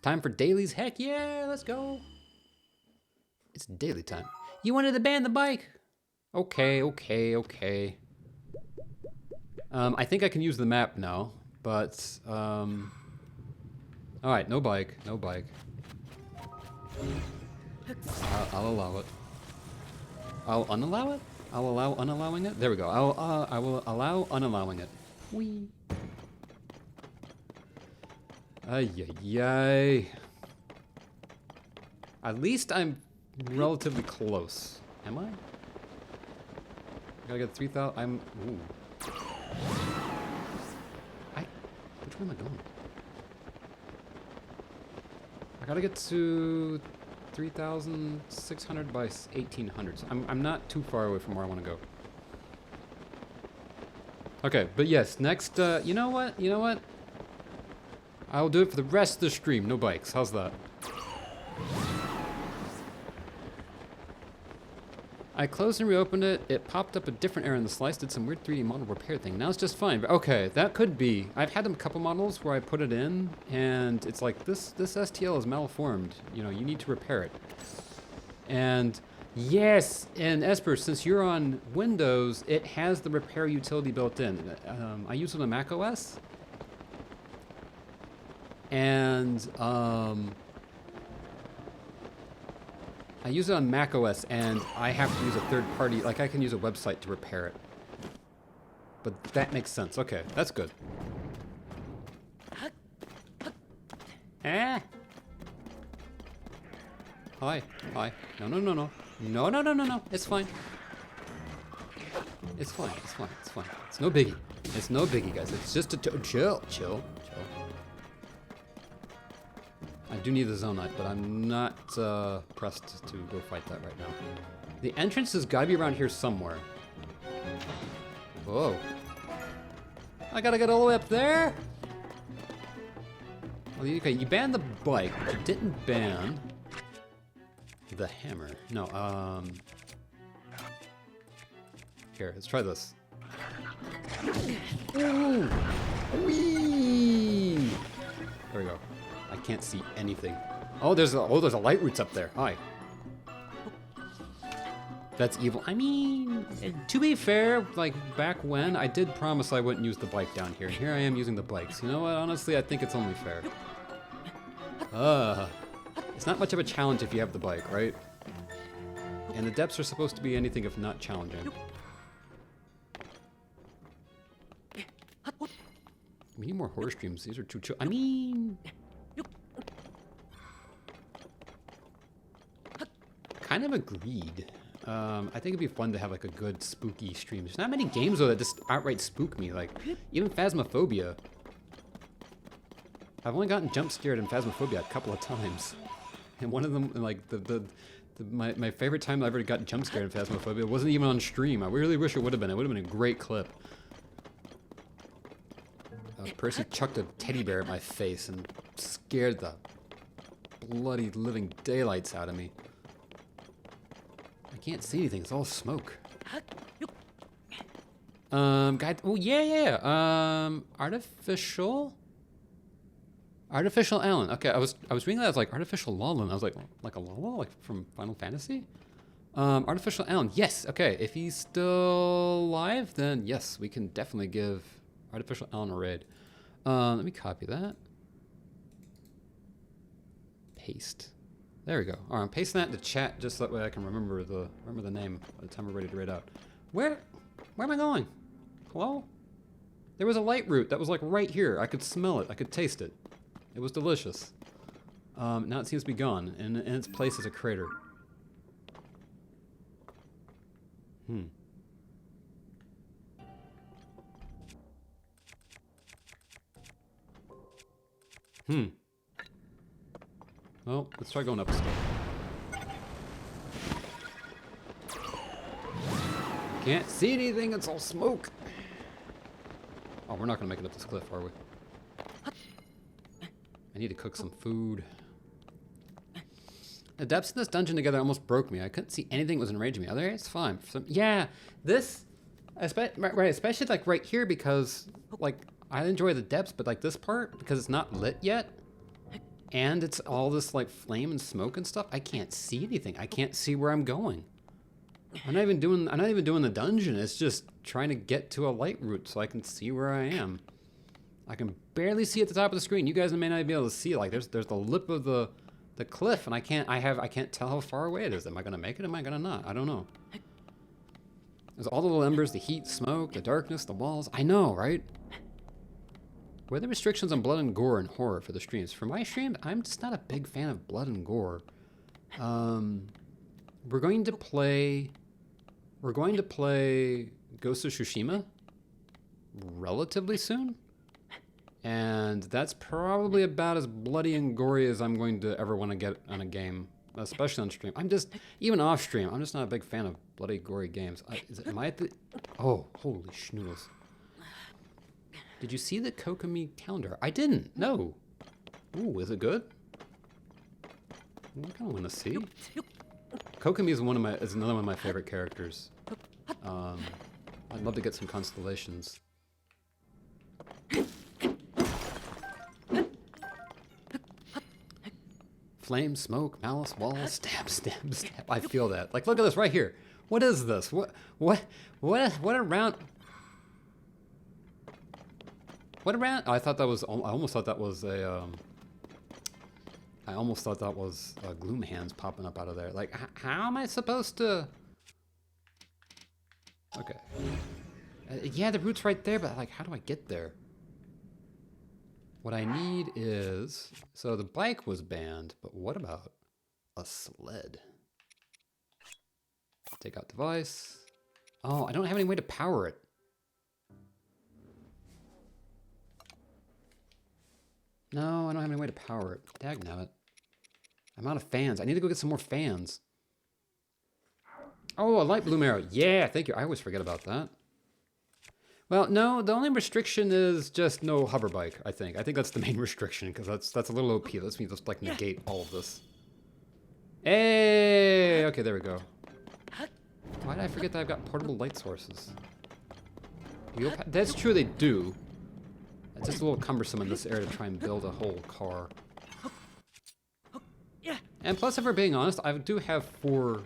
Time for dailies. Heck yeah, let's go. It's daily time. You wanted to ban the bike. Okay, okay, okay. I think I can use the map now, but, alright, no bike, no bike. I'll allow it. I'll unallow it? I'll allow unallowing it? There we go. I will allow unallowing it. Whee! Ay, ay, ay. At least I'm relatively close. Am I? Gotta get 3,000. I'm. Ooh. Which way am I going? I gotta get to 3,600 by 1,800. So I'm not too far away from where I want to go. Okay, but yes, next. You know what? You know what? I'll do it for the rest of the stream. No bikes. How's that? I closed and reopened it. It popped up a different error in the slice. Did some weird 3D model repair thing. Now it's just fine. Okay, that could be. I've had a couple models where I put it in, and it's like this STL is malformed. You know, you need to repair it. And yes, and Esper, since you're on Windows, it has the repair utility built in. I use it on Mac OS. And I use it on Mac OS, and I have to use a third party. Like, I can use a website to repair it. But that makes sense. Okay, that's good. Ah! Hi, hi. No, no, no, no. No, no, no, no, no. It's fine. It's fine, it's fine, it's fine. It's no biggie. It's no biggie, guys. It's just a chill, chill, chill. I do need the Zonite, but I'm not pressed to go fight that right now. The entrance has got to be around here somewhere. Whoa. I gotta get all the way up there? Well, okay, you banned the bike, but you didn't ban the hammer. No, here, let's try this. Ooh. Whee! There we go. I can't see anything. Oh, there's a light roots up there. Hi. That's evil. I mean, to be fair, like back when, I did promise I wouldn't use the bike down here. Here I am using the bikes. You know what? Honestly, I think it's only fair. It's not much of a challenge if you have the bike, right? And the depths are supposed to be anything if not challenging. We need more horror streams. These are too chill. I mean, kind of agreed. I think it'd be fun to have like a good spooky stream. There's not many games though that just outright spook me. Like even Phasmophobia. I've only gotten jump scared in Phasmophobia a couple of times, and one of them, like my favorite time I ever got jump scared in Phasmophobia wasn't even on stream. I really wish it would have been. It would have been a great clip. A person chucked a teddy bear at my face and scared the bloody living daylights out of me. I can't see anything. It's all smoke. Guy. Oh yeah. Artificial Alan. Okay, I was reading that as like artificial Lala. I was like a Lala, like from Final Fantasy. Artificial Alan. Yes. Okay. If he's still alive, then yes, we can definitely give Artificial Alan a raid. Let me copy that. Paste. There we go. All right, I'm pasting that in the chat just that way I can remember the name by the time we're ready to raid out. Where am I going? Hello? There was a light root that was like right here. I could smell it. I could taste it. It was delicious. Now it seems to be gone, and in its place is a crater. Well, let's try going up a step. Can't see anything, it's all smoke. Oh, we're not gonna make it up this cliff, are we? I need to cook some food. The depths of this dungeon together almost broke me. I couldn't see anything that was enraging me. Other areas, fine. Yeah, this, especially like right here because like I enjoy the depths, but like this part, because it's not lit yet, and it's all this like flame and smoke and stuff, I can't see anything. I can't see where I'm going. I'm not even doing the dungeon. It's just trying to get to a light route so I can see where I am. I can barely see at the top of the screen. You guys may not be able to see. Like there's the lip of the cliff, and I can't tell how far away it is. Am I gonna make it? Am I gonna not? I don't know. There's all the little embers, the heat, smoke, the darkness, the walls. I know, right? What are the restrictions on blood and gore and horror for the streams? For my stream, I'm just not a big fan of blood and gore. We're going to play Ghost of Tsushima relatively soon. And that's probably about as bloody and gory as I'm going to ever want to get on a game, especially on stream. Even off stream, I'm just not a big fan of bloody, gory games. Am I at the... Oh, holy schnoodles. Did you see the Kokomi calendar? I didn't, no. Ooh, is it good? I kind of want to see. Kokomi is another one of my favorite characters. I'd love to get some constellations. Flame, smoke, malice, walls, stab, stab, stab. I feel that. Like, look at this right here. What is this? What around? What around? Oh, I almost thought that was a. I almost thought that was gloom hands popping up out of there. Like, how am I supposed to? Okay. Yeah, the route's right there, but like, how do I get there? What I need is, so the bike was banned, but what about a sled? Take out device. Oh, I don't have any way to power it. No, I don't have any way to power it. Dagnabbit. I'm out of fans. I need to go get some more fans. Oh, a light bloom arrow. Yeah, thank you. I always forget about that. Well, no, the only restriction is just no hover bike, I think. I think that's the main restriction, because that's a little OP. Let's just like negate all of this. Hey! Okay, there we go. Why did I forget that I've got portable light sources? That's true, they do. It's just a little cumbersome in this area to try and build a whole car. And plus, if we're being honest, I do have four...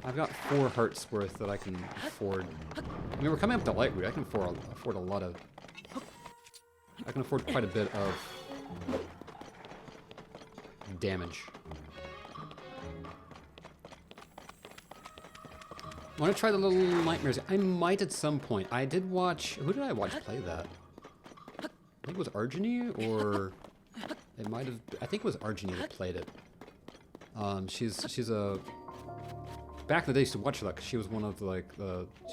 I've got 4 hearts worth that I can afford. I mean, we're coming up to light route. I can afford a lot of... I can afford quite a bit of damage. I want to try the Little Nightmares. I might at some point. I did watch... Who did I watch play that? I think it was Arjani, or... It might have... I think it was Arjani that played it. She's a... Back in the day, I used to watch her, because she was one of, like,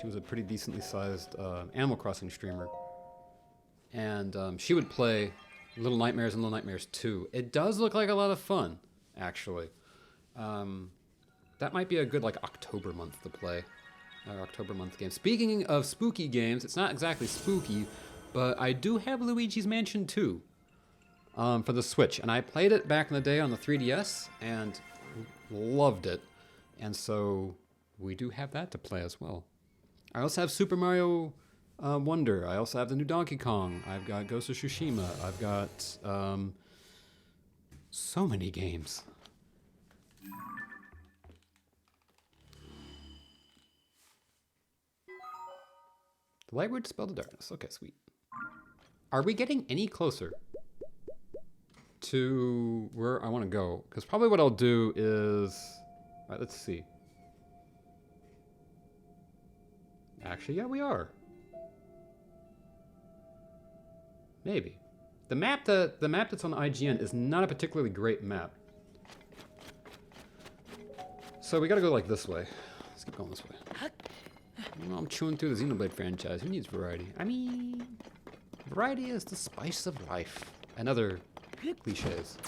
she was a pretty decently sized Animal Crossing streamer. And she would play Little Nightmares and Little Nightmares 2. It does look like a lot of fun, actually. That might be a good, like, October month to play. October month game. Speaking of spooky games, it's not exactly spooky, but I do have Luigi's Mansion 2 for the Switch. And I played it back in the day on the 3DS and loved it. And so we do have that to play as well. I also have Super Mario Wonder. I also have the new Donkey Kong. I've got Ghost of Tsushima. I've got so many games. The light would dispel the darkness. Okay, sweet. Are we getting any closer to where I want to go? Because probably what I'll do is... All right, let's see. Actually, yeah, we are. Maybe. The map that's on IGN is not a particularly great map. So we gotta go like this way. Let's keep going this way. Well, I'm chewing through the Xenoblade franchise. Who needs variety? I mean, variety is the spice of life. And other cliches.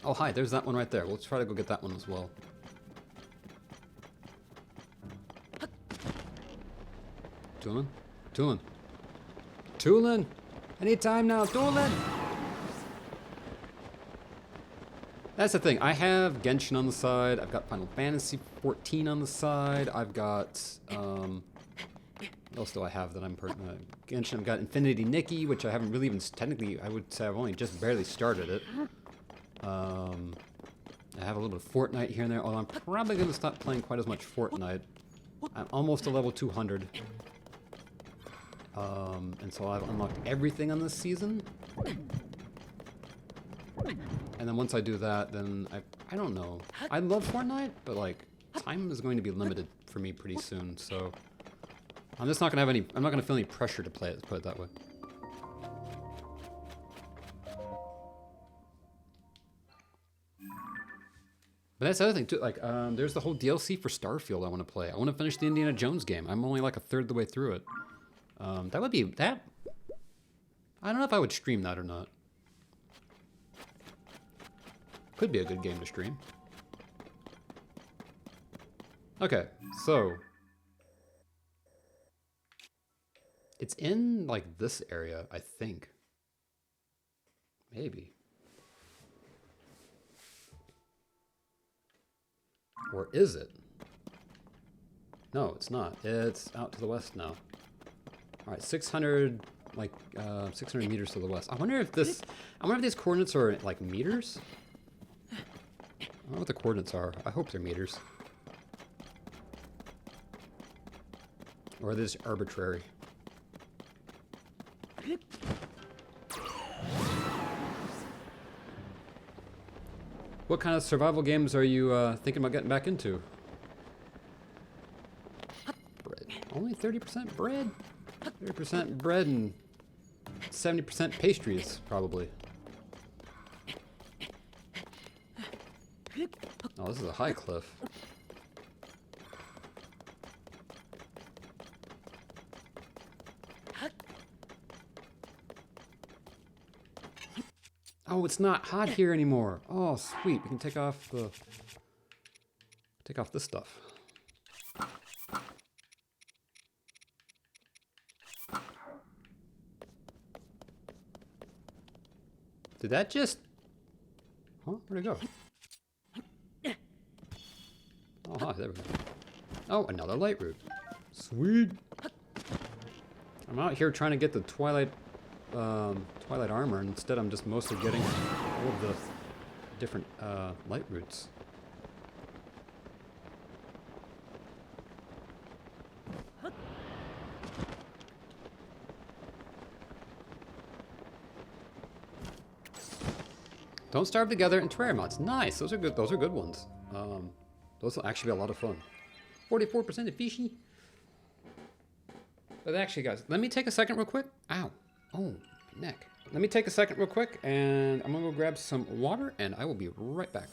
Oh, hi, there's that one right there. We'll try to go get that one as well. Toolin? Toolin. Toolin! Anytime now, Toolin! That's the thing. I have Genshin on the side. I've got Final Fantasy 14 on the side. I've got, what else do I have that I'm Genshin, I've got Infinity Nikki, which I haven't really even, technically, I would say I've only just barely started it. I have a little bit of Fortnite here and there, although I'm probably going to stop playing quite as much Fortnite. I'm almost to level 200. And so I've unlocked everything on this season. And then once I do that, then I don't know. I love Fortnite, but like time is going to be limited for me pretty soon, so I'm just not gonna have any. I'm not gonna feel any pressure to play it. Let's put it that way. But that's the other thing too. Like, there's the whole DLC for Starfield I want to play. I want to finish the Indiana Jones game. I'm only like a third of the way through it. That would be that. I don't know if I would stream that or not. Could be a good game to stream. Okay, so it's in like this area, I think. Maybe. Or is it? No, it's not. It's out to the west now. All right, 600, like 600 meters to the west. I wonder if these coordinates are like meters. I don't know what the coordinates are. I hope they're meters. Or are they just arbitrary? What kind of survival games are you thinking about getting back into? Bread. Only 30% bread? 30% bread and 70% pastries, probably. Oh, this is a high cliff. Oh, it's not hot here anymore. Oh, sweet. We can take off this stuff. Did that just... Huh? Where'd it go? Oh, hi, there we go. Oh, another light route. Sweet. I'm out here trying to get the Twilight armor, and instead I'm just mostly getting all of the different light routes. Don't Starve Together and Terraria mods. Nice. Those are good. Those are good ones. Those will actually be a lot of fun. 44% efficiency. But actually, guys, let me take a second real quick. Ow. Oh, my neck. Let me take a second real quick, and I'm gonna go grab some water, and I will be right back.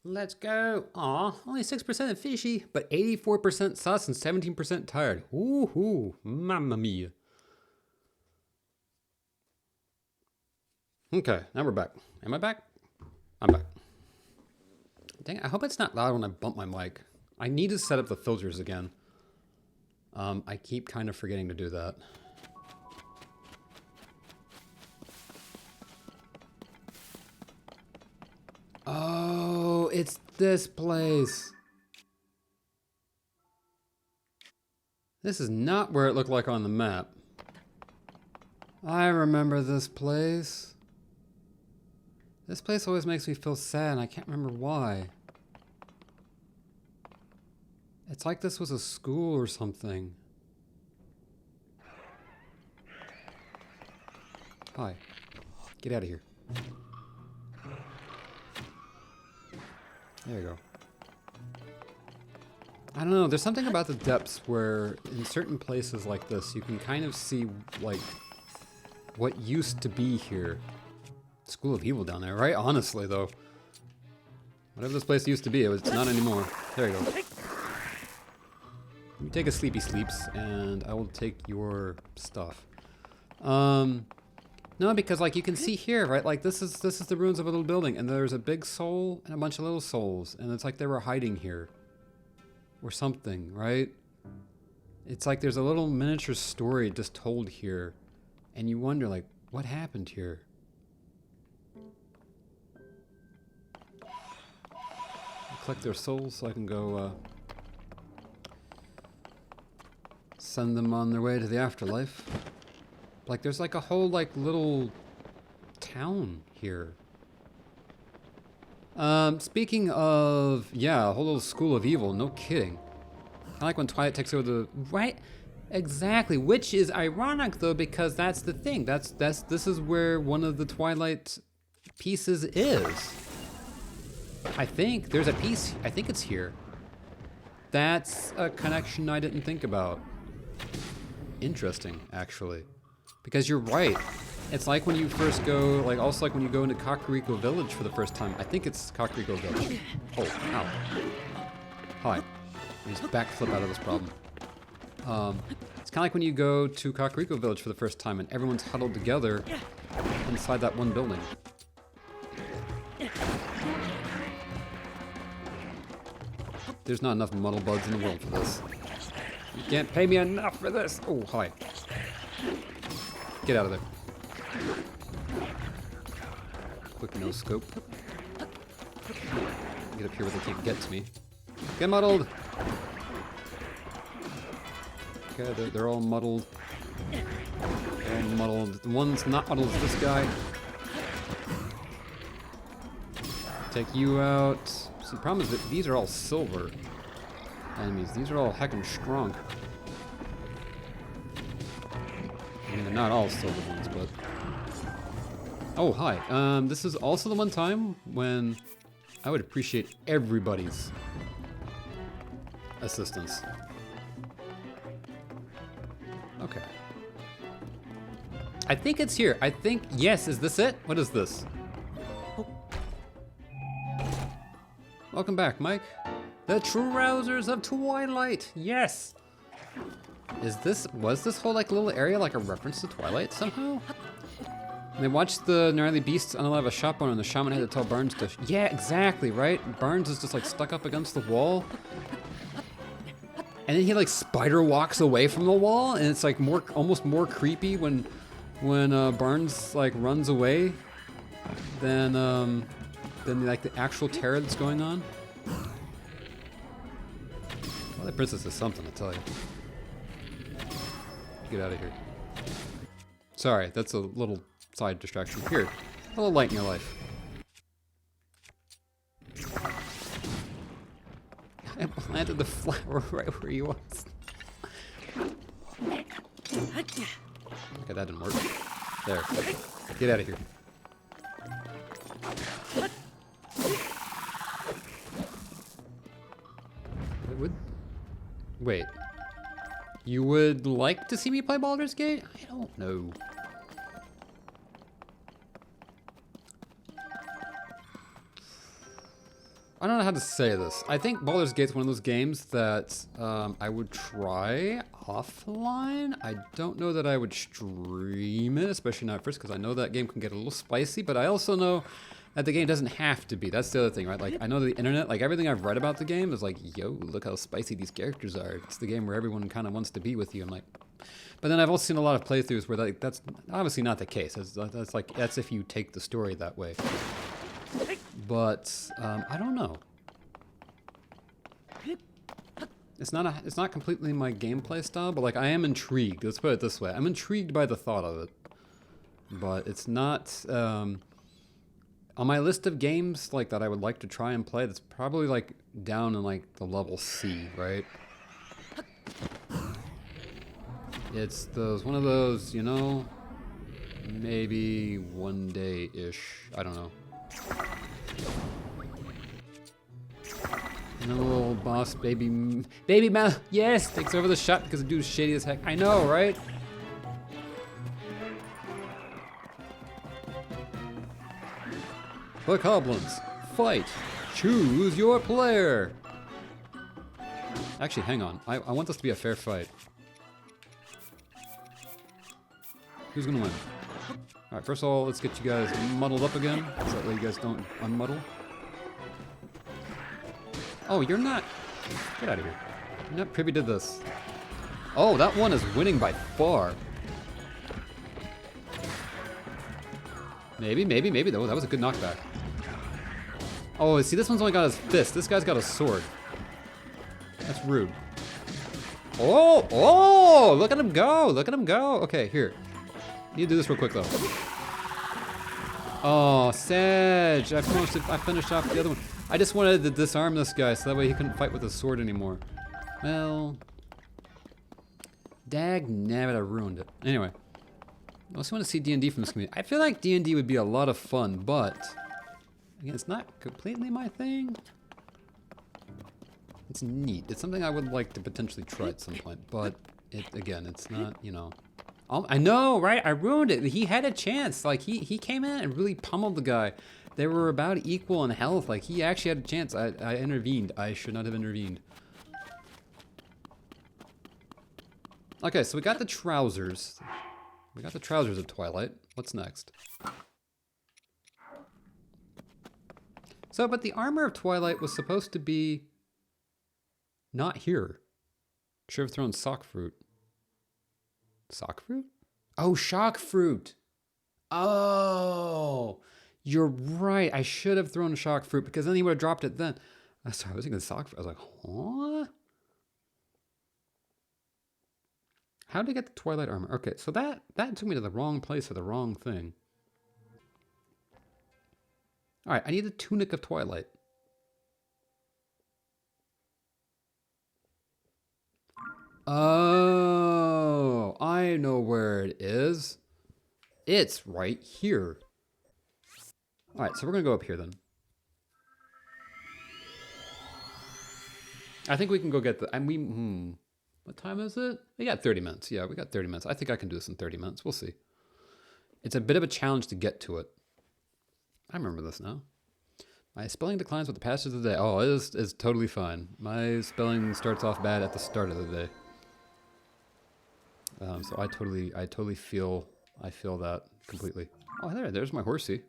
Let's go. Aw, only 6% of fishy, but 84% sus and 17% tired. Woohoo, mamma mia. Okay, now we're back. Am I back? I'm back. Dang it, I hope it's not loud when I bump my mic. I need to set up the filters again. I keep kind of forgetting to do that. it's this place. This is not where it looked like on the map. I remember this place. This place always makes me feel sad, and I can't remember why. It's like this was a school or something. Hi. Get out of here. There you go. I don't know, there's something about the depths where in certain places like this, you can kind of see, like, what used to be here. School of Evil down there, right? Honestly, though. Whatever this place used to be, it's not anymore. There you go. You take a sleepy sleeps, and I will take your stuff. No, because, like, you can see here, right? Like, this is the ruins of a little building, and there's a big soul and a bunch of little souls, and it's like they were hiding here. Or something, right? It's like there's a little miniature story just told here, and you wonder, like, what happened here? I'll collect their souls so I can go send them on their way to the afterlife. Like, there's like a whole, like, little town here. Speaking of, yeah, a whole little school of evil, no kidding. I like when Twilight takes over the, right? Exactly, which is ironic though, because that's the thing. This is where one of the Twilight pieces is. I think there's a piece, I think it's here. That's a connection I didn't think about. Interesting, actually. Because you're right. It's like when you first go, like also like when you go into Kakariko Village for the first time. I think it's Kakariko Village. Oh, ow. Hi. Just backflip out of this problem. It's kind of like when you go to Kakariko Village for the first time and everyone's huddled together inside that one building. There's not enough muddle bugs in the world for this. You can't pay me enough for this. Oh, hi. Get out of there. Quick no scope. Get up here where they can't get to me. Get muddled! Okay, they're all muddled. They're all muddled. The one's not muddled is this guy. Take you out. See, the problem is that these are all silver enemies. These are all heckin' strong. I mean, they're not all silver ones, but... Oh, hi. This is also the one time when I would appreciate everybody's assistance. Okay. I think it's here. I think, yes, is this it? What is this? Welcome back, Mike. The Trousers of Twilight, yes! Was this whole like little area like a reference to Twilight somehow? And they watched the gnarly beasts unalive a shop owner and the shaman had to tell Barnes to, yeah, exactly, right? Barnes is just like stuck up against the wall. And then he like spider walks away from the wall and it's like almost more creepy when Barnes like runs away than like the actual terror that's going on. Well, that princess is something, I tell you. Get out of here. Sorry, that's a little side distraction. Here, a little light in your life. I planted the flower right where he was. Okay, that didn't work. There. Get out of here. Wait. You would like to see me play Baldur's Gate? I don't know. I don't know how to say this. I think Baldur's Gate's one of those games that I would try offline. I don't know that I would stream it, especially not at first, because I know that game can get a little spicy, but I also know that the game doesn't have to be. That's the other thing, right? Like, I know the internet, like everything I've read about the game is like, yo, look how spicy these characters are. It's the game where everyone kind of wants to be with you. I'm like, but then I've also seen a lot of playthroughs where that's obviously not the case. That's if you take the story that way. But I don't know. It's not completely my gameplay style, but like I am intrigued. Let's put it this way: I'm intrigued by the thought of it, but it's not on my list of games like that I would like to try and play. That's probably like down in like the level C, right? It's one of those, you know, maybe one day-ish. I don't know. And then the little boss baby mouse, yes, takes over the shot because the dude's shady as heck. I know, right? The goblins, fight, choose your player. Actually, hang on. I want this to be a fair fight. Who's gonna win? All right, first of all, let's get you guys muddled up again, so that way you guys don't unmuddle. Oh, you're not... Get out of here. You're not privy to this. Oh, that one is winning by far. Maybe. That was a good knockback. Oh, see, this one's only got his fist. This guy's got a sword. That's rude. Oh, look at him go. Look at him go. Okay, here. Need to do this real quick, though. Oh, Sedge. I finished off the other one. I just wanted to disarm this guy so that way he couldn't fight with his sword anymore. Well, dag nabbit, I ruined it. Anyway, I also want to see D&D from this community. I feel like D&D would be a lot of fun, but again, it's not completely my thing. It's neat. It's something I would like to potentially try at some point, but again, it's not, you know. I know, right? I ruined it. He had a chance. Like, he came in and really pummeled the guy. They were about equal in health. Like, he actually had a chance. I intervened. I should not have intervened. Okay, so we got the trousers. We got the trousers of Twilight. What's next? So, but the armor of Twilight was supposed to be not here. Should have thrown sock fruit. Sock fruit? Oh, shock fruit. Oh, you're right. I should have thrown shock fruit because then he would have dropped it then. Sorry, I was thinking sock fruit. I was like, huh? How did I get the Twilight armor? Okay, so that took me to the wrong place for the wrong thing. All right, I need the tunic of Twilight. Oh, I know where it is. It's right here. All right, so we're gonna go up here then. I think we can go get the, what time is it? We got 30 minutes. Yeah, we got 30 minutes. I think I can do this in 30 minutes. We'll see. It's a bit of a challenge to get to it. I remember this now. My spelling declines with the passage of the day. Oh, it is totally fine. My spelling starts off bad at the start of the day. So I totally feel that completely. Oh, there's my horsey.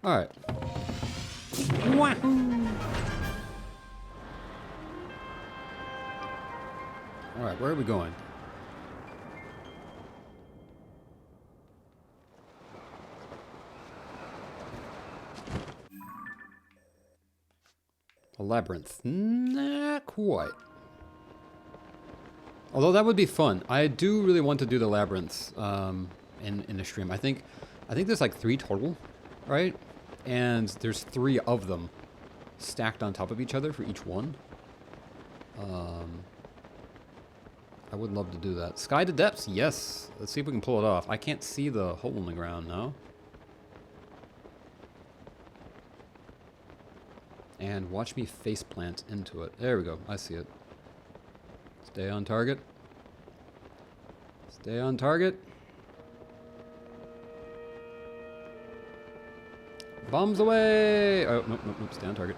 All right. Wahoo! All right, where are we going? A labyrinth. Not quite. Although that would be fun. I do really want to do the labyrinths in the stream. I think there's like 3 total, right? And there's 3 of them stacked on top of each other for each one. I would love to do that. Sky to depths, yes. Let's see if we can pull it off. I can't see the hole in the ground now. And watch me faceplant into it. There we go. I see it. Stay on target. Stay on target. Bombs away! Oh, nope. Stay on target.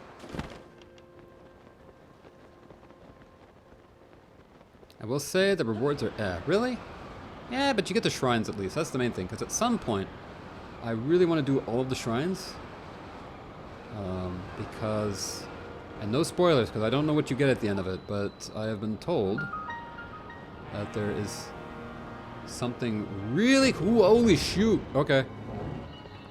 I will say the rewards are, really? Yeah, but you get the shrines at least. That's the main thing. Because at some point, I really want to do all of the shrines. Because, and no spoilers, because I don't know what you get at the end of it, but I have been told that there is something really cool. Holy shoot. Okay.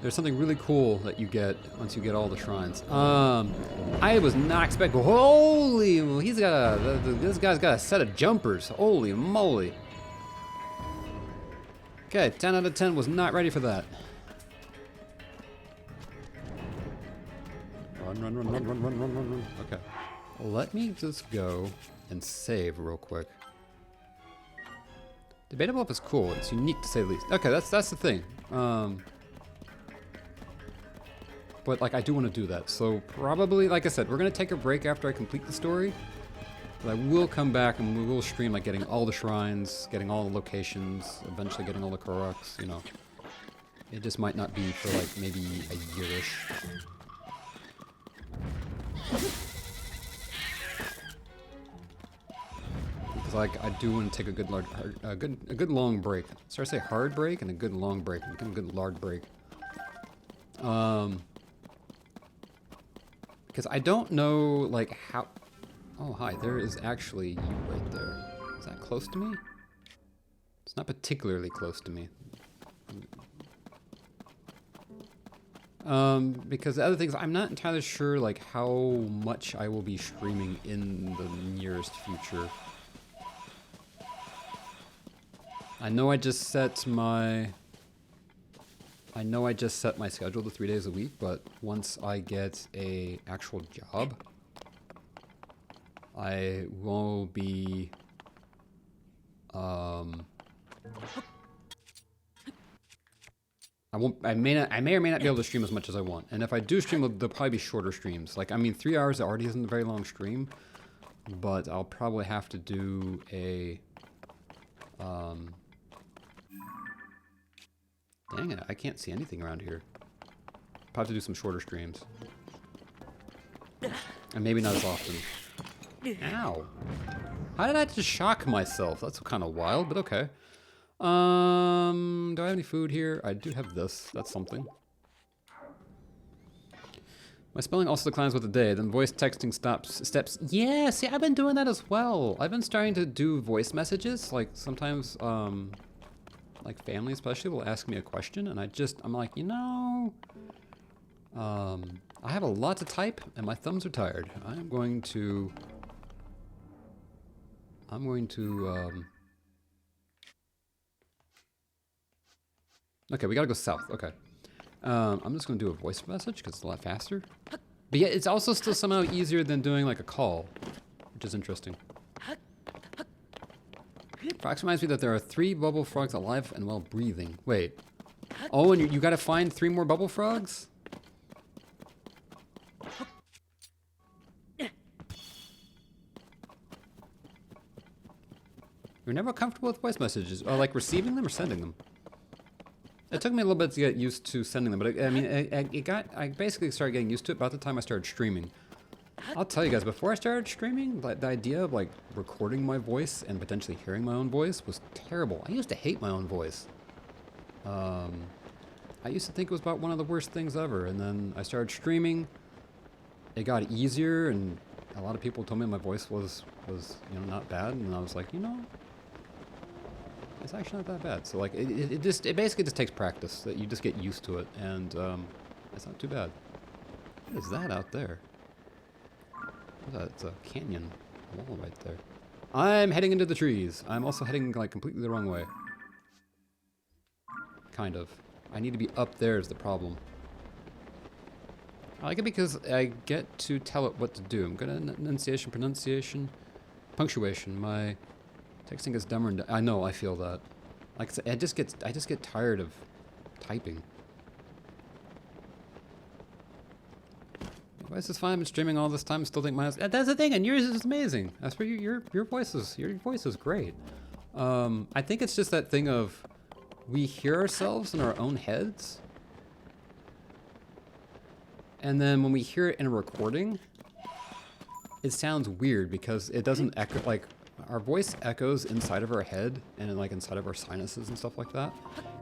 There's something really cool that you get once you get all the shrines. I was not expecting. Holy, he's got this guy's got a set of jumpers. Holy moly. Okay, 10 out of 10 was not ready for that. Run. Okay. Let me just go and save real quick. Debatable if it's cool. It's unique to say the least. Okay, that's the thing. But like I do want to do that. So probably, like I said, we're gonna take a break after I complete the story. But I will come back and we will stream like getting all the shrines, getting all the locations, eventually getting all the Koroks, you know. It just might not be for like maybe a year-ish. Because like I do want to take a good long break. So I say hard break and a good long break, and a good large break. Because I don't know like how. Oh hi, there is actually you right there. Is that close to me? It's not particularly close to me. Because the other things, I'm not entirely sure like how much I will be streaming in the nearest future. I know I just set my schedule to 3 days a week, but once I get a actual job, I will be I may or may not be able to stream as much as I want. And if I do stream, they'll probably be shorter streams. Like, I mean, 3 hours already isn't a very long stream, but I'll probably have to do a, dang it, I can't see anything around here. Probably have to do some shorter streams. And maybe not as often. Ow. How did I just shock myself? That's kind of wild, but okay. Do I have any food here? I do have this. That's something. My spelling also declines with the day. Then voice texting steps. Yeah, see, I've been doing that as well. I've been starting to do voice messages. Like sometimes, like family especially will ask me a question, and I'm like, you know, I have a lot to type, and my thumbs are tired. I'm going to. Okay, we gotta go south. Okay. I'm just gonna do a voice message because it's a lot faster. But yeah, it's also still somehow easier than doing like a call, which is interesting. Fox reminds me that there are 3 bubble frogs alive and well breathing. Wait. Oh, and you gotta find 3 more bubble frogs? You're never comfortable with voice messages. Oh, like receiving them or sending them? It took me a little bit to get used to sending them, but I mean, I basically started getting used to it about the time I started streaming. I'll tell you guys, before I started streaming, the idea of like recording my voice and potentially hearing my own voice was terrible. I used to hate my own voice. I used to think it was about one of the worst things ever, and then I started streaming. It got easier, and a lot of people told me my voice was you know, not bad, and I was like, you know, it's actually not that bad. So like, it basically just takes practice. That you just get used to it, and it's not too bad. What is that out there? What's that? It's a canyon wall right there. I'm heading into the trees. I'm also heading like completely the wrong way. Kind of. I need to be up there is the problem. I like it because I get to tell it what to do. I'm good at enunciation, pronunciation, punctuation. My texting is dumber and I know, I feel that. Like I said, I just get tired of typing. My voice is fine. I've been streaming all this time. Still think mine is. That's the thing, and yours is amazing. That's for your voice is great. I think it's just that thing of we hear ourselves in our own heads, and then when we hear it in a recording, it sounds weird because it doesn't echo. Like our voice echoes inside of our head and like inside of our sinuses and stuff like that.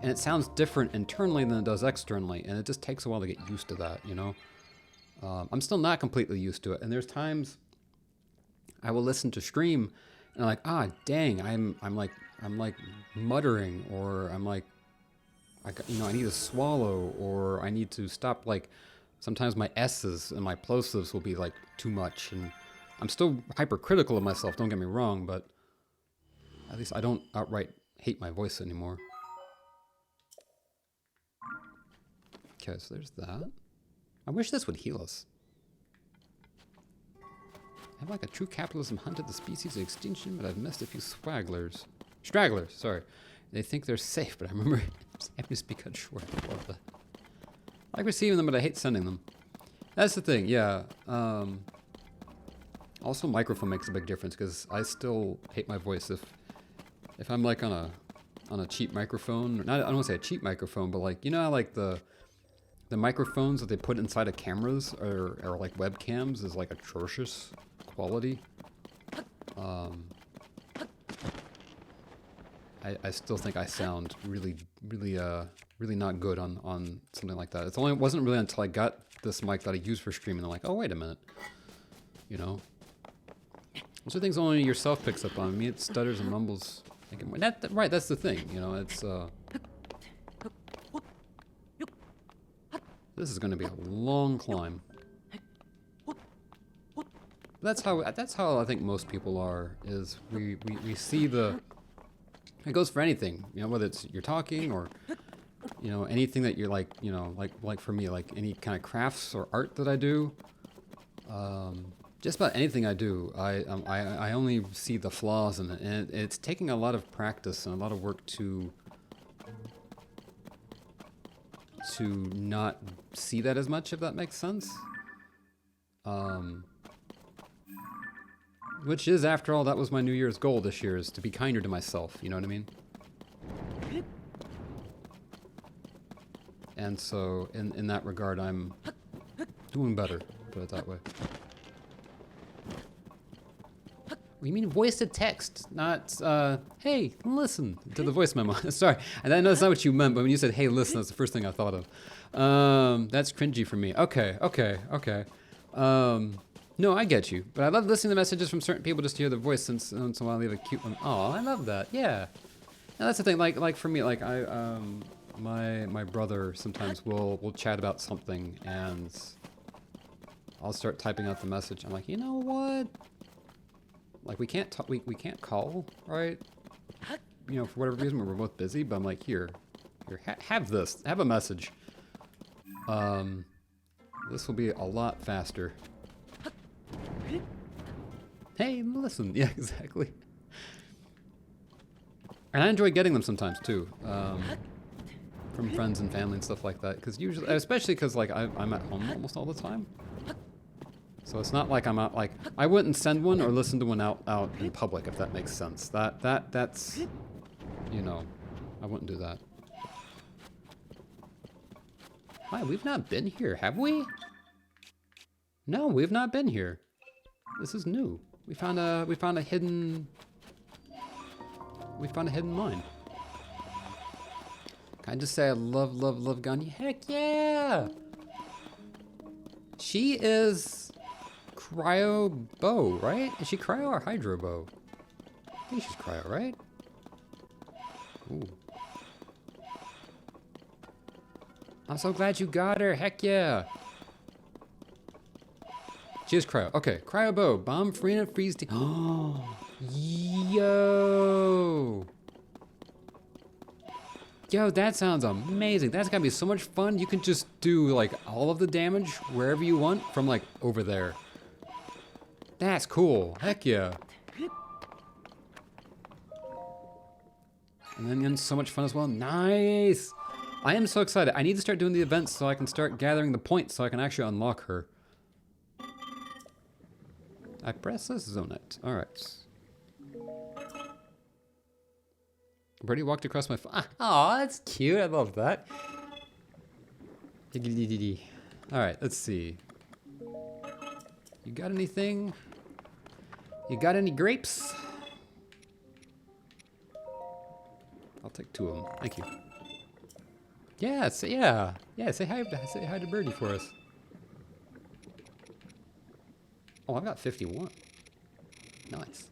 And it sounds different internally than it does externally. And it just takes a while to get used to that, you know? I'm still not completely used to it. And there's times I will listen to stream and I'm like, ah, dang, I'm like muttering, or I'm like, I need to swallow, or I need to stop. Like, sometimes my S's and my plosives will be like too much, and I'm still hypercritical of myself, don't get me wrong, but at least I don't outright hate my voice anymore. Okay, so there's that. I wish this would heal us. I've like a true capitalism hunted the species of extinction, but I've missed a few stragglers, sorry. They think they're safe, but I remember having to speak cut short. I love that. I like receiving them, but I hate sending them. That's the thing, yeah. Also, microphone makes a big difference, because I still hate my voice if I'm like on a cheap microphone. Not, I don't want to say a cheap microphone, but like, you know how like the microphones that they put inside of cameras or like webcams is like atrocious quality. I still think I sound really not good on something like that. It wasn't really until I got this mic that I use for streaming. I'm like, oh wait a minute, you know. Those are things only yourself picks up on. Me, it stutters and mumbles. Right, that's the thing, you know. It's this is going to be a long climb. That's how I think most people are. Is we see the. It goes for anything, you know, whether it's you're talking or, you know, anything that you're like, you know, like for me, like any kind of crafts or art that I do. Just about anything I do, I only see the flaws in it, and it's taking a lot of practice and a lot of work to not see that as much, if that makes sense. Which is, after all, that was my New Year's goal this year, is to be kinder to myself, you know what I mean? And so, in that regard, I'm doing better, put it that way. You mean voice to text, not, hey, listen, to the voice memo. Sorry, I know that's not what you meant, but when you said, hey, listen, that's the first thing I thought of. That's cringy for me. Okay. No, I get you, but I love listening to messages from certain people just to hear their voice, since once in a while I leave a cute one. Oh, I love that, yeah. And that's the thing, like for me, like my brother sometimes will chat about something, and I'll start typing out the message. I'm like, you know what? Like we can't call, right? You know, for whatever reason, we're both busy. But I'm like, here, have this, have a message. This will be a lot faster. Hey, listen, yeah, exactly. And I enjoy getting them sometimes too, from friends and family and stuff like that. Because usually, especially because like I'm at home almost all the time. So it's not like I'm out, like, I wouldn't send one or listen to one out in public, if that makes sense. That's, you know, I wouldn't do that. Hi, we've not been here, have we? No, we've not been here. This is new. We found a hidden mine. Can I just say I love Gandhi? Heck yeah! She is cryo bow, right? Is she cryo or hydro bow? I think she's cryo, right? Ooh. I'm so glad you got her. Heck yeah. She is cryo. Okay, cryo bow. Bomb free and freeze. Oh, yo. Yo, that sounds amazing. That's gotta be so much fun. You can just do like all of the damage wherever you want from like over there. That's cool. Heck yeah. And then so much fun as well. Nice. I am so excited. I need to start doing the events so I can start gathering the points so I can actually unlock her. I press this zone it. Alright. Birdie walked across my phone. Aw, that's cute. I love that. Alright, let's see. You got anything? You got any grapes? take 2 of them. Thank you. Yeah, say hi to Birdie for us. Oh, I've got 51. Nice.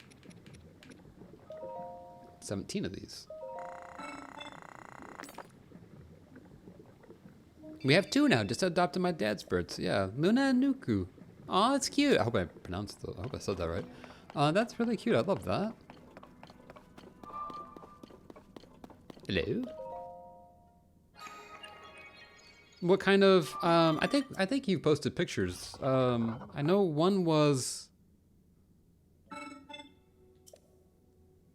17 of these. We have 2 now. Just adopted my dad's birds. Yeah, Luna and Nuku. Oh, that's cute. I hope I said that right. That's really cute. I love that. Hello. What kind of? I think you posted pictures. I know one was.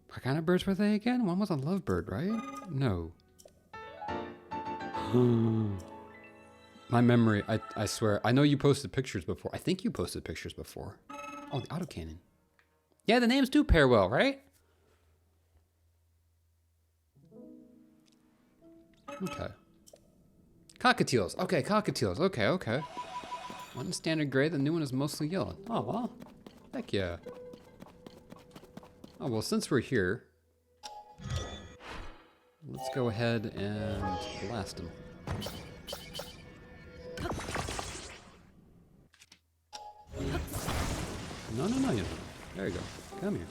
What kind of birds were they again? One was a lovebird, right? No. My memory, I swear. I know you posted pictures before. I think you posted pictures before. Oh, the autocannon. Yeah, the names do pair well, right? Okay. Cockatiels. Okay, cockatiels. Okay. One standard gray, the new one is mostly yellow. Oh, well. Heck yeah. Oh, well, since we're here, let's go ahead and blast them. No, you. There you go. Come here.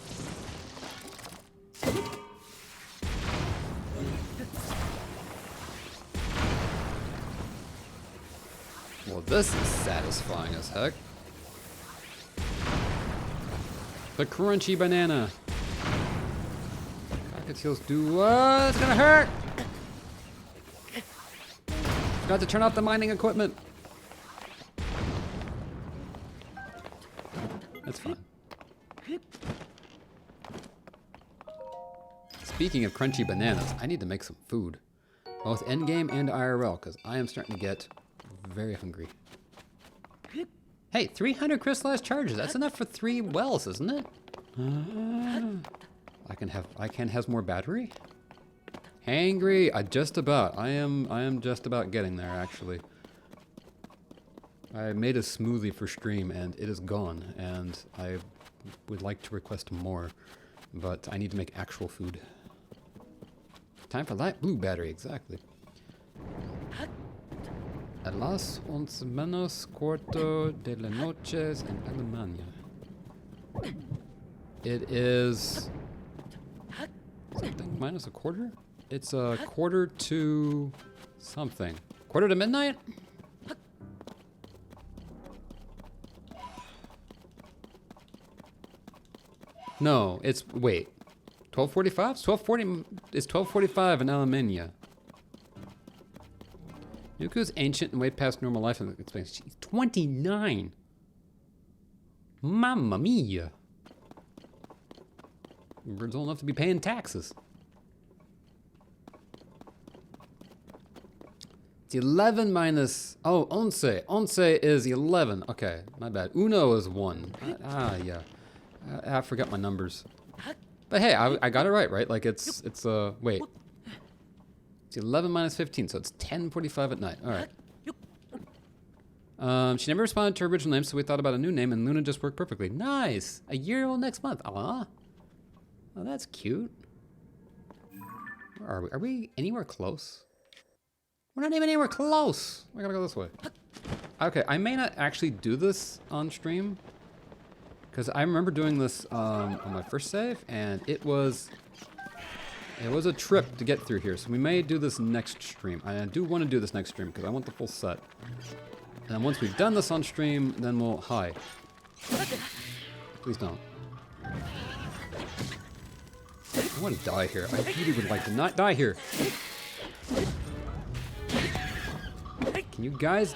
Well, this is satisfying as heck. The crunchy banana. Cockatiels do what? It's gonna hurt! Got to turn off the mining equipment. That's fine. Speaking of crunchy bananas, I need to make some food. Both endgame and IRL, because I am starting to get very hungry. Hey, 300 crystallized charges. That's enough for 3 wells, isn't it? I can have more battery? Hangry. I am just about getting there, actually. I made a smoothie for stream and it is gone, and I would like to request more, but I need to make actual food. Time for light blue battery, exactly. A las 11 menos cuarto de la noches en Alemania. It is something minus a quarter? It's a quarter to something. Quarter to midnight? No, it's, wait. 12:45? It's 12:45 in Alemania. Yuku's ancient and way past normal life expectancy. She's 29. Mamma mia. Bird's old enough to be paying taxes. It's 11 minus... Oh, once. Once is 11. Okay, my bad. Uno is 1. Yeah. I forgot my numbers. But hey, I got it right? Like it's wait. It's 11 minus 15, so it's 10:45 at night. All right. She never responded to her original name, so we thought about a new name, and Luna just worked perfectly. Nice! A year old next month. Aw. Oh, that's cute. Where are we? Are we anywhere close? We're not even anywhere close. We gotta go this way. Okay, I may not actually do this on stream, because I remember doing this on my first save, and it was a trip to get through here. So we may do this next stream. I do want to do this next stream because I want the full set. And then once we've done this on stream, then we'll... Hi. Please don't. I want to die here. I really would like to not die here. Can you guys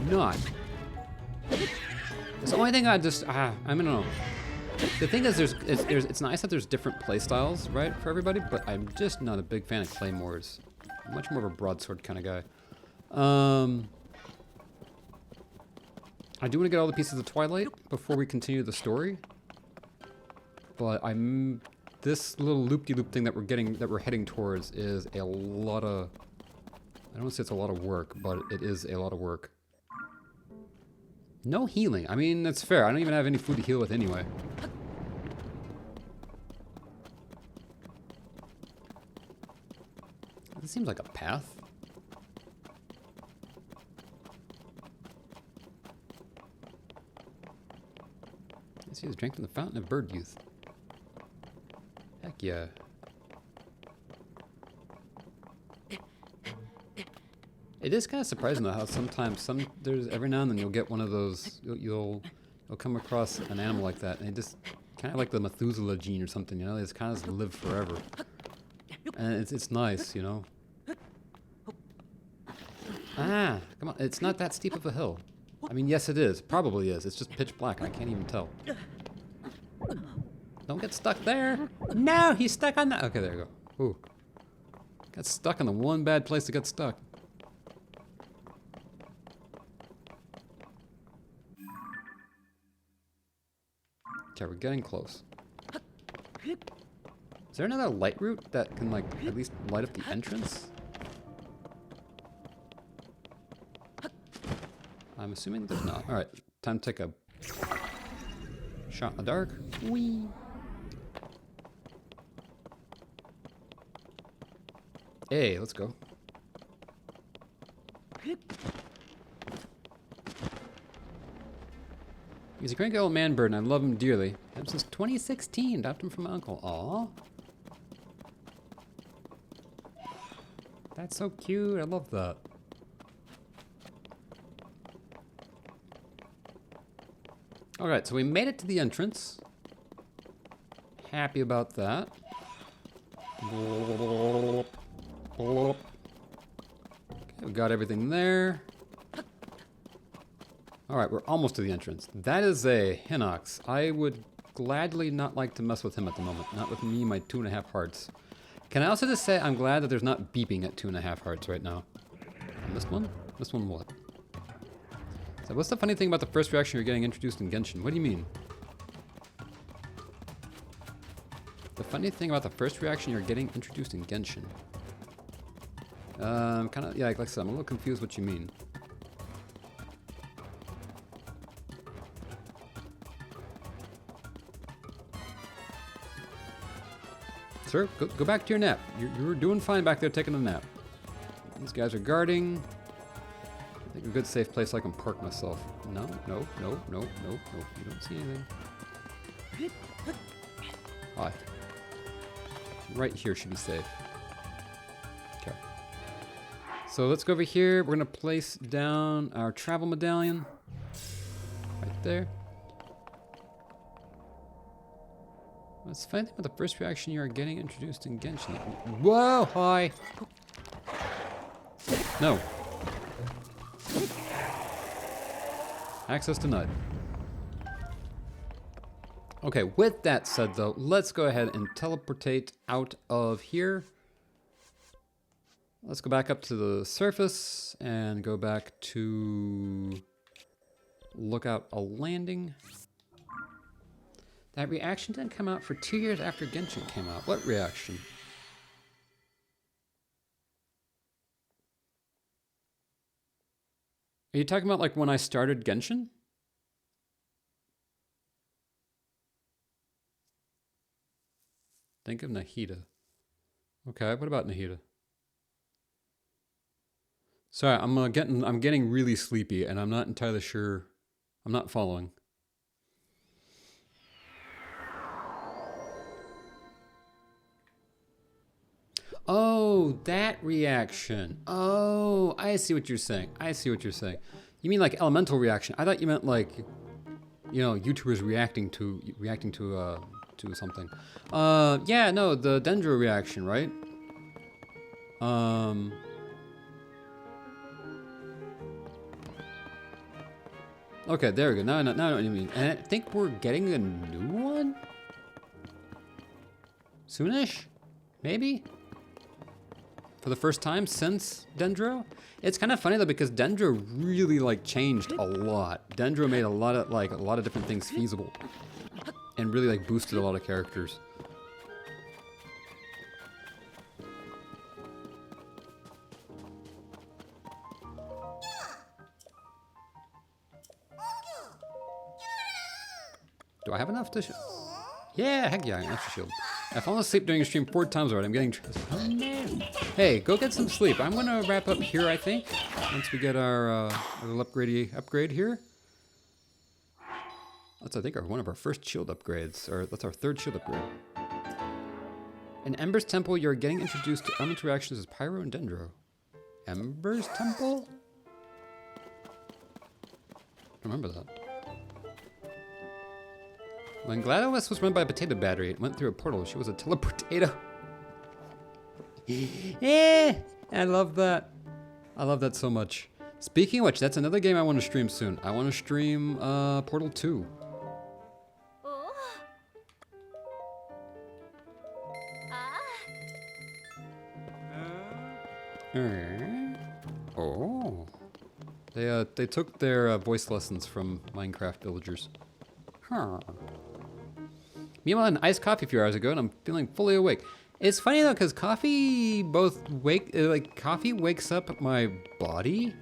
not? It's the only thing I just... I don't know. The thing is, it's nice that there's different play styles, right, for everybody, but I'm just not a big fan of claymores. I'm much more of a broadsword kind of guy. I do want to get all the pieces of Twilight before we continue the story, but this little loop-de-loop thing that we're heading towards is a lot of... I don't want to say it's a lot of work, but it is a lot of work. No healing. I mean, that's fair. I don't even have any food to heal with anyway. This seems like a path. I see he's drank from the fountain of bird youth. Heck yeah. It is kind of surprising though how sometimes there's every now and then you'll get one of those you'll come across an animal like that and it just kind of like the Methuselah gene or something, you know, they just kind of live forever. And it's nice, you know. Ah, come on, it's not that steep of a hill. I mean, yes it is, probably is. It's just pitch black and I can't even tell. Don't get stuck there. No, he's stuck on that. Okay, there you go. Ooh. Got stuck in the one bad place to get stuck. Okay, we're getting close. Is there another light route that can, like, at least light up the entrance? I'm assuming there's not. Alright, time to take a shot in the dark. Whee! Hey, let's go. He's a cranky old man bird and I love him dearly. Had him since 2016. Adopted him from my uncle. Aww. That's so cute. I love that. Alright, so we made it to the entrance. Happy about that. Okay, we got everything there. Alright, we're almost to the entrance. That is a Hinox. I would gladly not like to mess with him at the moment. Not with me, my 2.5 hearts. Can I also just say I'm glad that there's not beeping at 2.5 hearts right now. And this one? This one what? So what's the funny thing about the first reaction you're getting introduced in Genshin? What do you mean? The funny thing about the first reaction you're getting introduced in Genshin. Kind of, yeah, like I said, I'm a little confused what you mean. Sir, go back to your nap. You're doing fine back there taking a nap. These guys are guarding. I think a good safe place I can park myself. No. You don't see anything. Hi. Right here should be safe. Okay. So let's go over here. We're gonna place down our travel medallion. Right there. What's the funny thing about the first reaction you are getting introduced in Genshin? Whoa, hi! No. Access denied. Okay, with that said though, let's go ahead and teleportate out of here. Let's go back up to the surface and go back to Lookout a Landing. That reaction didn't come out for 2 years after Genshin came out. What reaction? Are you talking about like when I started Genshin? Think of Nahida. Okay, what about Nahida? Sorry, I'm getting really sleepy and I'm not entirely sure. I'm not following. Oh, that reaction. Oh, I see what you're saying. I see what you're saying. You mean like elemental reaction? I thought you meant like, you know, YouTubers reacting to something. Yeah, no, the Dendro reaction, right? Okay, there we go. Now I know what you mean. And I think we're getting a new one? Soonish? Maybe? For the first time since Dendro? It's kind of funny though because Dendro really like changed a lot. Dendro made a lot of different things feasible. And really like boosted a lot of characters. Do I have enough to... Yeah, heck yeah, I can extra shield. I've fallen asleep during a stream 4 times already. I'm getting... Oh, no. Hey, go get some sleep. I'm going to wrap up here, I think. Once we get our little upgrade here. That's, I think, one of our first shield upgrades. Or that's our 3rd shield upgrade. In Ember's Temple, you're getting introduced to elemental reactions as Pyro and Dendro. Ember's Temple? I remember that. When GLaDOS was run by a potato battery, it went through a portal. She was a teleportato. Yeah, I love that. I love that so much. Speaking of which, that's another game I want to stream soon. I want to stream Portal 2. Oh. They took their voice lessons from Minecraft villagers. Huh. Meanwhile, an iced coffee a few hours ago, and I'm feeling fully awake. It's funny though, because coffee coffee wakes up my body,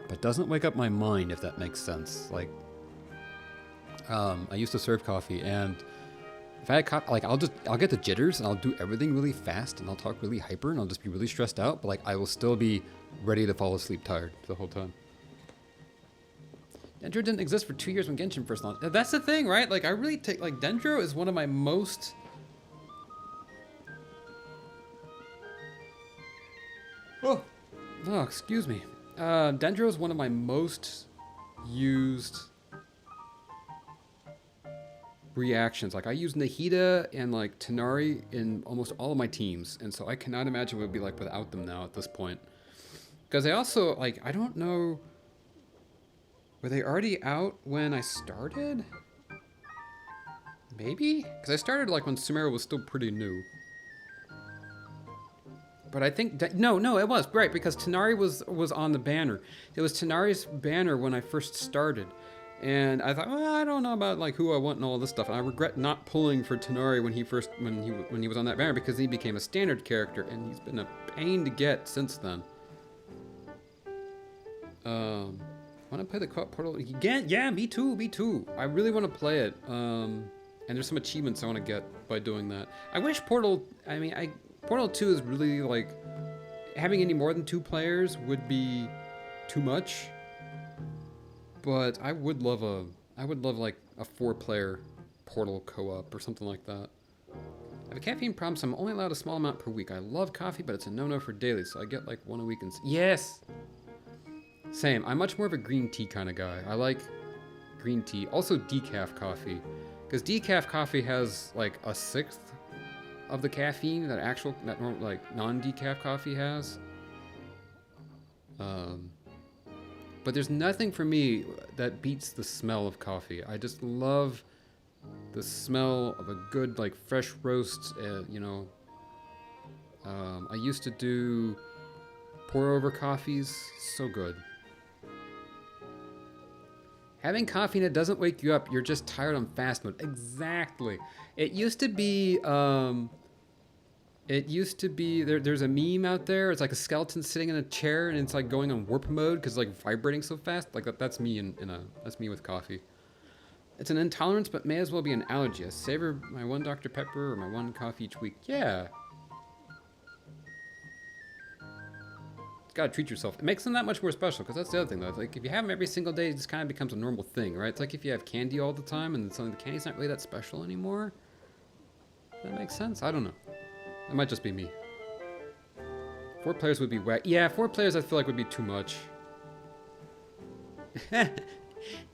but doesn't wake up my mind, if that makes sense. Like, I used to serve coffee, and if I had coffee, like I'll get the jitters, and I'll do everything really fast, and I'll talk really hyper, and I'll just be really stressed out. But like, I will still be ready to fall asleep tired the whole time. Dendro didn't exist for 2 years when Genshin first launched. That's the thing, right? Like, I really take, like, Dendro is one of my most... Oh, excuse me. Dendro is one of my most used reactions. Like, I use Nahida and, like, Tanari in almost all of my teams. And so I cannot imagine what it would be like without them now at this point. Because I also, like, I don't know... Were they already out when I started? Maybe? Because I started like when Sumeru was still pretty new. But I think... No, it was. Right, because Tanari was on the banner. It was Tanari's banner when I first started. And I thought, well, I don't know about like who I want and all this stuff. And I regret not pulling for Tanari when he was on that banner, because he became a standard character. And he's been a pain to get since then. Want to play the co-op Portal again? Yeah, me too. I really want to play it. And there's some achievements I want to get by doing that. I wish Portal 2 is really like, having any more than 2 players would be too much. But I would love like a 4-player Portal co-op or something like that. I have a caffeine problem, so I'm only allowed a small amount per week. I love coffee, but it's a no-no for daily, so I get like 1 a week and... Yes! Same. I'm much more of a green tea kind of guy. I like green tea. Also decaf coffee. Because decaf coffee has like a 1/6 of the caffeine that like non-decaf coffee has. But there's nothing for me that beats the smell of coffee. I just love the smell of a good like fresh roast, you know. I used to do pour over coffees. So good. Having coffee and it doesn't wake you up, you're just tired on fast mode. Exactly. It used to be, there's a meme out there. It's like a skeleton sitting in a chair and it's like going on warp mode because like vibrating so fast. Like that's me that's me with coffee. It's an intolerance, but may as well be an allergy. I savor my 1 Dr. Pepper or my 1 coffee each week. Yeah. Gotta treat yourself. It makes them that much more special, because that's the other thing though. Like if you have them every single day, it just kind of becomes a normal thing, right? It's like if you have candy all the time and suddenly the candy's not really that special anymore. That makes sense? I don't know. That might just be me. 4 players would be whack. Yeah, 4 players I feel like would be too much. Now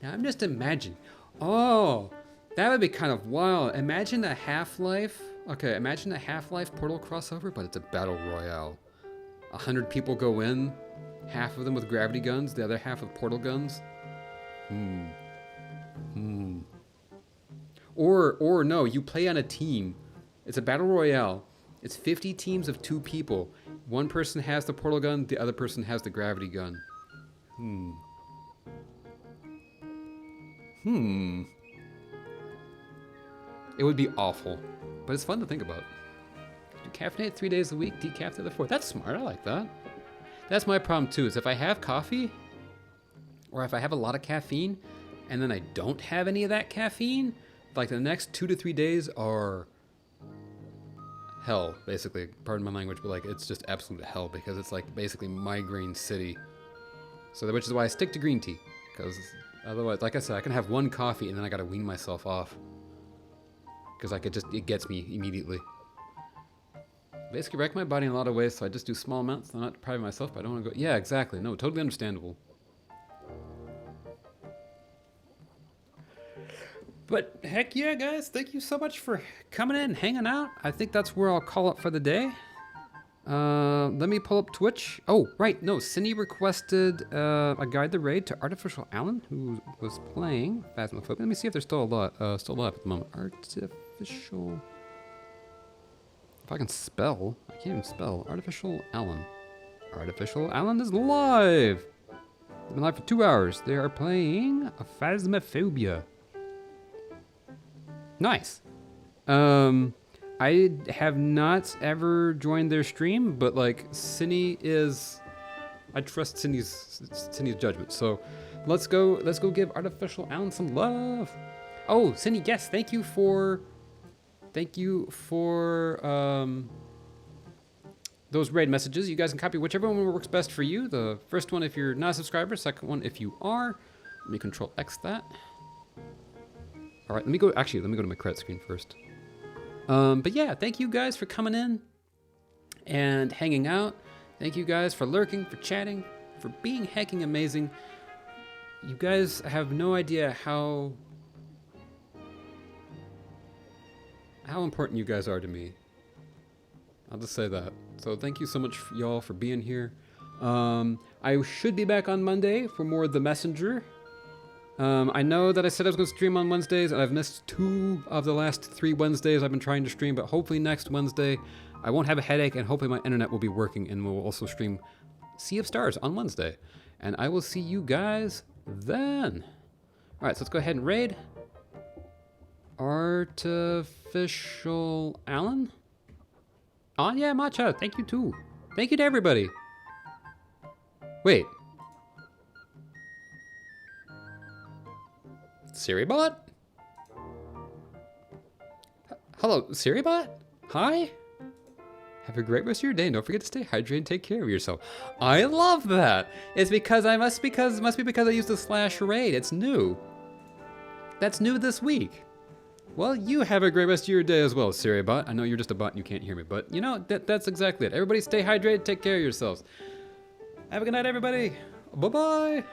I'm just imagining. Oh, that would be kind of wild. Imagine a Half-Life. Okay, imagine a Half-Life Portal crossover, but it's a battle royale. 100 people go in, half of them with gravity guns, the other half with portal guns. Or no, you play on a team. It's a battle royale. It's 50 teams of 2 people. 1 person has the portal gun, the other person has the gravity gun. It would be awful, but it's fun to think about. Caffeinate 3 days a week, decaf the other 4. That's smart, I like that. That's my problem too, is if I have coffee, or if I have a lot of caffeine, and then I don't have any of that caffeine, like the next 2 to 3 days are hell, basically. Pardon my language, but like it's just absolute hell because it's like basically migraine city. So which is why I stick to green tea, because otherwise, like I said, I can have one coffee and then I gotta wean myself off because like it gets me immediately. Basically wreck my body in a lot of ways, so I just do small amounts. I'm not depriving myself, but I don't want to go. Yeah, exactly. No, totally understandable. But heck yeah, guys, thank you so much for coming in and hanging out. I think that's where I'll call it for the day. Let me pull up Twitch. Oh, right, no, Cindy requested a guide the raid to Artificial Alan, who was playing Phasmophobia. Let me see if they're still alive at the moment. Artificial... If I can spell, I can't even spell. Artificial Alan. Artificial Alan is live! They've been live for 2 hours. They are playing a Phasmophobia. Nice. I have not ever joined their stream, but like Cindy is, I trust Cindy's judgment. So let's go give Artificial Alan some love. Oh, Cindy, yes, thank you for those raid messages. You guys can copy whichever one works best for you. The first one if you're not a subscriber, second one if you are. Let me Control X that. All right, let me go to my credit screen first. But yeah, thank you guys for coming in and hanging out. Thank you guys for lurking, for chatting, for being hecking amazing. You guys have no idea how important you guys are to me. I'll just say that. So thank you so much y'all for being here. I should be back on Monday for more of The Messenger. I know that I said I was going to stream on Wednesdays, and I've missed 2 of the last 3 Wednesdays I've been trying to stream, but hopefully next Wednesday I won't have a headache, and hopefully my internet will be working, and we'll also stream Sea of Stars on Wednesday. And I will see you guys then. Alright, so let's go ahead and raid. Artificial Alan? Oh yeah, Matcha, thank you too. Thank you to everybody. Wait. SiriBot? Hello, SiriBot? Hi? Have a great rest of your day. And don't forget to stay hydrated and take care of yourself. I love that. It's because must be because I used the /raid. It's new. That's new this week. Well, you have a great rest of your day as well, SiriBot. I know you're just a bot and you can't hear me, but you know, that's exactly it. Everybody stay hydrated, take care of yourselves. Have a good night, everybody. Bye-bye.